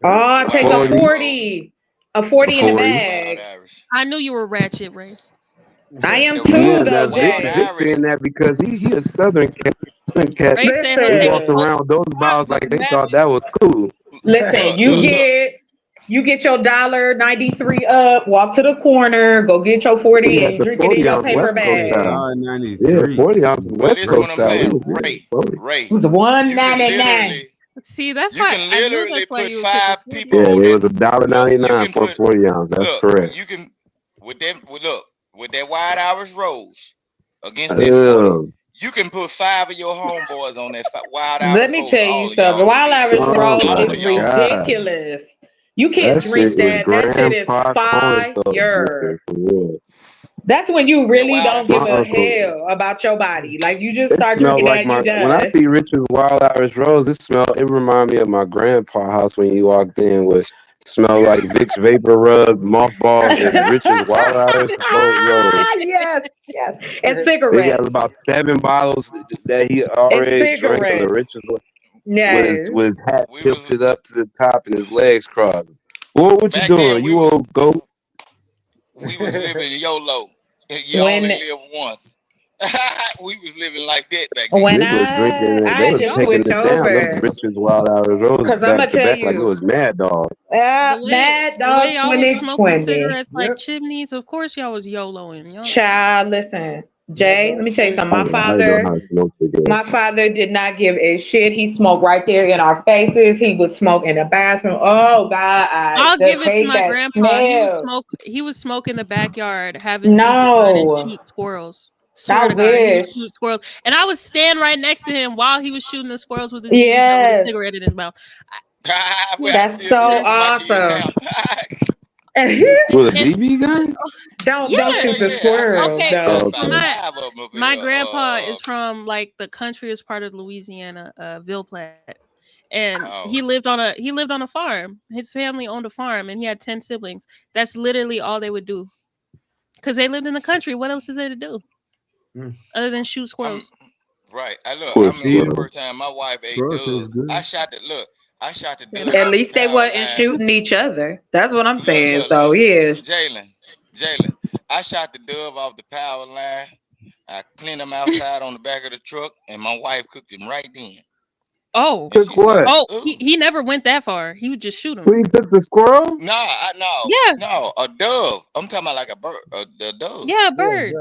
oh take Wild a Irish 40, Rose. 40. A 40 in the 40. Wild bag. Irish. I knew you were ratchet, Ray. I am The too Yeah, though, that Wild Vic Jay. Irish. saying that because he a Southern cat. Ray said he'll He take a walked Listen. Coke. around with those bottles But like they grab thought that was cool. Listen, Look, you look, look. get your $1.93 up, walk to the corner, go get your 40 He had and the drink it in 40 your ounce paper West Coast bag. style. Yeah, $1.93. 40 ounce But West listen, Coast what I'm style. saying, It was yeah, 40. It Ray. was You can $1.99. literally, See, that's you why can I knew literally that's why put you would pick a 5 40 people Yeah, ounce. on it that. was Look, you $1.99 can for put. 40 ounce. That's Look, correct. you can with them. Look, with that Wild Irish Rose against that 40. Ew. You can put 5 of your homeboys on that Wild Let Irish me Rose. tell you All of y'all something. gonna Wild be Irish good. Oh Rose my All is of y'all gonna be God. good. ridiculous. You That can't shit drink was that. That shit is grandpa cornerstone fire. liquor for real. That's when you That really Wild. don't My give a uncle, hell about your body. Like you just it start smelled drinking like that, you when I done. see Richard's Wild Irish Rose, it remind me of my grandpa house when you walked in with smell like Vicks Vapor Rub, mothballs, and Richard's Wild Irish Rose. Yes, yes. And They got cigarettes. about 7 bottles that he And already drank of the cigarettes. Richard's Yes. with his hat We was tilted up to the top and his legs crossed. What you back then. doing? You old goat? We was living YOLO. You When only live once. We was living like that back then. when They was drinking it. I They had was to Yo, taking switch it down. Them over. Richard's Wild Irish Rose Cause I'm back gonna to tell back like it you, was Mad Dog. Mad the way Dog y'all was smoking 2020. cigarettes like chimneys, of course y'all was YOLOing. Y'all, Child, listen, Jay, let me tell you something. I didn't know how to smoke My cigarettes. father did not give a shit. He smoked right there in our faces. He would smoke in the bathroom. Oh God, I I'll just give it to hate my that grandpa. smell. He would smoke in the backyard, have his BB gun and No, shoot squirrels. I Swear to God, he would wish. shoot squirrels. And I would stand right next to him while he was shooting the squirrels with his BB gun with a Yes, cigarette in his mouth. Well, I that's still so do that to my kid awesome. now. With a And BB gun? Don't yeah, shoot the Yeah. squirrels I okay. got though. Oh, about okay. 5 of them up My here. grandpa is from like the countryest part of Louisiana, Ville Platte. And Oh, he lived on a farm. His family owned a farm and he had 10 siblings. That's literally all they would do. Because they lived in the country. What else is there to do? Other than shoot I'm squirrels? right. I Poor remember the squirrel. first time my wife ate Squirrel dove. tastes good. I shot the Yeah. dove At off the least they power wasn't line. shooting each other. That's what I'm saying. So Look. yeah. Jalen. I shot the dove off the power line. I cleaned them outside on the back of the truck, and my wife cooked him right then. Oh. And she Took said, what? Oh, "Ooh, he never went that far. He would just shoot him. Who you took the squirrel? Yeah. no, a dove. I'm talking about like a bird, a dove. Yeah, a bird.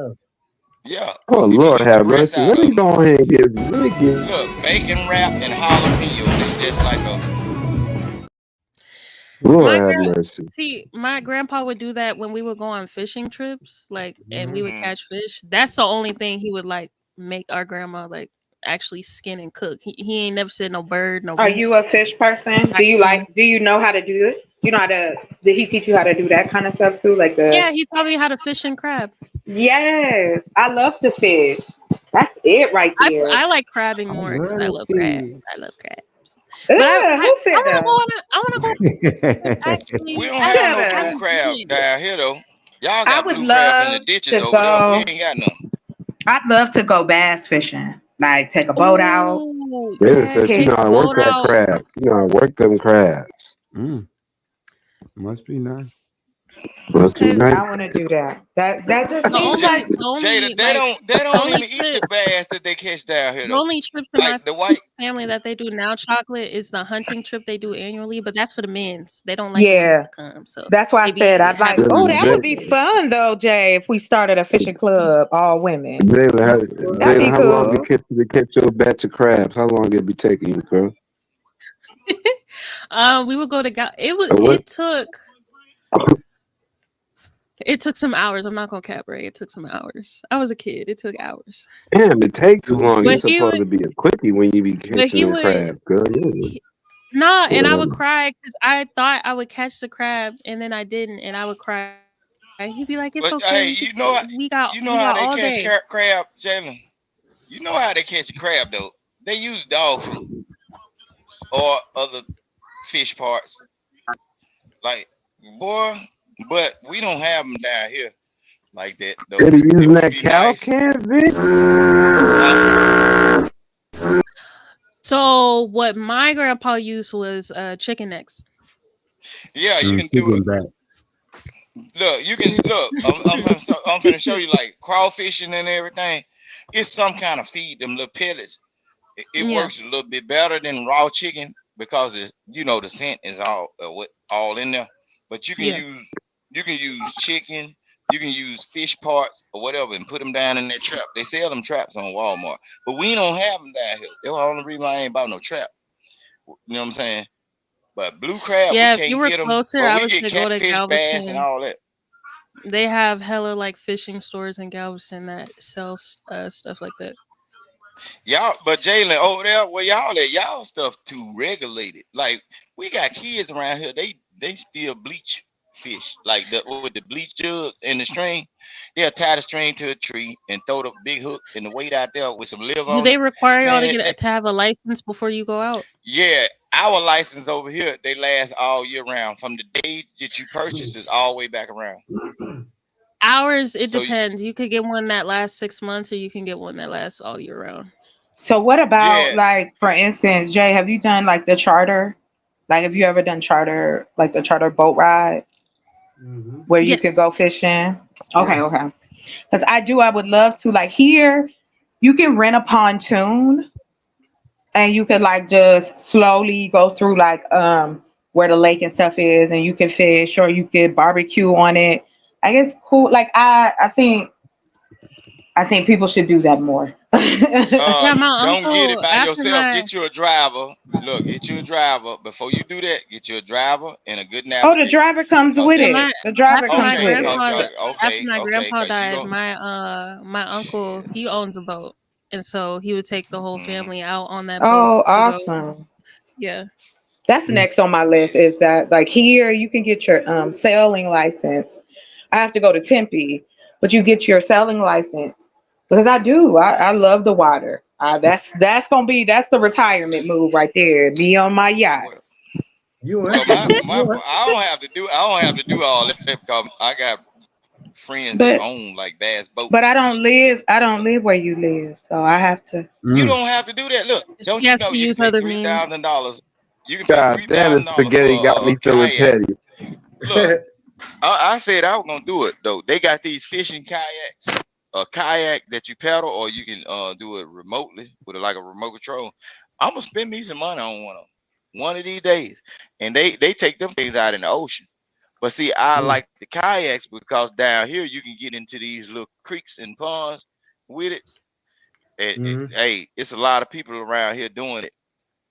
Yeah, Oh he Lord took the have breast mercy. out Let of me them. go ahead and get Look, bacon wrapped and jalapenos. It's just like a Lord My have grand mercy. See, my grandpa would do that when we would go on fishing trips, like, and we would mm, catch fish. That's the only thing he would like make our grandma like actually skin and cook. He ain't never said no bird, no Are rooster, you a fish person? raccoon. Do you know how to do it? You know how to did he teach you how to do that kind of stuff too? Like the Yeah, he taught me how to fish and crab. yes, I love to fish. That's it right there. I like crabbing I more because I love love crab. fish. I love crabs. But Who said that? I wanna go we actually don't I have Shut no I up. blue haven't crab been. down here though. Y'all I got would blue crab in the love ditches to over there. We go. ain't got none. I'd love to go bass fishing. Like take a boat out. Oh David yes, said she take know a how to work boat that out. crab. She know how to work them crabs. Must be nice. Because I want to do that. That just the seems like Jada, they like don't only even eat trip the bass that they catch down here the though. only trips in my Like the white. family that they do now chocolate is the hunting trip they do annually, but that's for the men's. They don't like the ladies yeah. to come, so That's why I they said be I'd like. having Oh, fun. that would be fun though, Jay. If we started a fishing club, all women. That'd Jalen, be how long cool. it to catch your batch of crabs? How long it be taking you, girl? We would go to What? it took some hours. I'm not gonna cap, Ray. It took some hours. I was a kid. It took hours. Damn, it takes too long. But You're supposed to be a quickie when you be catching he them would crabs, girl. nah, and I Whatever. would cry because I thought I would catch the crab and then I didn't, and I would cry. He'd be like, "It's But okay. hey, We can stay. We got how they all catch day." crab, Jalen. You know how they catch a crab though. They use dog food or other fish parts. Like boy, but we don't have them down here like that though. They be It using would that be cow nice. can, Vic? So what my grandpa used was chicken necks. Yeah, you can She do it. getting back. Look, you can look. I'm finna show you like crawfishing and everything. It's some kind of feed, them little pellets. It Yeah. works a little bit better than raw chicken because the scent is all in there. But you can use chicken, you can use fish parts or whatever and put them down in that trap. They sell them traps on Walmart, but we don't have them down here. That's the only reason I ain't bought no trap. You know what I'm saying? But blue crab, we Yeah, if you can't were get them. closer, But I we would get say go to catfish, bass, and Galveston. all that. They have hella like fishing stores in Galveston that sells stuff like that. Y'all, but Jalen over there, where y'all at? Y'all stuff too regulated. Like we got kids around here, they still bleach fish, like with the bleach jug and the string. They'll tie the string to a tree and throw the big hook and the weight out there with some live Do on they it. require y'all Man, to have a license before you go out? yeah, our license over here, they last all year round. From the day that you purchase it all the way back around. Ours, it So depends. You could get one that lasts 6 months, or you can get one that lasts all year round. So what about yeah, like, for instance, Jay? Have you done like the charter? Like, have you ever done charter, like the charter boat ride where you can Yes. go fishing? Okay. Because I would love to. Like here, you can rent a pontoon and you could like just slowly go through like where the lake and stuff is, and you can fish or you could barbecue on it. I guess cool. Like I think people should do that more. Yeah, my don't get it uncle by after yourself. my Get you a driver. Look, get you a driver. Before you do that, get you a driver and a good Oh, the navigator. driver comes Cause with yeah, that it. my The driver after my comes okay, with it. grandpa after my okay. grandpa Cause you died, don't. my uncle, he owns a boat, and so he would take the whole Mhm. family out on that boat Oh, to go. awesome. Yeah. That's next on my list is that like here you can get your sailing license. I have to go to Tempe, but you get your sailing license because I love the water. That's the retirement move right there. Me on my yacht. Well, You well, have to. I don't have to do all that because I got friends that But own like bass but boats and I don't so live where you live, so I have to. you don't have to do that. Look, She don't you has know to you can use pay other means. $3,000? You can pay God three damn, the thousand dollars for spaghetti got me a feeling kayak. petty. Look, I said I was gonna do it though. They got these fishing kayaks, a kayak that you paddle, or you can do it remotely with like a remote control. I'm gonna spend me some money on one of these days, and they take them things out in the ocean. But see, I like the kayaks because down here you can get into these little creeks and ponds with it. Hey, it's a lot of people around here doing it.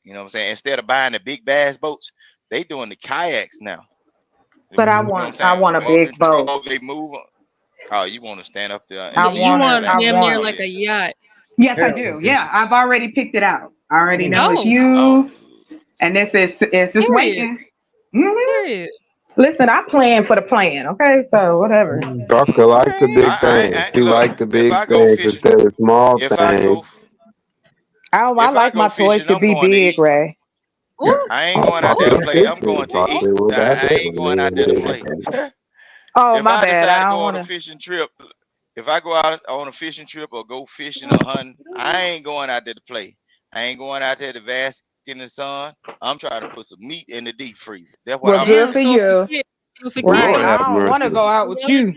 You know what I'm saying? Instead of buying the big bass boats, they doing the kayaks now. But You know what I'm I saying? want a Remote big boat. control, they move 'em. Oh, you want to stand up there I Yeah, and you want to. want I relax? damn near want. Oh like yeah. a yacht. Yes, I Hell do. yeah. Yeah, I've already picked it out. I already know it's Oh, Oh, used, and it's just period. waiting. hmm Period. Listen, I plan for the plan. Okay, so whatever. Doctor All like the right. big things. She look. like the If big I go things fishing, instead of small if I go, things. I if I like go my toys fishing, to I'm be going to big, eat. Ray. Ooh, I ain't Oh, going out there to ooh. possibly play. I'm going to eat. possibly will that I ain't going out there to play. Oh, If my I bad. decide to I don't go on want a to. fishing trip, if I go out on a fishing trip or go fishing or hunting, I ain't going out there to play. I ain't going out there to bask in the sun. I'm trying to put some meat in the deep freezer. That's what Well, I'm good Damn. doing. for So if you. Right. Lord have I don't want to mercy. go out with you.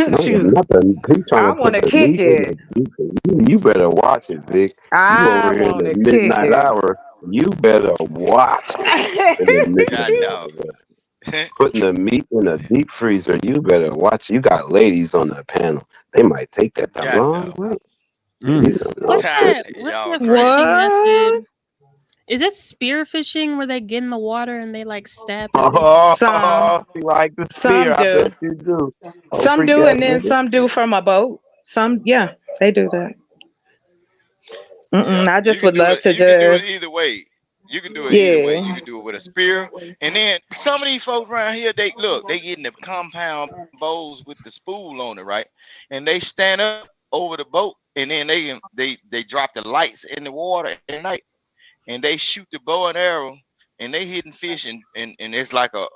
No, Shoot. nothing. He trying I to put want to the kick meat in it. the deep. You better watch it, Vic. You I over here in want the to kick midnight it. hour. You better watch it in the God midnight dog. hour. Putting the meat in a deep freezer. You better watch. You got ladies on the panel. They might take that the God wrong dog. way. Mm. You don't know. What's that? What's Y'all that crazy. fishing What? method? Is it spear fishing where they get in the water and they like stab the fish? Some. Oh, you like the spear? Some I do. bet you do. Oh, Some freak do, ass and then nigga. some do from a boat. Some, yeah, they do that. Yeah, I you just can would do love it. to You can do it just, either way. You can do it either way. You yeah. can do it with a spear, and then some of these folks around here, they look, they get in the compound bowls with the spool on it, right? And they stand up over the boat, and then they drop the lights in the water at night, and they shoot the bow and arrow, and they hitting fish, and it's like a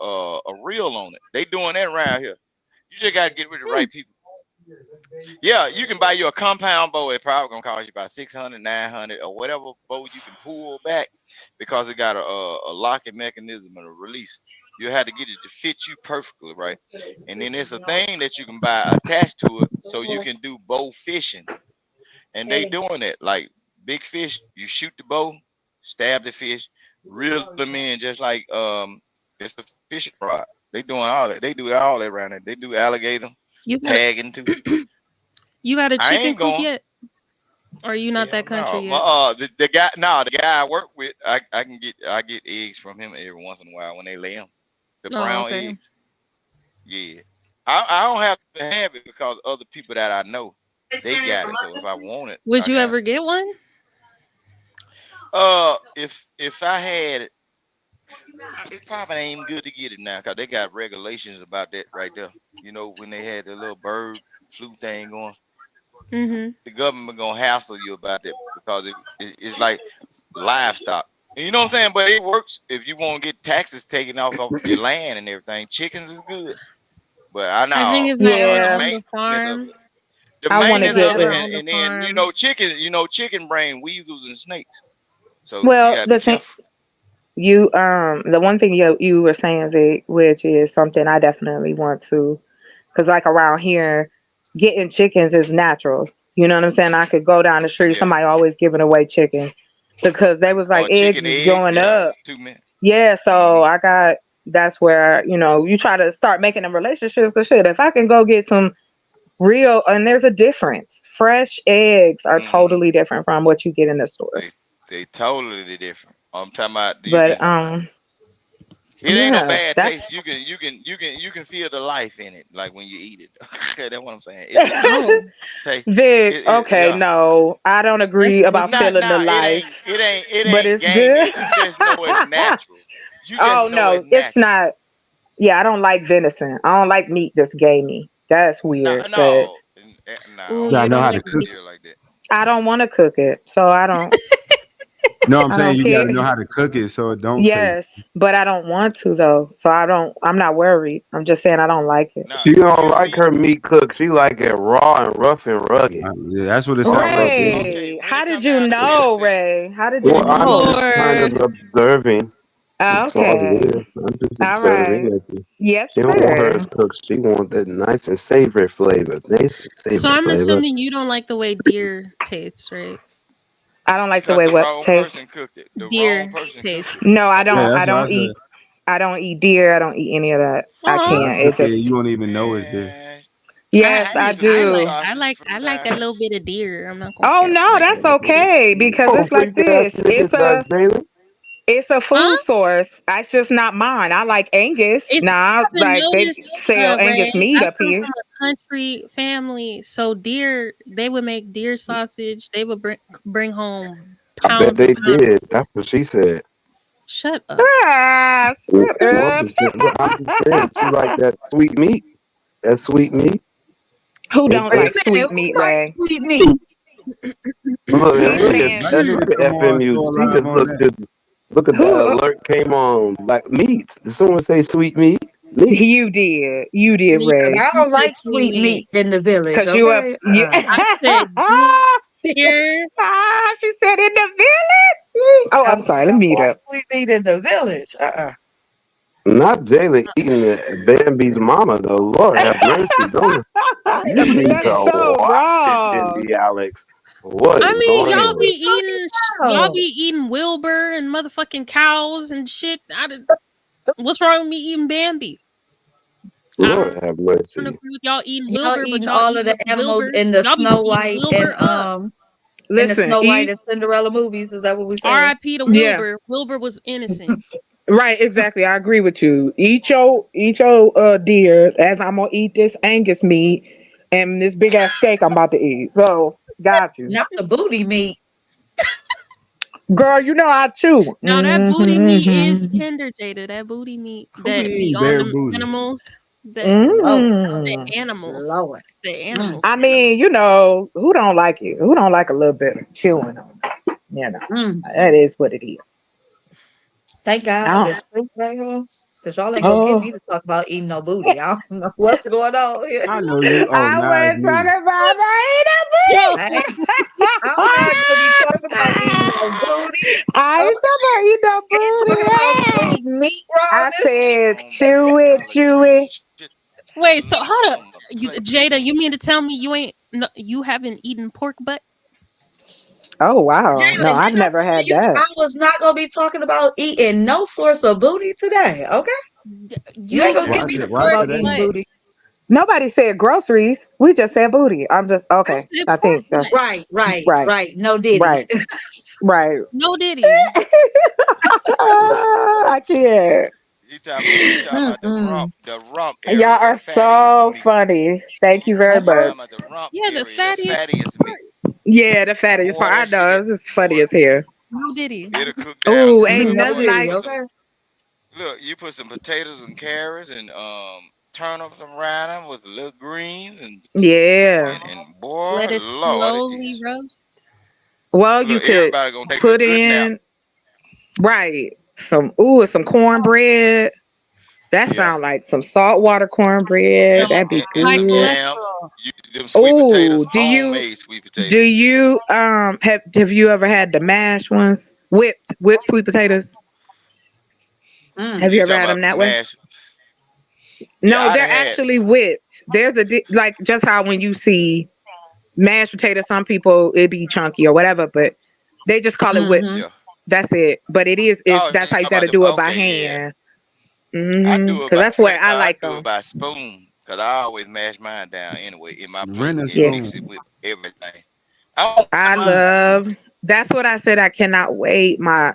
reel on it. They doing that around here. You just gotta get with the right people. Yeah, you can buy you a compound bow. It probably gonna cost you about 600, 900, or whatever bow you can pull back because it got a locking mechanism and a release. You have to get it to fit you perfectly, right? And then there's a thing that you can buy attached to it so you can do bow fishing. And they doing it like big fish. You shoot the bow, stab the fish, reel them in just like it's a fishing rod. They doing all that. They do all that around there. They do alligator You got tagging too. you got a I chicken ain't coop going. yet? Or are you not Hell that country no. yet? The guy, no, the guy I work with, I get eggs from him every once in a while when they lay them. The Oh, brown okay. eggs. Yeah. I don't have to have it because other people that I know, they got it. So if I want it, Would I you can ever ask them. get one? If I had it, it probably ain't even good to get it now because they got regulations about that right there. You know, when they had the little bird flu thing going, Mm-hmm. the government gonna hassle you about that because it's like livestock. You know what I'm saying? But it works if you want to get taxes taken off of your land and everything. Chickens is good, but I I think know if I ever the Yeah, owned a maintenance of farm, it, the I want to if maintenance I get of it, ever it. and, owned a and then farm, chicken brain weasels and snakes. So you Well, gotta be the thing, careful. the one thing you were saying, Vic, which is something I definitely want to, because like around here, getting chickens is natural. You know what I'm saying? I could go down the street, Yeah. somebody always giving away chickens because they was like Or eggs chicken is eggs. going Yeah, up. too many. Yeah, so Mm-hmm. I got that's where you try to start making them relationships. But shit, if I can go get some real, and there's a difference. Fresh eggs are Mm-hmm. totally different from what you get in the store. They totally different. I'm talking about you But can. It ain't no yeah, bad that's taste. You can feel the life in it, like when you eat it. That's what I'm saying. It's oh, say Vic. Okay, yeah. no, I don't that's agree about different. feeling the Nah, life, it but ain't it's gamey. good. You just know it's natural. You just Oh know it's no, it's natural. not. Yeah, I don't like venison. I don't like meat that's gamey. That's No, weird. But no, no. I Ooh, don't you Gotta know don't how mess to like with cook meat. it. deer like that. I don't want to cook it, so I don't. No, I'm I saying don't you gotta care. know how to cook it so it don't taste. Yes, but I don't want to though. So I don't. I'm not worried. I'm just saying I don't like it. No, She don't real like meat. her meat cooked. She like it raw and rough and rugged. Yeah, that's what it All sounds like. that To is. me. Okay, Ray, when how it did come you down to know, venison, Ray? How did you Well, I'm know? just kind of Lord. observing. That's all it Okay. is. I'm just All observing. right. That Yes, she don't want hers sir. cooked. She want that nice and savory flavor. Nice and So savory I'm flavor. assuming you don't like the way deer tastes, right? I don't like the because way the what wrong tastes. person cooked it. The wrong Deer person cooked it. taste. No, I Yeah, don't. I that's what I don't said. eat. I don't eat deer. I don't eat any of that. I Yeah, Oh, can't. that's what It I said. just. You won't even know it's there. Man, Yes, give me I some deer do. sausage I from like down a here. little bit of deer. I'm not gonna Oh cap. I no, like a that's little bit of okay because Oh, it's like freak ass this. niggas like Jalen. It's a huh? food source. It's just not mine. I like Angus. If Nah, you haven't like they noticed, sell Ray, Angus meat I up come here. from a country family, so deer, they would make deer sausage. They would bring home I bet pounds they and pounds. did. That's what she said. Shut up. Ah, shut I'm up. just saying. But I'm just saying. She like that sweet meat. That sweet meat. Who It don't Wait just like a minute, sweet who meat, likes Ray? sweet meat? look and He's look at saying Why you and need look to at come on and FMU. go She live just on that? look at who. the alert came on like meat. Did someone say sweet meat? Meat. You did. You did, Yeah, 'Cause Ray. I you don't said like sweet sweet meat. meat in the village, Cause you up. okay? You. I said deer. She said in the village. Oh, I I'm sorry. Let me don't mute like up. sweet meat in the village. Not Jayla eating Bambi's mama, though. Lord have mercy. Don't Wait a you need That's to minute. so watch it, wrong. Cindy Alex. What I is mean, going What is y'all on? be we talking eating, y'all about? be eating Wilbur and motherfucking cows and shit. What's wrong with me eating Bambi? I Lord have don't mercy. agree with y'all eating Y'all Wilbur, but eating y'all all eat of the animals Wilbur. in the Y'all be Snow eating White Wilbur up. and the Listen, Snow White eat. and Cinderella movies. Is that what we saying? R.I.P. to Yeah, Wilbur. Wilbur was innocent. right. Exactly. I agree with you. Eat your deer as I'm gonna eat this Angus meat and this big ass steak I'm about to eat. So got you, Not the booty meat. girl. You know I chew. Now that booty meat is tender, Jada. That booty meat Who be that be eating on bear them booty? animals. That Lord. animals. Lord. Say Mm, animals. I mean, you know, who don't like it? Who don't like a little bit of chewing on it? You know, mm. that is what it is. Thank God for Oh, this spring playground. Because y'all ain't gonna get oh. me to talk about eating no booty. I don't know what's going on here. I know you. Oh, I now it's was me. talking about Yo, I, I'm not gonna be talking about eating no booty. I ain't Okay? talking about eating no Ain't talking about booty. sweet meat I rawness. said On me, chew that it, collard chew green it. shit wait. So hold up, on my plate. Jada. You mean to tell me you ain't? No, you haven't eaten pork butt? Oh wow. No, Jalen, I've didn't I never tell had you that. I was not gonna be talking about eating no source of booty today? Okay? You ain't You gonna said get me Watch to it. talk Watch pork about today. eating butt. booty. Nobody said groceries. We just said booty. I'm just I okay. said I pork think butt. that's right. Right. No diddy. Right. Right. No diddy. I can't. He talking about Mm-mm. the rump Y'all area, the are fattiest so meat. funny. Thank you very He Okay. talking much. about the rump Yeah, the area, the fattiest fattiest meat. part. Yeah, the fattiest Boy, part. I that shit, know. It's just funny boy, as hell. No diddy. it'll cook down Oh, ain't good, No nothing boy. You diddy, like put some, okay? look, you put some potatoes and carrots and turnips around them with a little greens yeah. and boy, Let it Lord, it slowly just roast. Well, you look. could Everybody gonna take a put good nap. in right some cornbread. That Yeah, sound like some saltwater cornbread. That'd be and some High good. yams. cholesterol. Them sweet Oh, potatoes, homemade sweet do potatoes. you have you ever had the mashed ones? Whipped sweet potatoes? Mm. Have you You ever talking had them about that way? mash? Yeah, No, I they're done had. actually whipped. There's like just how when you see mashed potatoes, some people it be chunky or whatever, but they just call it whipped. Mm-hmm. Yeah. That's it. But it's Oh, you that's how talking you got about to the? do it by Okay, yeah. hand. I do it Cause by that's where I I like do it them. by spoon because I always mash mine down anyway in my plate RUNNIN and Yeah, mix it spoon. with everything. I don't I mind. love. That's what I said. I cannot wait. My.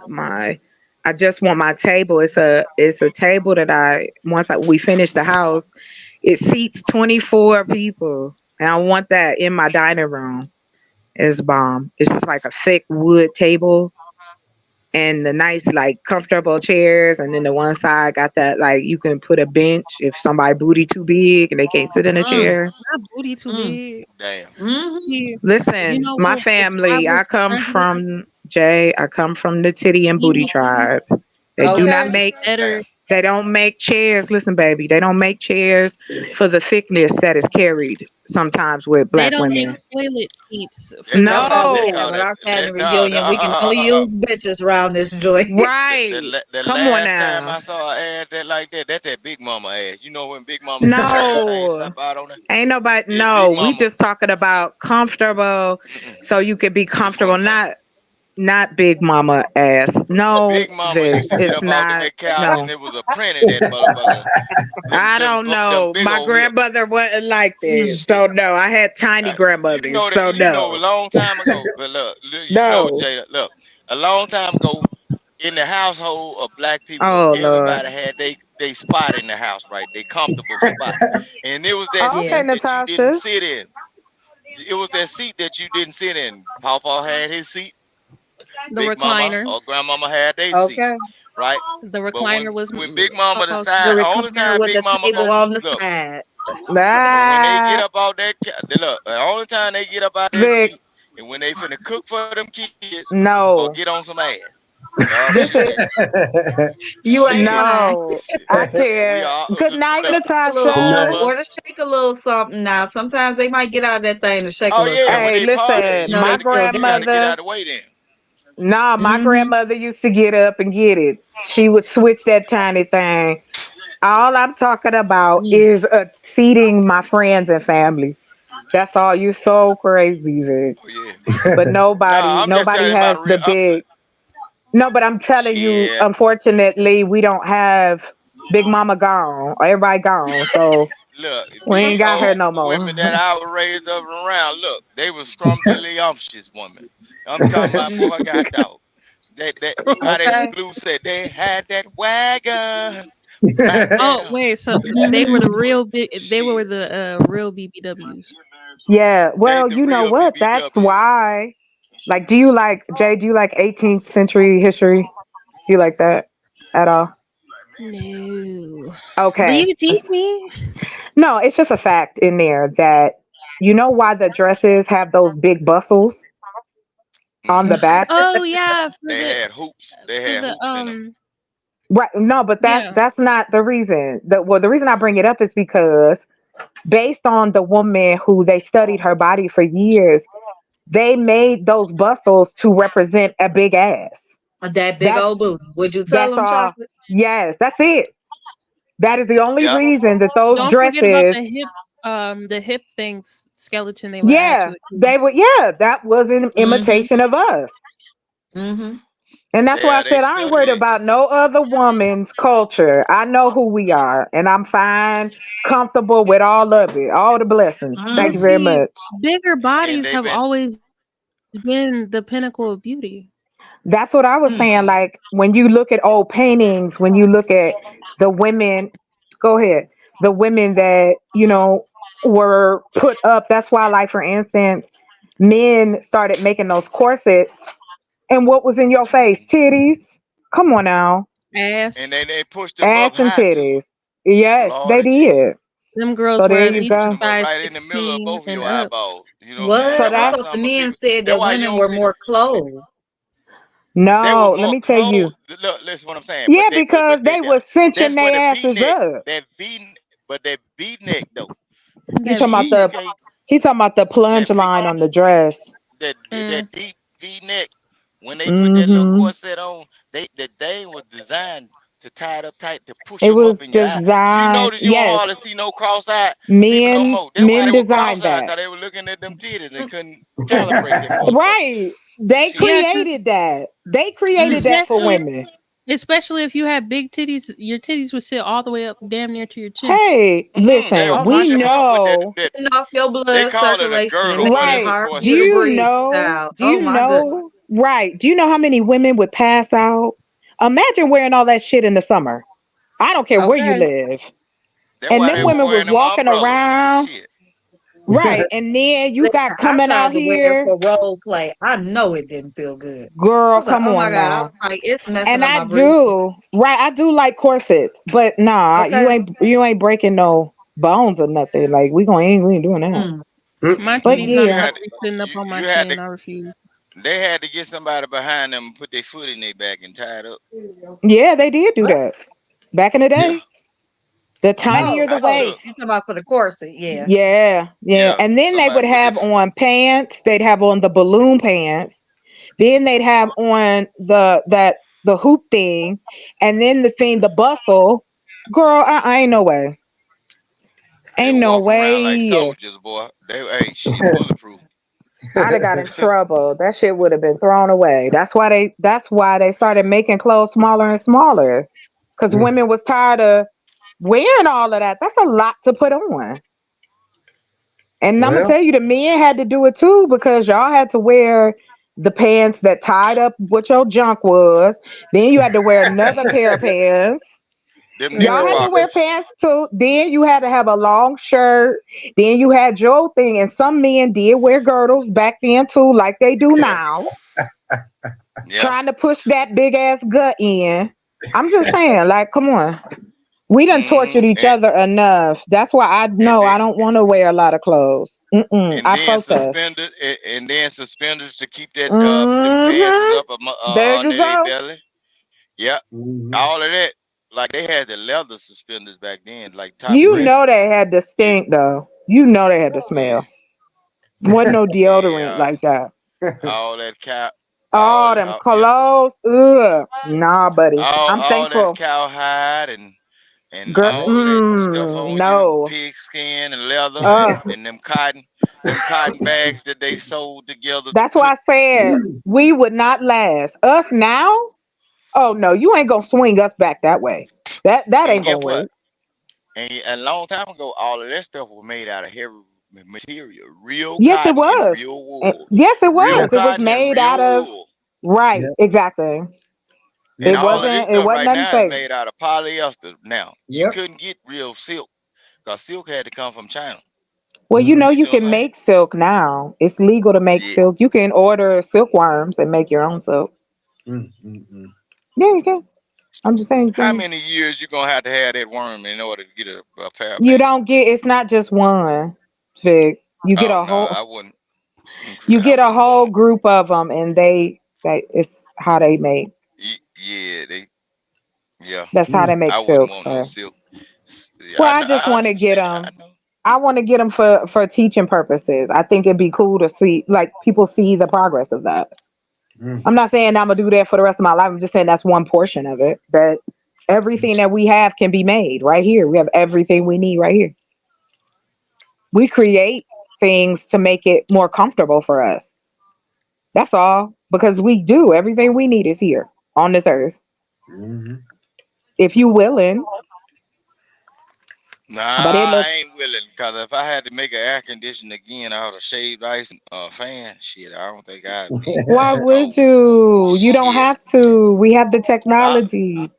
I just want my table. It's a table that we finish the house, it seats 24 people, and I want that in my dining room. It's bomb. It's just like a thick wood table and the nice like comfortable chairs, and then the one side got that like you can put a bench if somebody booty too big and they can't sit in a Mm. chair. My booty too Mm. big. Damn. Mm-hmm. See, you Listen, know my what? If I family, was I come president, from Jay. I come from the titty and you booty know, tribe. They do not Okay. make better Damn. they don't make chairs. Listen, baby, they don't make chairs for the thickness that is carried sometimes with they black don't make women. toilet seats That's for how we women. have No. at our family No, reunion. We can only use bitches around this joint. Right. the Come on last time now. I saw an ass that like that, that's that Big Mama ass. You know when Big Mama sit down, her tank No. stop out on her. Ain't nobody Yeah, Big no. We Mama. just talking about comfortable so you could be Which one comfortable, you talking not big mama ass. about? No, Big Mama Vic, used to get it's up off not. that couch and No. there was a print in that motherfucker. I don't Them know. big My old hips. grandmother wasn't like that. Mm. So no, I had tiny You grandmothers. know that So a no. long time ago. But look, you know, No. Jada, look, a long time ago in the household of black people, Oh Lord. everybody had they spot in the house, right? They comfortable spot. And it was that Oh, Yeah. okay, seat that you didn't Natasha. sit in. It was that seat that you didn't sit in. Papa had his seat, The Big Mama recliner. or Grandmama had their seat, Okay. right? The But recliner was when Big Mama Papa's The decide, seat. only recliner time with Big the Mama table go on the look, side. when they get Ah, up out that look, the only time they get up out that Vic. seat and when they finna cook for them kids or No. get on some ass. Oh This is shit, You ain't shit, lying. no. shit. I We can't. all Good night, look, A little Good all Natasha. of night. or to us. shake a little something now. Sometimes they might get out of that thing to shake a Oh little yeah, something. when Hey, they party, listen, you No, they my got to still you got down. to get out grandmother, of the way then. Nah, my Mm-hmm. grandmother used to get up and get it. She would switch that tiny thing. All I'm talking about is seating my friends and family. That's all. You so crazy, Vic. Oh yeah. But Nah, I'm just nobody telling you about has a the real. big. No, but I'm telling you, Shit. unfortunately, we don't have Big Mama gone. Everybody gone, so Look, we ain't these got her old no women more. that I was raised up around, look, they were scrumptious women. I'm talking about boy, God dog. That how they Okay. blue said they had that wagon back Oh there. wait, so they were Mm-hmm. the real big. They were Shit, the real BBWs. Yeah, they well, the you know real what? That's BBW. why. Like, do you like Jay? Do you like 18th century history? Do you like that at all? No, but you Okay. can teach me. No, it's just a fact in there that you know why the dresses have those big bustles on the Hmm. back. Oh yeah, They for had the hoops in them. Right. No, but yeah. that's not the reason. The reason I bring it up is because based on the woman who they studied her body for years, they made those bustles to represent a big ass. That big That's old booty. Would you tell that's them, all. chocolate? Yes, that's it. That is the only Yeah. reason that those Don't forget about dresses. the hip things skeleton they would add to Yeah, it too. they would. Yeah, that was an Mm-hmm. imitation of us. Mm-hmm. And that's why I Yeah, they said I ain't studied worried it. about no other woman's culture. I know who we are, and I'm fine, comfortable with all of it, all the blessings. Thank But you very Mm-hmm. see, much. bigger And bodies they've have been always been the pinnacle of beauty. That's what I was saying. mm, Like when you look at old paintings, when you look at the women, go ahead, the women that, were put up. That's why, like, for instance, men started making those corsets. And what was in your face? mhm. Titties. Come on now. And Ass. they pushed them up Ass and high too. titties. Yes, they Lordy Jesus. did. Them So girls were there at They you least pushed go. them up size right in the middle of 16 both of and your up. eyeballs. You know what I'm saying? So What? That's I why that's thought the some of men people. said That's that why you women don't were see. more clothed. They were no, let more me tell you. clothes. Look, listen what I'm saying. Yeah, because they was cinching that's where their the V asses neck, up. that V neck though. He That talking about See, you V. the can't he talking about the that plunge V line on the dress. Mm. that deep V neck. When they put that little Hmm. corset on, the thing was designed to tie it up tight to push It them up was in your eye. You designed. notice you don't Yes, hardly see no cross-eyed people no men more. That's why men they were designed cross-eyed, that. because they were looking at them titties and couldn't calibrate them motherfuckers. Right. They Shit. Yeah, because created that. They created that for especially women. especially if you had big titties, your titties would sit all the way up, damn near to your chin. Hey, They will listen, Oh we my push them God. up with that, know. that. Getting off your They blood call it a circulation and girdle, making but it it's of Right. hard course for Do you to you breathe, know? child. Do Oh you my goodness. know? Right. Do you know how many women would pass out? Imagine wearing all that shit in the summer. I don't care where you Okay. live. that's And why them they were women was wearing them walking umbrellas. around. Shit. Right. And then you Listen, got I coming tried out to wear it here. for role play. I know it didn't feel good. I Girl, was like, come oh my on God. I now. was like, it's messing And up I my breathing. do. Right. I do like corsets. But nah, Okay. you ain't breaking no bones or nothing. Like we ain't doing that. Mm. My But titties Mm-mm. not You yeah. about had to to, be sitting up on my you had to. chin. I refuse. They had to get somebody behind them and put their foot in their back and tie it up. Yeah, they did do What? that. Back in the Yeah. day. The Mm-hmm. tinier the I Oh, stood. you waist. talking about for the corset? Yeah. Yeah, yeah. Yeah. And then they would Somebody put their. have on pants. They'd have on the balloon pants. Then they'd have on the hoop thing, and then the bustle. Girl, I ain't no way. They Ain't were no walking around like way. soldiers, boy. They hey shit bulletproof. I'd have got in trouble. That shit would have been thrown away. That's why they started making clothes smaller and smaller. Cause women was tired of wearing all of that. That's a lot to put on. And I'm gonna Well, tell you, the men had to do it too because y'all had to wear the pants that tied up what your junk was. Then you had to wear another pair of pants. Them Y'all had to wear knickerbockers. pants too. Then you had to have a long shirt. Then you had your thing. And some men did wear girdles back then too, like they do Yeah. now, Yeah. trying to push that big ass gut in. I'm just saying, like, come on. We done tortured Mm-hmm. each other enough. That's why I And know then I don't want to wear a lot of clothes. Mm-mm, and I then protest. suspenders and then suspenders to keep that them pants Hmm. up There you under their go. belly. Yep. mhm. All of that. Like they had the leather suspenders back then, like top You crazy. know they had to Yeah. stink though. You know they had to Yeah. smell. Wasn't no deodorant Yeah. like that. All that cap. All them clothes. Ugh. Nah, buddy. I'm all that thankful. cowhide and Girl, all that stuff on you, no. pig skin and leather and them cotton bags that they sold together to That's why I said we would not last. Us now? Oh no, you ain't gonna swing us back that way. That and ain't gonna get what? work. And a long time ago, all of that stuff was made out of heavy material, real Yes, it cotton and was. real wool, Yes, it real was. It was cotton and made real out of wool. right. Exactly. And It all of this wasn't. It stuff wasn't right nothing now is fake. made out of polyester. Now you couldn't get real silk because silk had to come from China. Well, You you see what can I'm saying? make silk now. It's legal to make Yeah. silk. You can order silkworms and make your own silk. Yeah, you can. I'm just saying you How can. many years you gonna have to have that worm in order to get a pair of You pants? don't get. It's not just one. Vic. You get Oh a no, whole. I wouldn't. You I get a wouldn't whole want. group of them, and they it's how they make. Yeah, yeah. That's how they make I wouldn't silk. want no So, silk. well, I I know. just I want to get understand. I them. know. I want to get them for teaching purposes. I think it'd be cool to see, like, people see the progress of that. I'm not saying I'm gonna do that for the rest of my life. I'm just saying that's one portion of it. That everything that we have can be made right here. We have everything we need right here. We create things to make it more comfortable for us. That's all. Because we do. Everything we need is here on this earth. If you willing. Nah, But it I look ain't willing. Cause if I had to make an air conditioner again out of shaved ice and fan, shit, I don't think I'd be. why would Oh you? You don't shit. have to. We have the Uh, technology.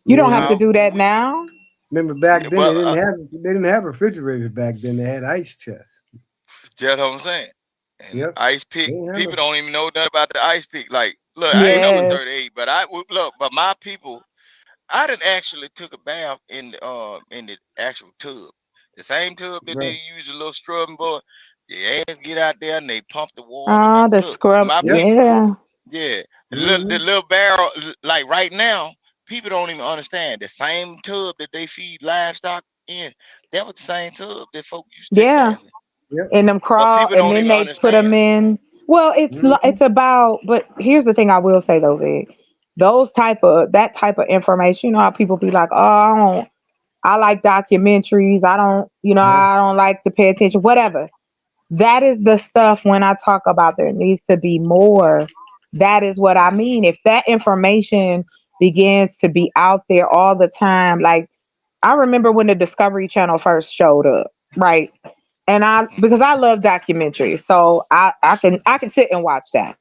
You don't have to no. do that now. Remember back then Well, they didn't have refrigerators back then. They had ice chests. that's what I'm saying. And Yep. ice pick, people don't even know nothing about the ice pick. Like, look, I ain't number Yes. 38, but but my people, I done actually took a bath in the actual tub. The same tub that Right. they use a little scrubbing board. They ass get out there and they pump the water. Ah, the Look, scrub. my Yep. people, Yeah. yeah, the little barrel, like right now, people don't even understand the same tub that they feed livestock in. That was the same tub that folk used to take a Yeah. bath in. Yep. And them But crawl, people and don't then even they put them understand. in. Well, it's about. But here's the thing: I will say though, Vic, that type of information. You know how people be like, "Oh, I like documentaries. I don't, Yeah. I don't like to pay attention." Whatever. That is the stuff when I talk about there needs to be more. That is what I mean. If that information begins to be out there all the time, like I remember when the Discovery Channel first showed up, right? And because I love documentaries, so I can sit and watch that.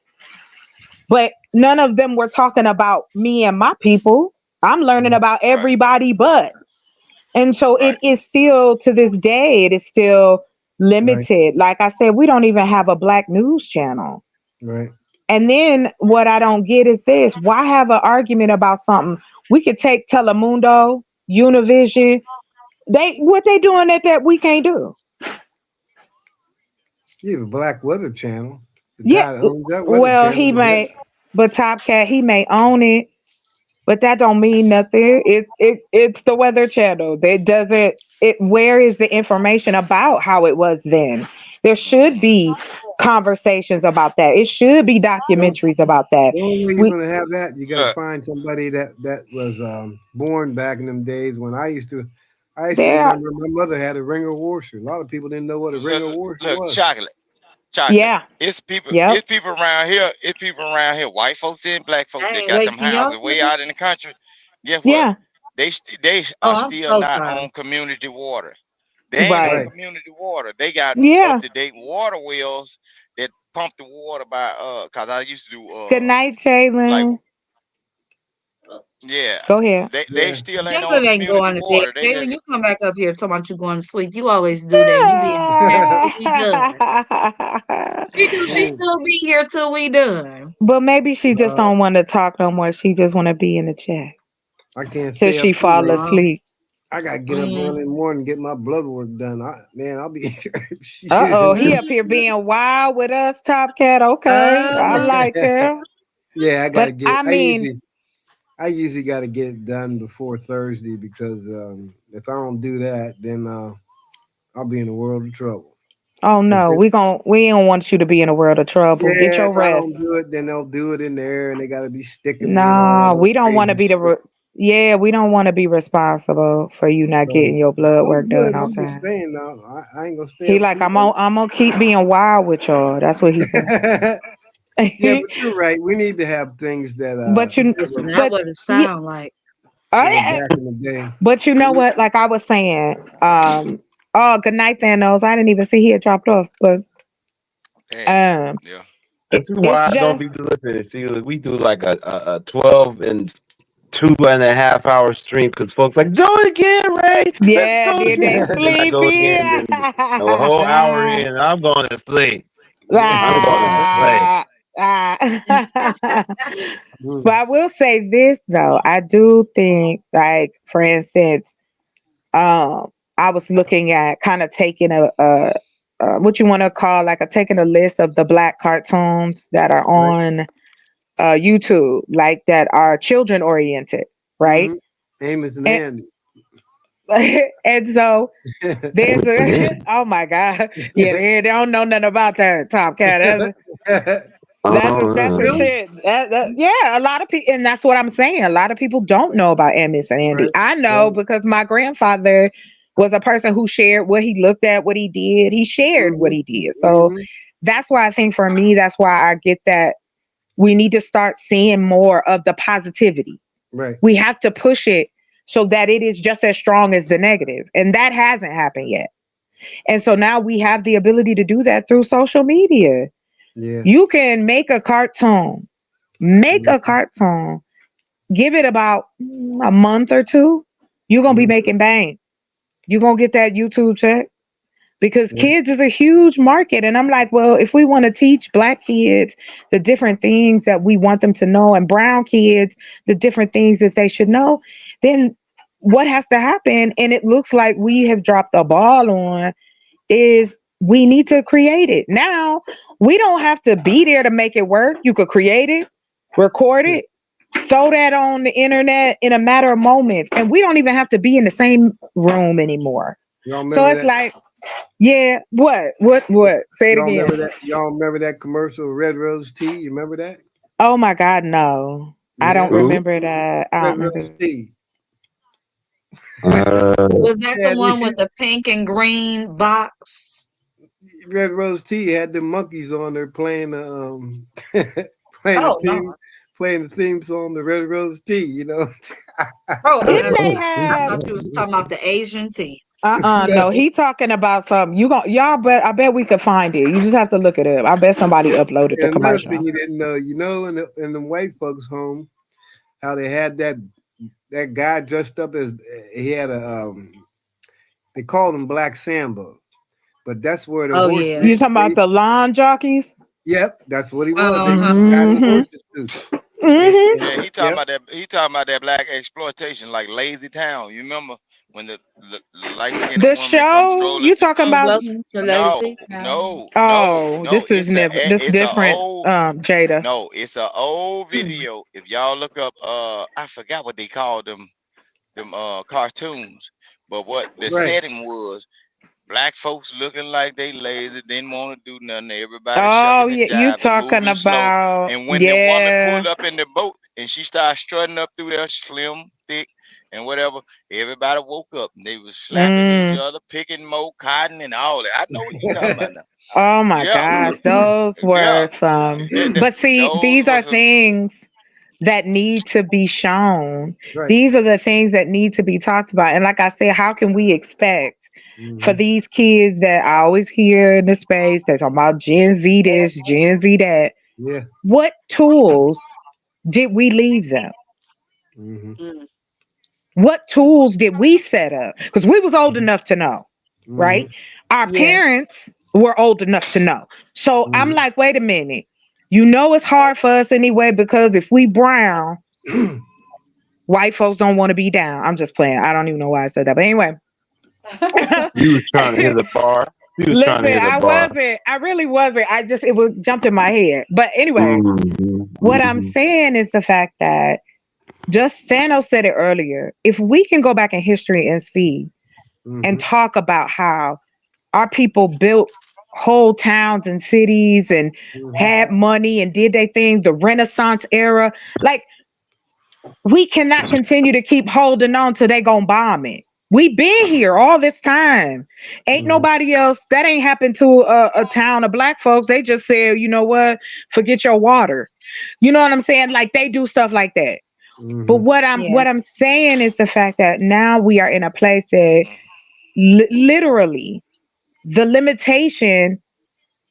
But none of them were talking about me and my people. I'm learning about Right, everybody but. And so it right. is still to this day, it is still Right. limited. Like I said, we don't even have a black news channel. Right. And then what I don't get is this: why have an argument about something? We could take Telemundo, Univision. What they doing that we can't do? You have a Black Weather Channel. The Yeah. guy that owns that weather Well, channel he is dead. may, but Top Cat, he may own it, but that don't mean nothing. It's the Weather Channel. That doesn't. Where is the information about how it was then? There should be conversations about that. It should be Well, documentaries about that. the only way you're We gonna have that, you got to Look, find somebody that was born back in them days when I used to there. remember my mother had a ringer washer. A lot of people didn't know what a ringer washer look, was. chocolate. Yeah. It's people. Yep. It's people around here. It's people around here. White folks and black folks I that ain't got them waking y'all houses way up. out in the country. Guess what? Yeah. They Oh, are I'm still so not sorry. on community water. They ain't on Right. Right. community water. They got up Yeah. to date water wells that pump the water by cause I used to do Good night, like Jalen. yeah. Go ahead. They Yeah. still ain't on Jalen ain't community going to bed. water. They Jalen, just you come back up here talking about you going to sleep. You always do that. And you be in the chat till we done. She do. She Oh, still be here till we done. But maybe she just uh, don't want to talk no more. She just want to be in the chat I can't till stay she up too fall late. asleep. I gotta get up Mm, early in the morning and get my blood work done. I'll be Uh-oh, shit. he up here being wild with us, Top Cat. Okay, I uh-huh. like him. Yeah, I gotta But get. I mean, I usually got to get it done before Thursday because if I don't do that, then I'll be in a world of trouble. Oh no, we don't want you to be in a world of trouble. Yeah, Get your if I rest. don't do it, then they'll do it in there, and they got to be sticking me and all Nah, that we don't want to crazy be shit. we don't want to be responsible for you not So, getting your blood I'm work done good. on I'm just time. saying now. I ain't gonna stay He up like, too I'm gonna keep being wild with y'all. That's what he said. late. Yeah, but you're right. We need to have things that But you, Listen, that but what it yeah, sound like. were back in the day. but you know what? Like I was saying, oh, good night, Thanos. I didn't even see he had dropped off, but Damn. um, Yeah. This is it's why I don't just be listening. See, we do like a 12 and 2.5 hour stream because folks like, do it again, Ray. Let's yeah, go then they again. Then I go sleepy. again. Then a whole hour in, I'm going to sleep. I'm going to sleep. Ah, ah. But I will say this though, I do think, like for instance, I was looking at kind of taking what you want to call like taking a list of the black cartoons that are Right. on YouTube, like that are children oriented, right? Amos and And Andy. and so there's a oh my god, yeah, they don't know nothing about that Top Cat. That's the Really? shit. Yeah, a lot of people, and that's what I'm saying. A lot of people don't know about Amos and Andy. Right. I know Right. because my grandfather was a person who shared what he looked at, what he did. He shared what he did. So that's why I think for me, that's why I get that we need to start seeing more of the positivity. Right. We have to push it so that it is just as strong as the negative, and that hasn't happened yet. And so now we have the ability to do that through social media. Yeah. You can make a cartoon, give it about a month or two, you're going to be making bang. You're going to get that YouTube check because kids is a huge market. And I'm like, well, if we want to teach black kids the different things that we want them to know and brown kids the different things that they should know, then what has to happen? And it looks like we have dropped the ball on is we need to create it. Now, we don't have to be there to make it work. You could create it, record it, throw that on the internet in a matter of moments. And we don't even have to be in the same room anymore. So it's like, yeah, what? Say it again. Y'all remember that commercial, Red Rose Tea? You remember that? Oh my God, no. I don't Yeah. remember that. I Red don't remember. Rose Tea. Was that the one with the pink and green box? Red Rose Tea had the monkeys on there playing playing the theme song, the Red Rose Tea, you know. Didn't they I have thought you was talking about the Asian tea. no, he talking about something. I bet we could find it. You just have to look it up. I bet somebody uploaded the And another commercial. thing you didn't know, in the white folks' home, how they had that guy dressed up as he had they called him Black Samba, but that's where the horse. You talking about the lawn jockeys? Yep, that's what he was. Yeah, he talking about that. He talking about that black exploitation, like Lazy Town. You remember when the light skinned woman comes strolling? You talking about? No. This is this different. Old, Jada. No, it's an old video. If y'all look up, I forgot what they called them cartoons, but what the setting was. Black folks looking like they lazy, didn't want to do nothing. Everybody shucking and jiving, you talking moving slow. about? And when the woman pulled up in the boat and she started strutting up through there, slim, thick, and whatever, everybody woke up and they was slapping each other, picking more cotton and all that. I know what you're talking about now. Oh my gosh, those were some. But see, these are things that need to be shown. Right. These are the things that need to be talked about. And like I said, how can we expect for these kids that I always hear in the space, they're talking about Gen Z this, Gen Z that. Yeah. What tools did we leave them? What tools did we set up? Because we was old enough to know, right? Our parents were old enough to know. So I'm like, wait a minute. You know it's hard for us anyway, because if we brown, white folks don't want to be down. I'm just playing. I don't even know why I said that. But anyway. You was trying to hit the bar. I wasn't. I really wasn't. It jumped in my head. But anyway, what I'm saying is the fact that just Thanos said it earlier. If we can go back in history and see and talk about how our people built whole towns and cities and had money and did their thing, the Renaissance era. Like, we cannot continue to keep holding on till they gonna bomb it. We been here all this time. Ain't nobody else. That ain't happened to a town of black folks. They just said, you know what? Forget your water. You know what I'm saying? Like, they do stuff like that. But what I'm saying is the fact that now we are in a place that literally the limitation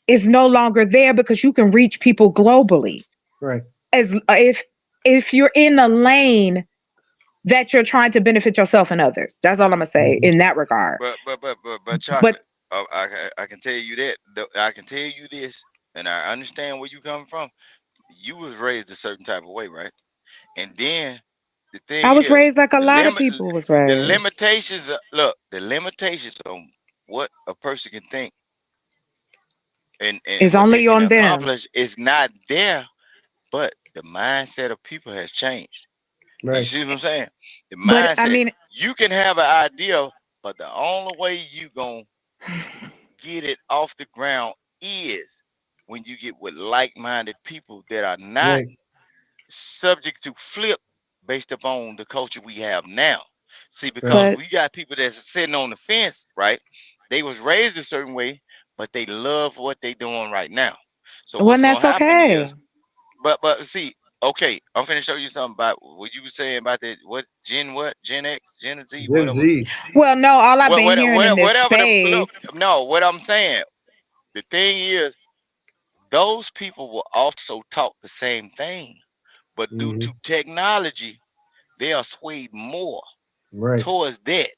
is no longer there because you can reach people globally. Right. As if you're in a lane that you're trying to benefit yourself and others. That's all I'm gonna say in that regard. But chocolate. I can tell you that. I can tell you this, and I understand where you coming from. You was raised a certain type of way, right? And then the thing I was is, raised like a lot of people was raised. the limitations. Look, the limitations on what a person can think and it's what only they can on them. accomplish is not there. But the mindset of people has changed. Right. You see what I'm saying? The But mindset. I mean, You can have an idea, but the only way you gonna get it off the ground is when you get with like-minded people that are not subject to flip based upon the culture we have now. See, because we got people that's sitting on the fence, right? They was raised a certain way, but they love what they doing right now. So what's gonna happen is, but see, okay, I'm finna show you something about what you were saying about that. What Gen X, Gen Z, whatever. Well, no, all I've been hearing in this space. No, what I'm saying, the thing is, those people will also talk the same thing, but due to technology, they are swayed more towards that.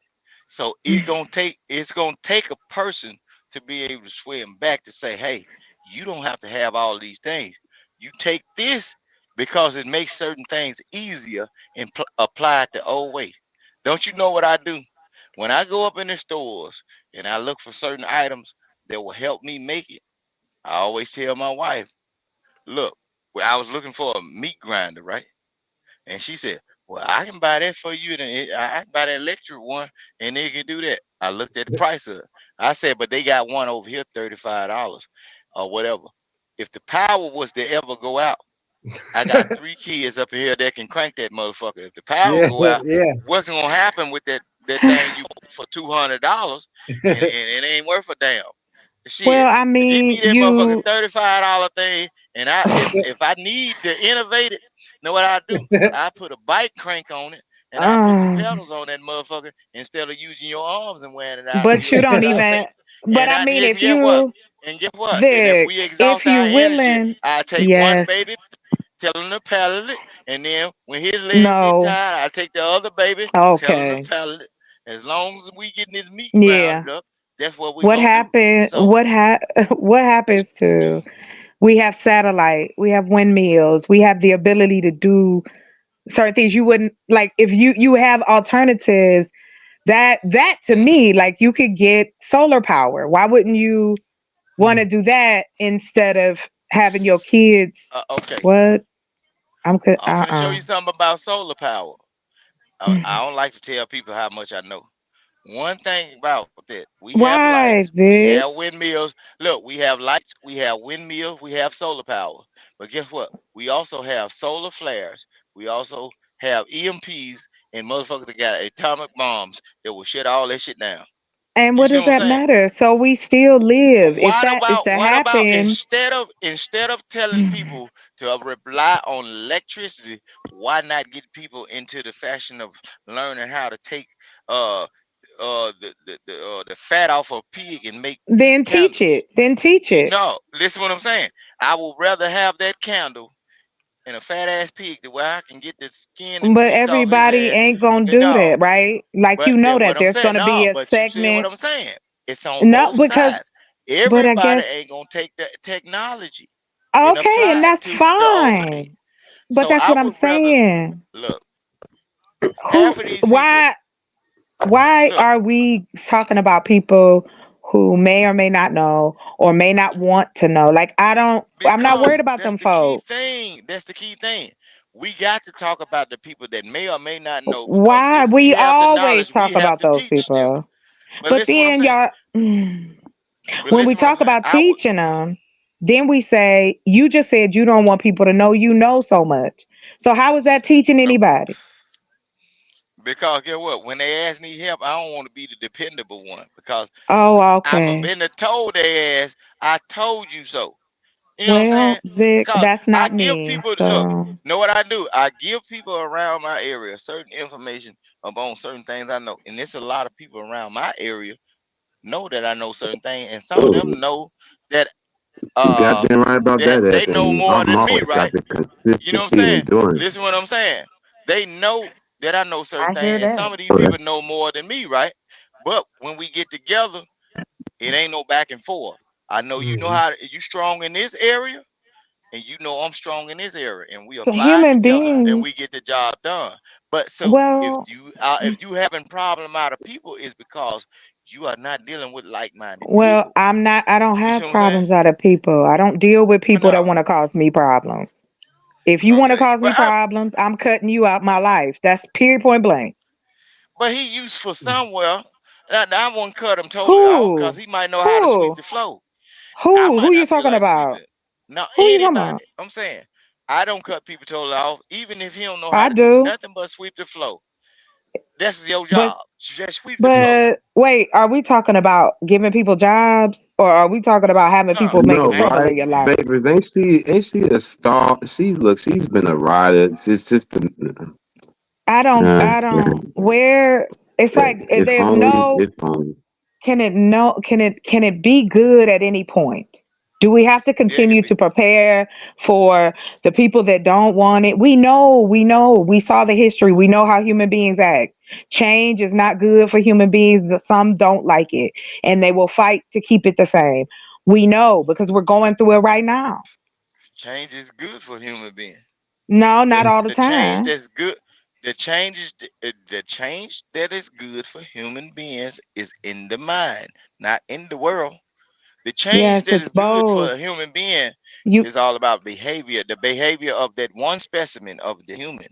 So it's gonna take a person to be able to sway them back to say, hey, you don't have to have all these things. You take this because it makes certain things easier and apply it the old way. Don't you know what I do? When I go up in the stores and I look for certain items that will help me make it, I always tell my wife, look, I was looking for a meat grinder, right? And she said, well, I can buy that for you. And I can buy that electric one and they can do that. I looked at the price of it. I said, but they got one over here, $35 or whatever. If the power was to ever go out, I got 3 kids up in here that can crank that motherfucker. If the power go out, what's gonna happen with that thing you for $200 and it ain't worth a damn. Shit, Well, I give mean, me that motherfucking $35 thing, and if I need to innovate it, know what I do? I put a bike crank on it, and I put some pedals on that motherfucker instead of using your arms and wearing it out. but you don't even. But I mean, if you, and guess what? And if Vic, we if exhaust you our energy, willing, I take one yes, baby, tell him to paddle it, and then when his legs get no, tired, I take the other baby, tell him to okay, paddle it. As long as we getting this meat yeah. ground up, that's what we What gonna do. happened? So What happens to? We have satellite. We have windmills. We have the ability to do certain things you wouldn't like if you have alternatives. That to me, like, you could get solar power. Why wouldn't you want to do that instead of having your kids? okay, What? I'm good. I'm finna show you something about solar power. I don't like to tell people how much I know. One thing about that, we have Why, lights, we Vic? have windmills. Look, we have lights, we have windmills, we have solar power. But guess what? We also have solar flares. We also have EMPs and motherfuckers that got atomic bombs that will shut all that shit down. And You what see does what I'm that saying? matter? So we still live. If that is to What about happen, instead of telling people to rely on electricity, why not get people into the fashion of learning how to take uh the fat off of a pig and make then teach candles? it. Then teach it. No, listen what I'm saying. I would rather have that candle in a fat ass pig to where I can get the skin and But grease off his everybody ass. ain't gonna do No, that, right? Like, but you know that that what I'm there's saying. gonna be No, a but you see what segment. I'm saying. It's on No, both because sides. but I Everybody guess ain't gonna take that technology and okay, and apply it that's to the old way. fine. But So that's I what I'm would rather saying. look. Who? Half of these people Why look are we talking about people who may or may not know or may not want to know? Like, I'm not because worried about that's them the key folks. thing. That's the key thing. We got to talk about the people that may or may not know because Why? if we We have the always knowledge, we talk have about to those teach them. people. But But listen what I'm then saying. y'all But When we listen, what I'm talk saying. about teaching them, then we say, you just said you don't want people to know you know so much. So how is that teaching anybody? Because guess what? When they ask me help, I don't want to be the dependable one because Oh, I'm okay. been told their ass, I told you so. You know what I'm Well, saying? Vic, Because that's I not give me. people look, So know what I do? I give people around my area certain information about certain things I know. And there's a lot of people around my area know that I know certain things, and some of Oh, them know that you goddamn right about that, they F. know And more I'm than me, always right? got the You know what I'm consistency in saying? doing it. Listen what I'm saying. They know that I know certain I hear things, and that. some of these Oh, people know more than me, right? But when we get together, it ain't no back and forth. I know you know Mm-hmm. how you strong in this area, and you know I'm strong in this area, and we the apply human together, and beings, we get the job done. But so well, if you having problem out of people, is because you are not dealing with like-minded well, people. I'm not, I don't You see have what I'm saying? problems out of people. I don't deal with But people that no, want to cause me problems. If you want to okay, cause me problems, I'm cutting you out my life. That's period point blank. but he useful somewhere. And I won't cut him totally off because Who? he might know how to sweep Who? the flow. I Who? might Who you not feel talking like sweeping about? it. Now Who you talking anybody, about? I'm saying, I don't cut people totally off, even if he don't know how I to do do. nothing but sweep the flow. That's your But job. Just sweep the flow. but wait, are we talking about giving people jobs or are we talking about having No, people making No, I ain't, trouble right, in your life? Vapors? Ain't she a star? She's been a rider. It's just I don't where it's like if there's only, no if only. can it be good at any point? Do we have to yeah, it can continue be. to prepare for the people that don't want it? We saw the history. We know how human beings act. Change is not good for human beings. Some don't like it and they will fight to keep it the same. We know because we're No, going through it right now. change is good for human being. No, The not all the the change time. that's good, the change that is good for human beings is in the mind, not in the world. The change Yes, that it's is good for both. a human being You is all about behavior. The behavior of that one specimen of the human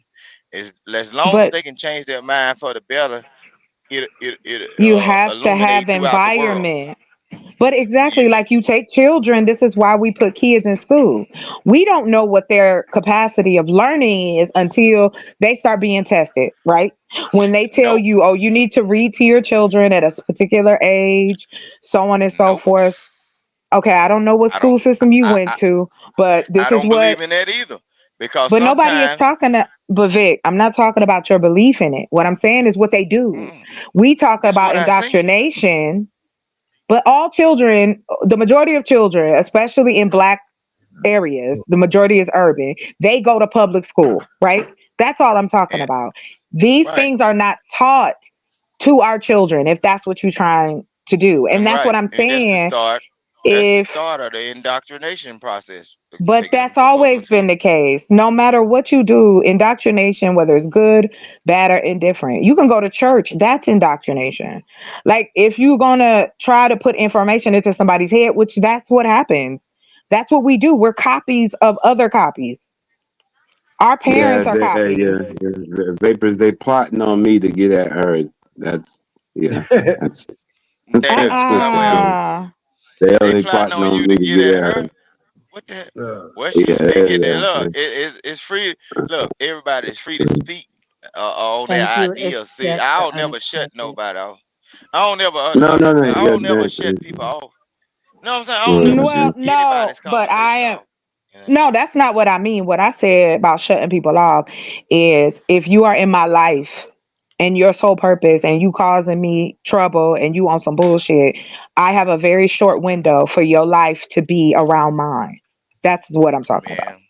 is as long as but they can change their mind for the better, it you have to have illuminate throughout the world. environment. But exactly You like you take children, this is why we put kids in school. We don't know what their capacity of learning is until they start being tested, right? When they tell nope, you, oh, you need to read to your children at a particular age, so on and so nope. forth. Okay, I don't know what I don't school system you I, went I to, but I this is don't what, believe in that either because but nobody is sometimes talking to, but Vic, I'm not talking about your belief in it. What I'm saying is what they do. mm, We talk this is about what I seen. indoctrination, but all children, the majority of children, especially in black areas, the majority is urban, they go to public school, right? That's all I'm talking And about. These right, things are not taught to our children if that's what you're trying to do. And and that's what right, I'm and that's the saying. start. That's the If start of the indoctrination process of But taking them that's to always public been school. the case. No matter what you do, indoctrination, whether it's good, bad, or indifferent, you can go to church. That's indoctrination. Like if you're going to try to put information into somebody's head, which that's what happens. That's what we do. We're copies of other copies. Our Yeah, parents are yeah, copies. Vapors. They plotting on me to get at her. That's yeah. That's They that's what well, they're well, doing. Uh-uh. They they only plotting plotting on on you me to to get get at at her. her. What the? uh, Well, she's Yeah, speaking. And yeah. look, it's free. Look, everybody is free to speak on their Thank you. ideas. See, Expect I the don't never shut unexpected. nobody off. I don't never, No, no, no. I Yeah, don't never shut people off. You know what I'm saying? I don't never mm-hmm. Well, shut no, anybody's but I conversation am. off. You know? No, that's not what I mean. What I said about shutting people off is if you are in my life and your sole purpose and you causing me trouble and you on some bullshit, I have a very short window for your life to be around mine. That's what I'm talking about. Man,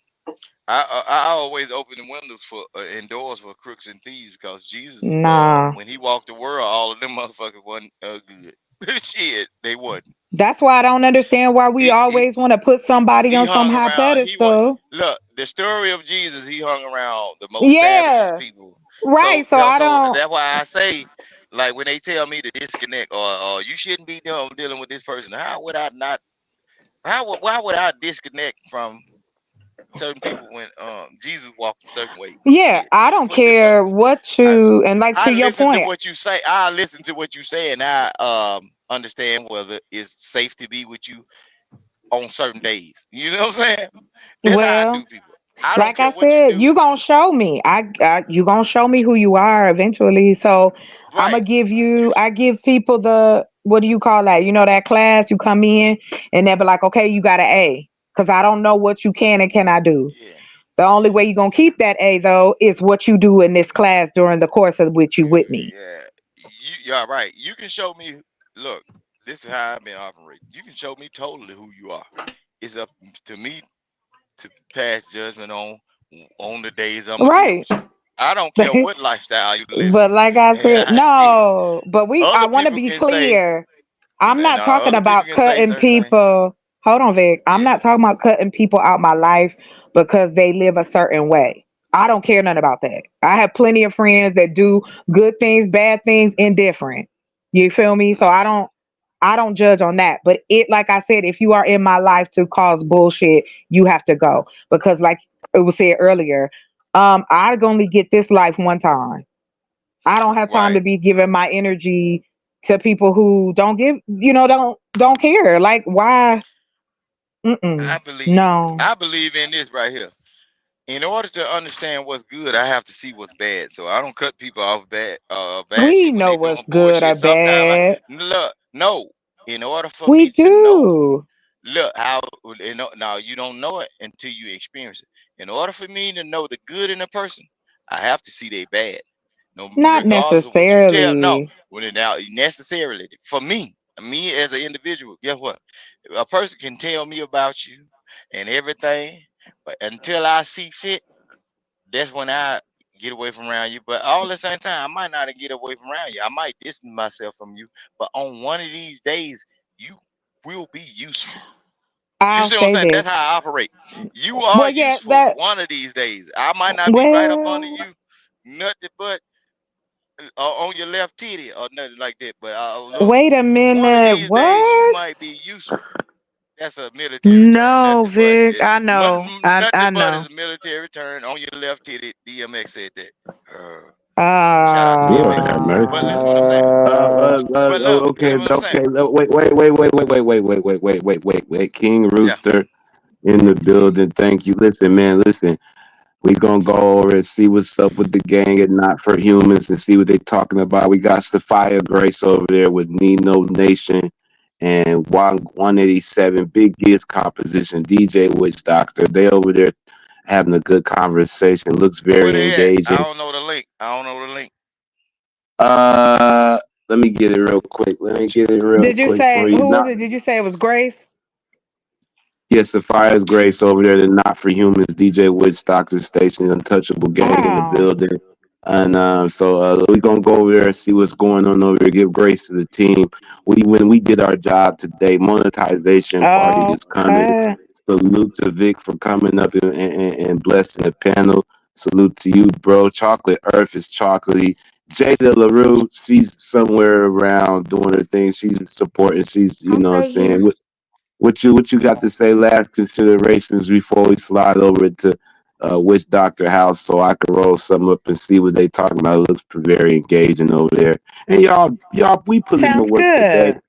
I always open the windows for and doors for crooks and thieves because Jesus, Nah. when he walked the world, all of them motherfuckers wasn't good. Shit, they wasn't. That's why I don't understand why we He always want to put somebody he on some hung high around. He was pedestal. look the story of Jesus. He hung around the most savagest Yeah. people. Right. So I So don't that's why I say, like when they tell me to disconnect or you shouldn't be dealing with this person. How would I not? Why would I disconnect from certain people when Jesus walked a certain way? yeah, Shit, I just don't put it this way. care what I you and like to I your listen to point. what you say. I listen to what you say, and I understand whether it's safe to be with you on certain days. You know what I'm saying? That's how I Well, do people. I don't like care I what you said, do. you gonna show me. You gonna show me who you are eventually. So I'm Right. gonna give you. I give people the, what do you call that? You know, that class you come in and they'll be like, okay, you got an A, because I don't know what you can and cannot do. Yeah. The only way you're gonna keep that A though is what you do in this class during the course of which you with me. Yeah. You're right. You can show me. Look, this is how I've been operating. You can show me totally who you are. It's up to me to pass judgment on the days I'm gonna Right. use you. I don't care what lifestyle you living. But like I said, Shit. no. But I Other want to people be can say, clear. I'm and not talking other people about can say cutting certain things. people. Hold on, Vic. I'm Yeah. not talking about cutting people out my life because they live a certain way. I don't care nothing about that. I have plenty of friends that do good things, bad things, indifferent. You feel me? So Mm-hmm. I don't judge on that. But it, like I said, if you are in my life to cause bullshit, you have to go. Because like it was said earlier, I only get this life one time. I don't have time Right. to be giving my energy to people who don't give, don't care. Like why? I Mm-mm. believe No. I believe in this right here. In order to understand what's good, I have to see what's bad. So I don't cut people off bad We shit when know they what's doing good or bullshit. Sometimes I bad. look no. In order for We me to know, do. look how now you don't know it until you experience it. In order for me to know the good in a person, I have to see they bad. No, Not regardless of what you tell. No, necessarily. when it now necessarily for me as an individual, guess what? A person can tell me about you and everything, but until I see fit, that's when I get away from around you. But all at the same time, I might not get away from around you. I might distance myself from you. But on one of these days, you will be useful. You I'll see what I'm say saying? That's this. how I operate. You are Well, yeah, useful that, one of these days. I might not be right up under well, you, nothing but on your left titty or nothing like that. But look, wait a one of minute. these days you What? might be useful. That's a military term. No, Vic. I know. I Nothing but is know. a military term on your left titty. DMX said that. Shout out to Lord DMX. have Uh, But mercy. listen what I'm saying. But look, Okay, listen what I'm saying. okay. Wait. King Yeah. Rooster in the building. Thank you. Listen, man. Listen. We gonna go over and see what's up with the gang and Not for Humans and see what they talking about. We got Sophia Grace over there with Nino Nation and 187 Big Giz composition, DJ Witch Doctor. They over there having a good conversation. Looks Where very they at? I engaging. don't know the link. I don't know the link. Let me get it real quick. Let me get it real did you quick for say you. who was Not it? Did you say it was Grace? Yes, Sophia's Grace over there, the Not for Humans, DJ Witch Doctor Station, Untouchable Gang in the Oh, building. And we're gonna go over there and see what's going on over here. Give grace to the team. When we did our job today, monetization party is coming. okay. Salute to Vic for coming up and blessing the panel. Salute to you, bro. Chocolate Earth is chocolatey. Jada LaRue, she's somewhere around doing her thing. She's supporting. She's, you I'm know what I'm right here. saying. What you got to say? Last considerations before we slide over to Witch Doctor House, so I can roll something up and see what they talking about. It looks very engaging over there. And y'all, we put in the Sounds work today. good.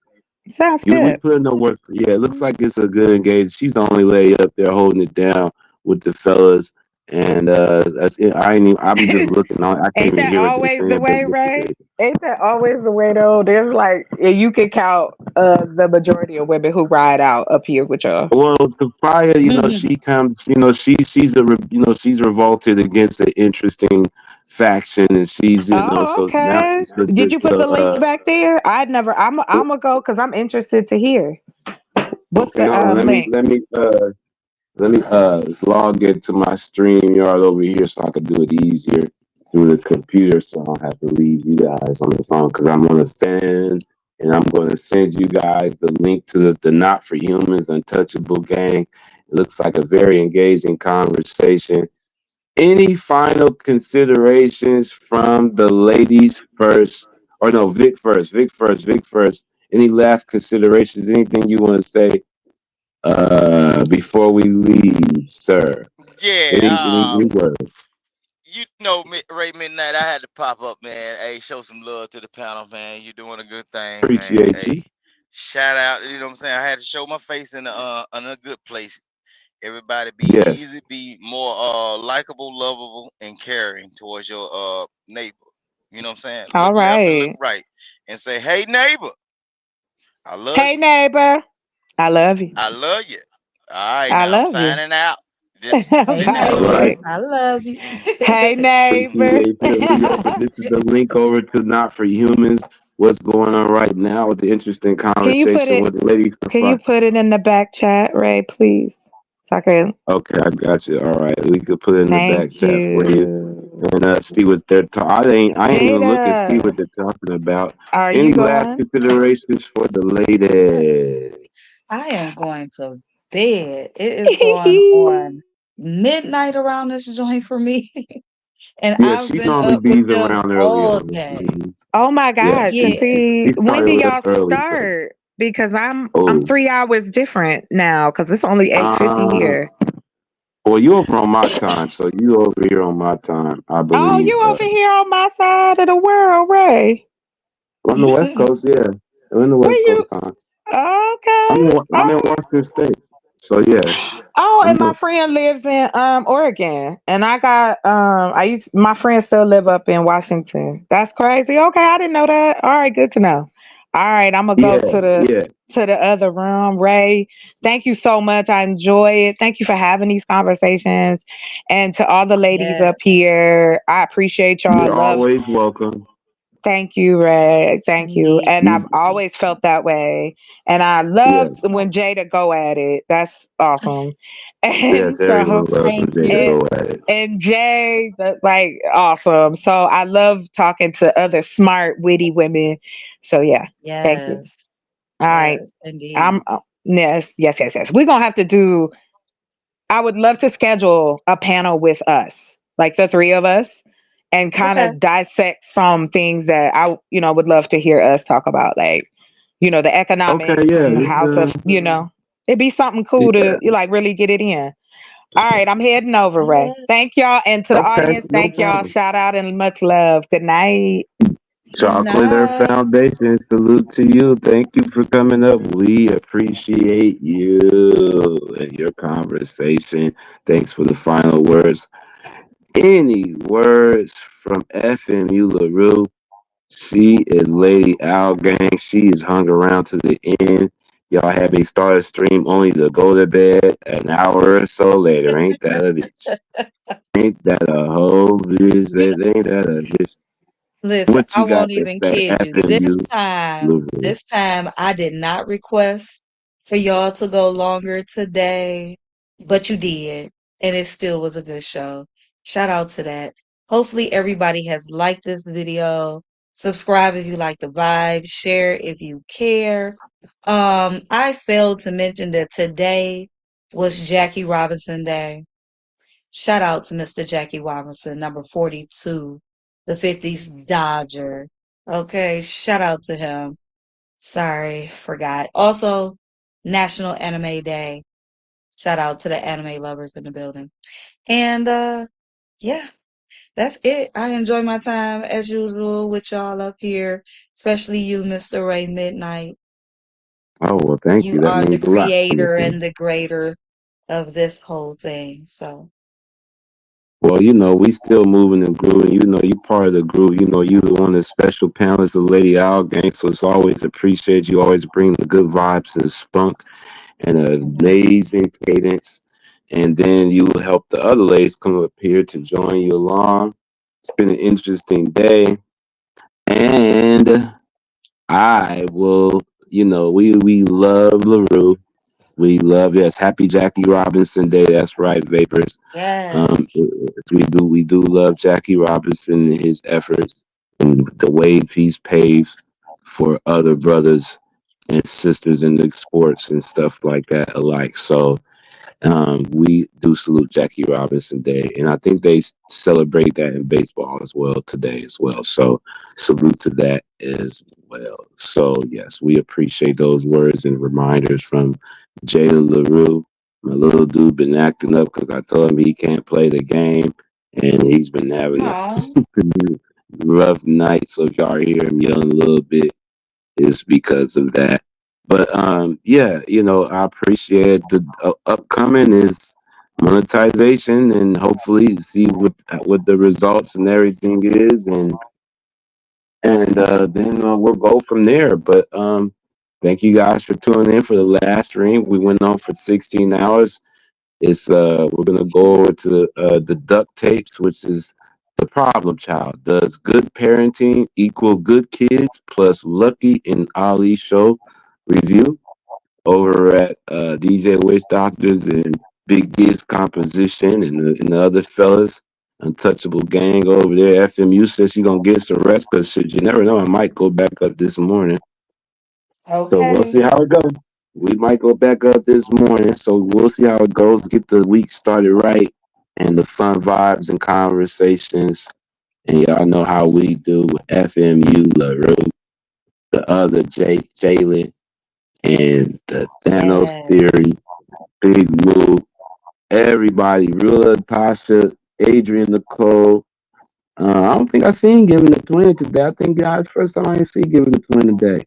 Sounds We good. put in the work. Yeah, it looks like it's a good engagement. She's the only lady up there holding it down with the fellas. And that's it. I ain't even, I'm just looking on. I can't Ain't even that hear what they're always the saying, but way, it looks Ray? engaging. Ain't that always the way though? There's like you can count the majority of women who ride out up here with y'all. Well, Sophia, she comes, she's revolted against the interesting faction, and she's, Oh, so now, okay. so Did you just, put the link back there? I'd never. I'm gonna go because I'm interested to hear. What's okay, the hold on, link? let me log into my stream yard over here so I can do it easier through the computer, so I don't have to leave you guys on the phone because I'm on the stand. And I'm going to send you guys the link to the Not for Humans Untouchable Gang. It looks like a very engaging conversation. Any final considerations from the ladies first? Or no, Vic first. Any last considerations? Anything you want to say before we leave, sir? Any Yeah. words? You know, Ray Midnight, I had to pop up, man. Hey, show some love to the panel, man. You're doing a good thing, man. Appreciate Hey, you. shout out. You know what I'm saying? I had to show my face in a good place. Everybody be Yes. easy, be more likable, lovable, and caring towards your neighbor. You know what I'm saying? All Look left and look right. right and say, "Hey neighbor, I love Hey you. neighbor, I love you. I love you." All right, I now I'm love you. signing out. Just All Hey send that All link. neighbor, right. I love you. Hey neighbor. Appreciate you. This is the link over to Not for Humans. What's going on right now with the interesting Can you put conversation it? with the ladies? Can you put it in the back chat, Ray, please? So I can. Okay, I got you. All right, we could put it in the back Thank chat for you you, and see what they're talking. I ain't even looking to see Jada. what they're talking about. Are Any you last going? considerations for the ladies? I am going to bed. It is going on midnight around this joint for me. And Yeah, I've she been normally up with bees them around early all on. day. Oh my Yeah, gosh! Cause Yeah. see, she when started do with us y'all early. So, start? Because I'm oh, 3 hours different now. Cause it's only 8:50 uh, here. well, you over on my time, so you over here on my time, I Oh, believe. you over here on my side of the world, Ray? On the West Coast, yeah, I'm in the Where West you? Coast time. Okay. I'm in Western States, so yeah, Oh, I'm and my the friend lives in Oregon, and I got my friends still live up in Washington. That's crazy. Okay, I didn't know that. All right, good to know. All right, I'm gonna go yeah, to the yeah. other room. Ray, thank you so much. I enjoy it. Thank you for having these conversations, and to all the ladies Yes. up here, I appreciate y'all. I You're love. always welcome. Thank you, Ray. Thank you. Indeed. And I've You, always felt that way. And I yeah, loved when Jada go at it. That's awesome. And yes. Everyone so loves Thank when Jada and you. go at it. and Jay, that's like awesome. So I love talking to other smart, witty women. So yeah, thank you. Yes. All right. Yes, indeed. I'm yes, yes, yes, yes. We're gonna have to do I would love to schedule a panel with us, like the three of us, and kind Okay. of dissect some things that would love to hear us talk about, like, the Okay, economics yeah, and this how stuff, it'd be something cool yeah. to like really get it in. All right, I'm heading over, Ray. Yeah. Thank y'all. And to the Okay, audience, no thank y'all. problem. Shout out and much love. Good night. Good Chocolate Earth night. Foundation, salute to you. Thank you for coming up. We appreciate you and your conversation. Thanks for the final words. Any words from FMU LaRue? She is Lady Owl Gang. She is hung around to the end. Y'all had me start a stream only to go to bed an hour or so later. Ain't that a bitch? Ain't that a whole bitch? Ain't that a bitch? Listen, What I you got won't to even say, kid you. FMU LaRue? This time I did not request for y'all to go longer today, but you did, and it still was a good show. Shout out to that. Hopefully everybody has liked this video. Subscribe if you like the vibe, share if you care. I failed to mention that today was Jackie Robinson Day. Shout out to Mr. Jackie Robinson, number 42, the 50s Dodger. Okay, shout out to him. Sorry, forgot. Also, National Anime Day. Shout out to the anime lovers in the building. And yeah, that's it. I enjoy my time as usual with y'all up here, especially you, Mr. Ray Midnight. Oh, well, thank You you. That are the means a lot to me. creator and the greater of this whole thing. So, Well, we still moving and grooving. You part of the group. You the one of the special panelists of Lady Owl Gang. So it's always appreciated. You always bring the good vibes and spunk and an mhm. amazing cadence. And then you help the other ladies come up here to join you along. It's been an interesting day. And I will, we love LaRue. We love, yes, happy Jackie Robinson Day. That's right, Vapors. Yes. We do love Jackie Robinson and his efforts and the way he's paved for other brothers and sisters in the sports and stuff like that alike. So we do salute Jackie Robinson Day, and I think they celebrate that in baseball as well today as well. So salute to that as well. So yes, we appreciate those words and reminders from Jada LaRue. My little dude been acting up because I told him he can't play the game, and he's been having a No. rough night. So if y'all hear him yelling a little bit, it's because of that. But yeah, I appreciate the upcoming is monetization, and hopefully see what the results and everything is, and then we'll go from there. But thank you guys for tuning in for the last ring. We went on for 16 hours. It's we're gonna go over to the duct tapes, which is the problem child. Does good parenting equal good kids? Plus Lucky and Ali show review over at DJ Witch Doctors and Big Giz Composition and the other fellas. Untouchable Gang over there. FMU says she gonna get some rest because shit, you never know. I might go back up this morning. So we'll Okay. see how it goes. We might go back up this morning, so we'll see how it goes. Get the week started right and the fun vibes and conversations. And y'all know how we do with FMU, LaRue, the other Jalen, and the Thanos Theory, Yes. Big Move, everybody, Rilla, Tasha, Adrian, Nicole. I don't think I seen Giving the Twin today. I think guys, first time I see Giving the Twin today.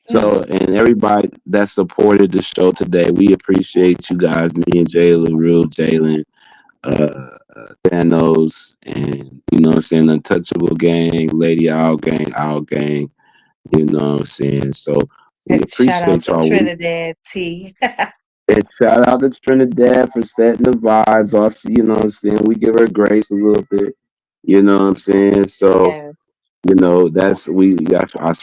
So, and everybody that supported the show today, we appreciate you guys. Me and Jalen, Real Jalen, Thanos, and what I'm saying, Untouchable Gang, Lady Owl Gang. You know what I'm saying? So we Shout out appreciate to y'all. Trinidad T. And shout out to Trinidad for setting the vibes off. You know what I'm saying? We give her grace a little bit. You know what I'm saying? So, Yeah. that's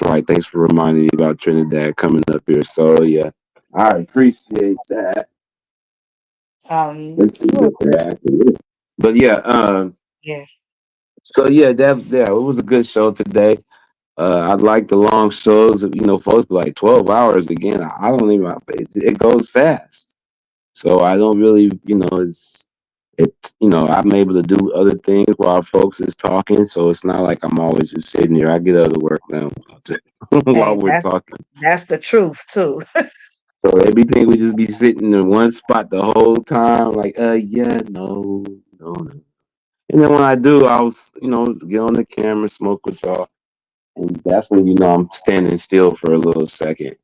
right. Thanks for reminding me about Trinidad coming up here. So yeah, I appreciate that. Let's see You're what welcome. they're after. But yeah, Yeah. so yeah, it was a good show today. I like the long shows. Folks be like 12 hours again. I don't even. It goes fast. So I don't really. I'm able to do other things while folks is talking. So it's not like I'm always just sitting here. I get other work done while Hey, we're talking. that's the truth too. So everything we just be sitting in one spot the whole time, like, yeah, no, no, no. And then when I do, get on the camera, smoke with y'all, and that's when I'm standing still for a little second.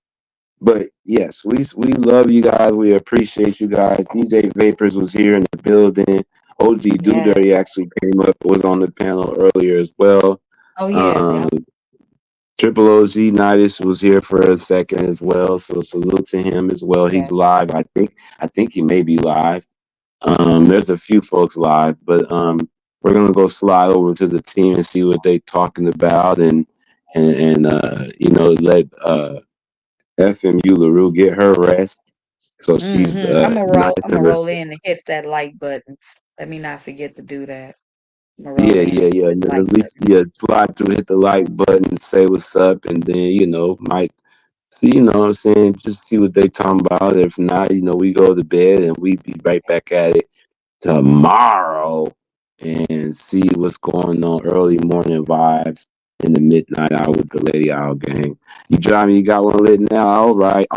But yes, we love you guys. We appreciate you guys. DJ Vapors was here in the building. OG Yeah. Dewberry actually came up, was on the panel earlier as well. Oh yeah. Yep. Triple OG Nidus was here for a second as well. So salute to him as well. Yeah. He's live. I think he may be live. There's a few folks live, but we're gonna go slide over to the team and see what they talking about and let FMU LaRue get her rest. So she's I'm gonna nice and roll rested. in and hit that like button. Let me not forget to do that. I'm gonna roll Yeah, in and yeah, hit yeah. this And then like at least button. slide through, hit the like button, and say what's up, and then might see. What I'm saying, just see what they talking about. If not, we go to bed and we be right back at it tomorrow and see what's going on. Early morning vibes in the midnight hour with the Lady Owl Gang. You drive me, you got one lit now. All right,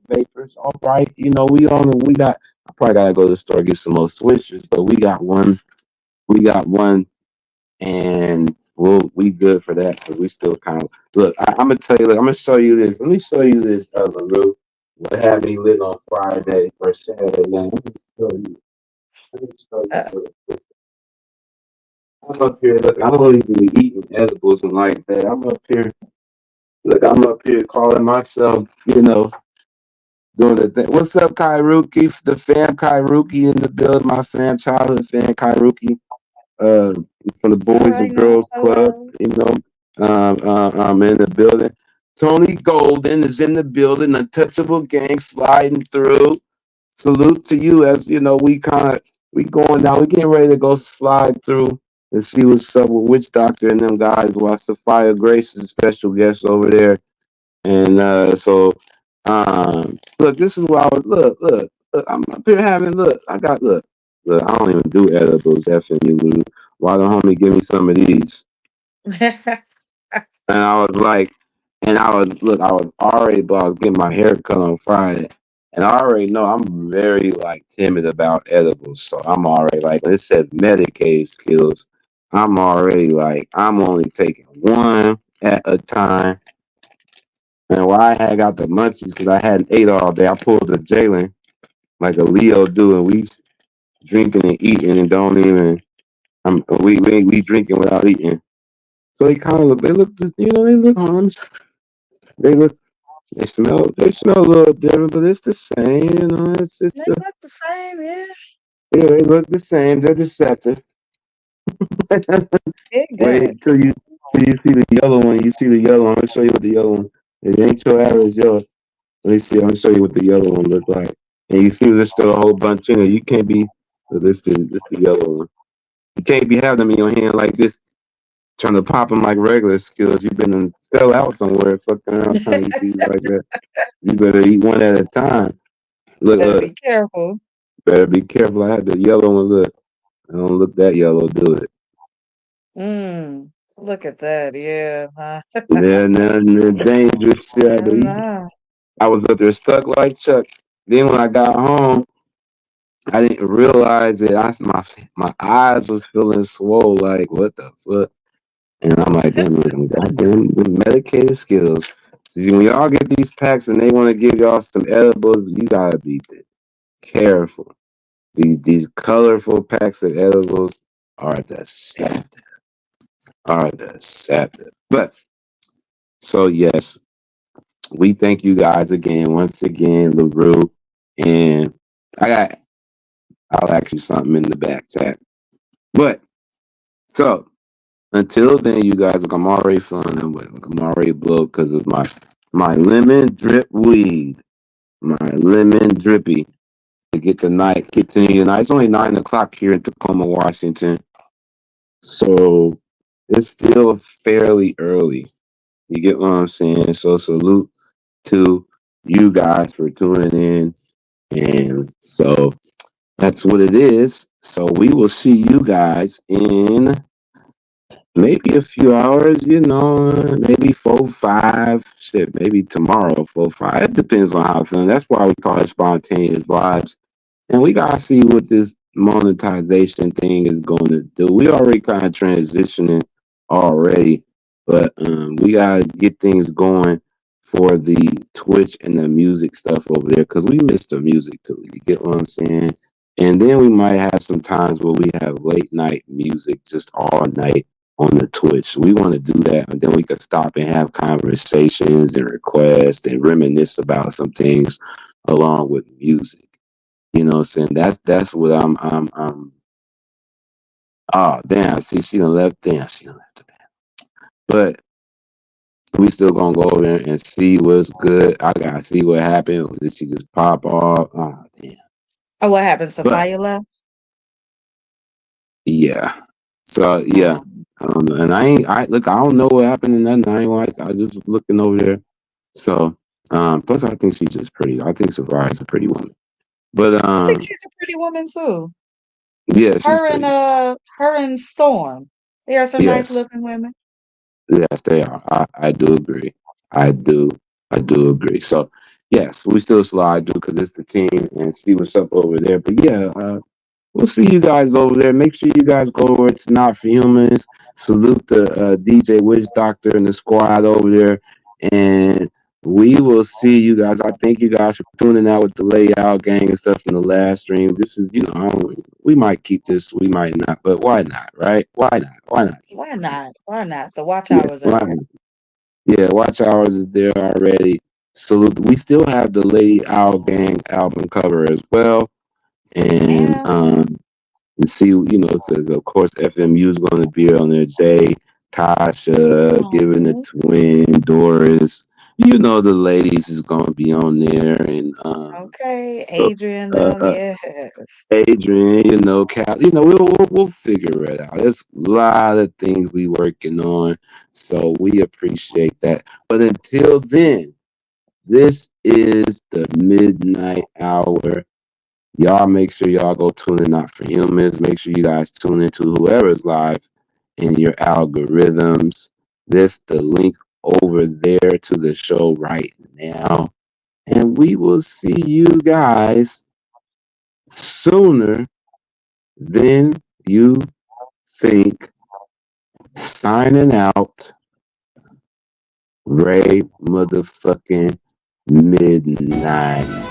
Vapors. All right, we got. I probably gotta go to the store get some more switches, but we got one. We got one, and we good for that because we still kind of look. I'm gonna tell you. Look, I'm gonna show you this. Let me show you this, LaRue. What had me lit on Friday for Saturday? Man, let me show you. Let me show Uh, you. I'm up here. Look, I don't even be eating edibles and like that. I'm up here. Look, I'm up here calling myself, doing the thing. What's up, Kairuki? The fan Kairuki in the build. My fan, childhood fan Kairuki. Uh, from the all Boys right and now. Girls Club. Hello. I'm in the building. Tony Golden is in the building. Untouchable Gang sliding through. Salute to you. As we going down. We getting ready to go slide through and see what's up with Witch Doctor and them guys. While Sophia Grace is a special guest over there. And look, this is why I was look. I'm up here having look. I got look. I don't even do edibles. FMU. Why don't homie give me some of these? And I was like, I was already, but I was getting my hair cut on Friday. And I already know I'm very like timid about edibles. So I'm already like, when it says medicated skills, I'm already like, I'm only taking one at a time. And why I had got the munchies because I hadn't ate all day. I pulled a Jalen like a Leo do, and we drinking and eating and don't even. We drinking without eating. So they kind of look. They look just they look harmless. They look. They smell a little different, but it's the same. They look the same, yeah. Yeah, they look the same. They're deceptive. Wait till you see the yellow one. You see the yellow one. I'm gonna show you what the yellow one. It ain't your average yellow. Let me see. I'm gonna show you what the yellow one looks like. And you see, there's still a whole bunch in it. You can't be. So this the yellow one. You can't be having them in your hand like this, trying to pop them like regular skills. You've been and fell out somewhere, fucking around trying to eat these like that. You better eat one at a time. Better be careful. Better be careful. I had the yellow one. Look, I don't look that yellow. Do it. Look at that. Yeah. Then dangerous shit. I was up there stuck like Chuck. Then when I got home, I didn't realize that my eyes was feeling swole. Like what the fuck? And I'm like, damn, them goddamn medicated skills. See, when y'all get these packs and they want to give y'all some edibles, you gotta be careful. These colorful packs of edibles are deceptive. But so yes, we thank you guys again, once again, LaRue. And I'll ask you something in the back chat. But so until then, you guys, I'm already feeling that way. I'm already blown because of my lemon drip weed, my lemon drippy. To get the night, continue the night. It's only 9 o'clock here in Tacoma, Washington, so it's still fairly early. You get what I'm saying? So salute to you guys for tuning in, and so that's what it is. So we will see you guys in maybe a few hours, maybe 4, 5, shit, maybe tomorrow, 4, 5. It depends on how I'm feeling. That's why we call it spontaneous vibes. And we gotta see what this monetization thing is going to do. We already kind of transitioning already, but we gotta get things going for the Twitch and the music stuff over there because we missed the music too. You get what I'm saying? And then we might have some times where we have late night music just all night on the Twitch. We want to do that, and then we could stop and have conversations and requests and reminisce about some things along with music. You know what I'm saying? That's what I'm oh damn, see she done left the band. But we still gonna go over there and see what's good. I gotta see what happened. Did she just pop off? Oh damn. Oh, what happened? Sophia left? Yeah. So yeah. I don't know. And I don't know what happened in that night. I was just looking over there. So plus I think she's just pretty. I think Sophia's a pretty woman. But I think she's a pretty woman too. Yeah, her and Storm. They are some nice looking women. Yes, they are. I do agree. I do agree. So yes, we still slide through because it's the team and see what's up over there. But yeah, we'll see you guys over there. Make sure you guys go over to Not For Humans. Salute the DJ Witch Doctor and the squad over there. And we will see you guys. I thank you guys for tuning out with the layout gang and stuff in the last stream. This is, we might keep this, we might not, but why not, right? Why not? Why not? The watch hours are there. Yeah, watch hours is there already. Salute. We still have the Lady Owl Gang album cover as well. And see, because of course FMU is going to be on there. Jay, Tasha, Giving the Twin, Doris. The ladies is going to be on there, and okay, Adrian, yes. Adrian, Cal, we'll figure it out. There's a lot of things we working on, so we appreciate that. But until then, this is the midnight hour. Y'all make sure y'all go tune in Not For Humans. Make sure you guys tune into whoever's live in your algorithms. This the link over there to the show right now. And we will see you guys sooner than you think. Signing out. Ray motherfucking midnight.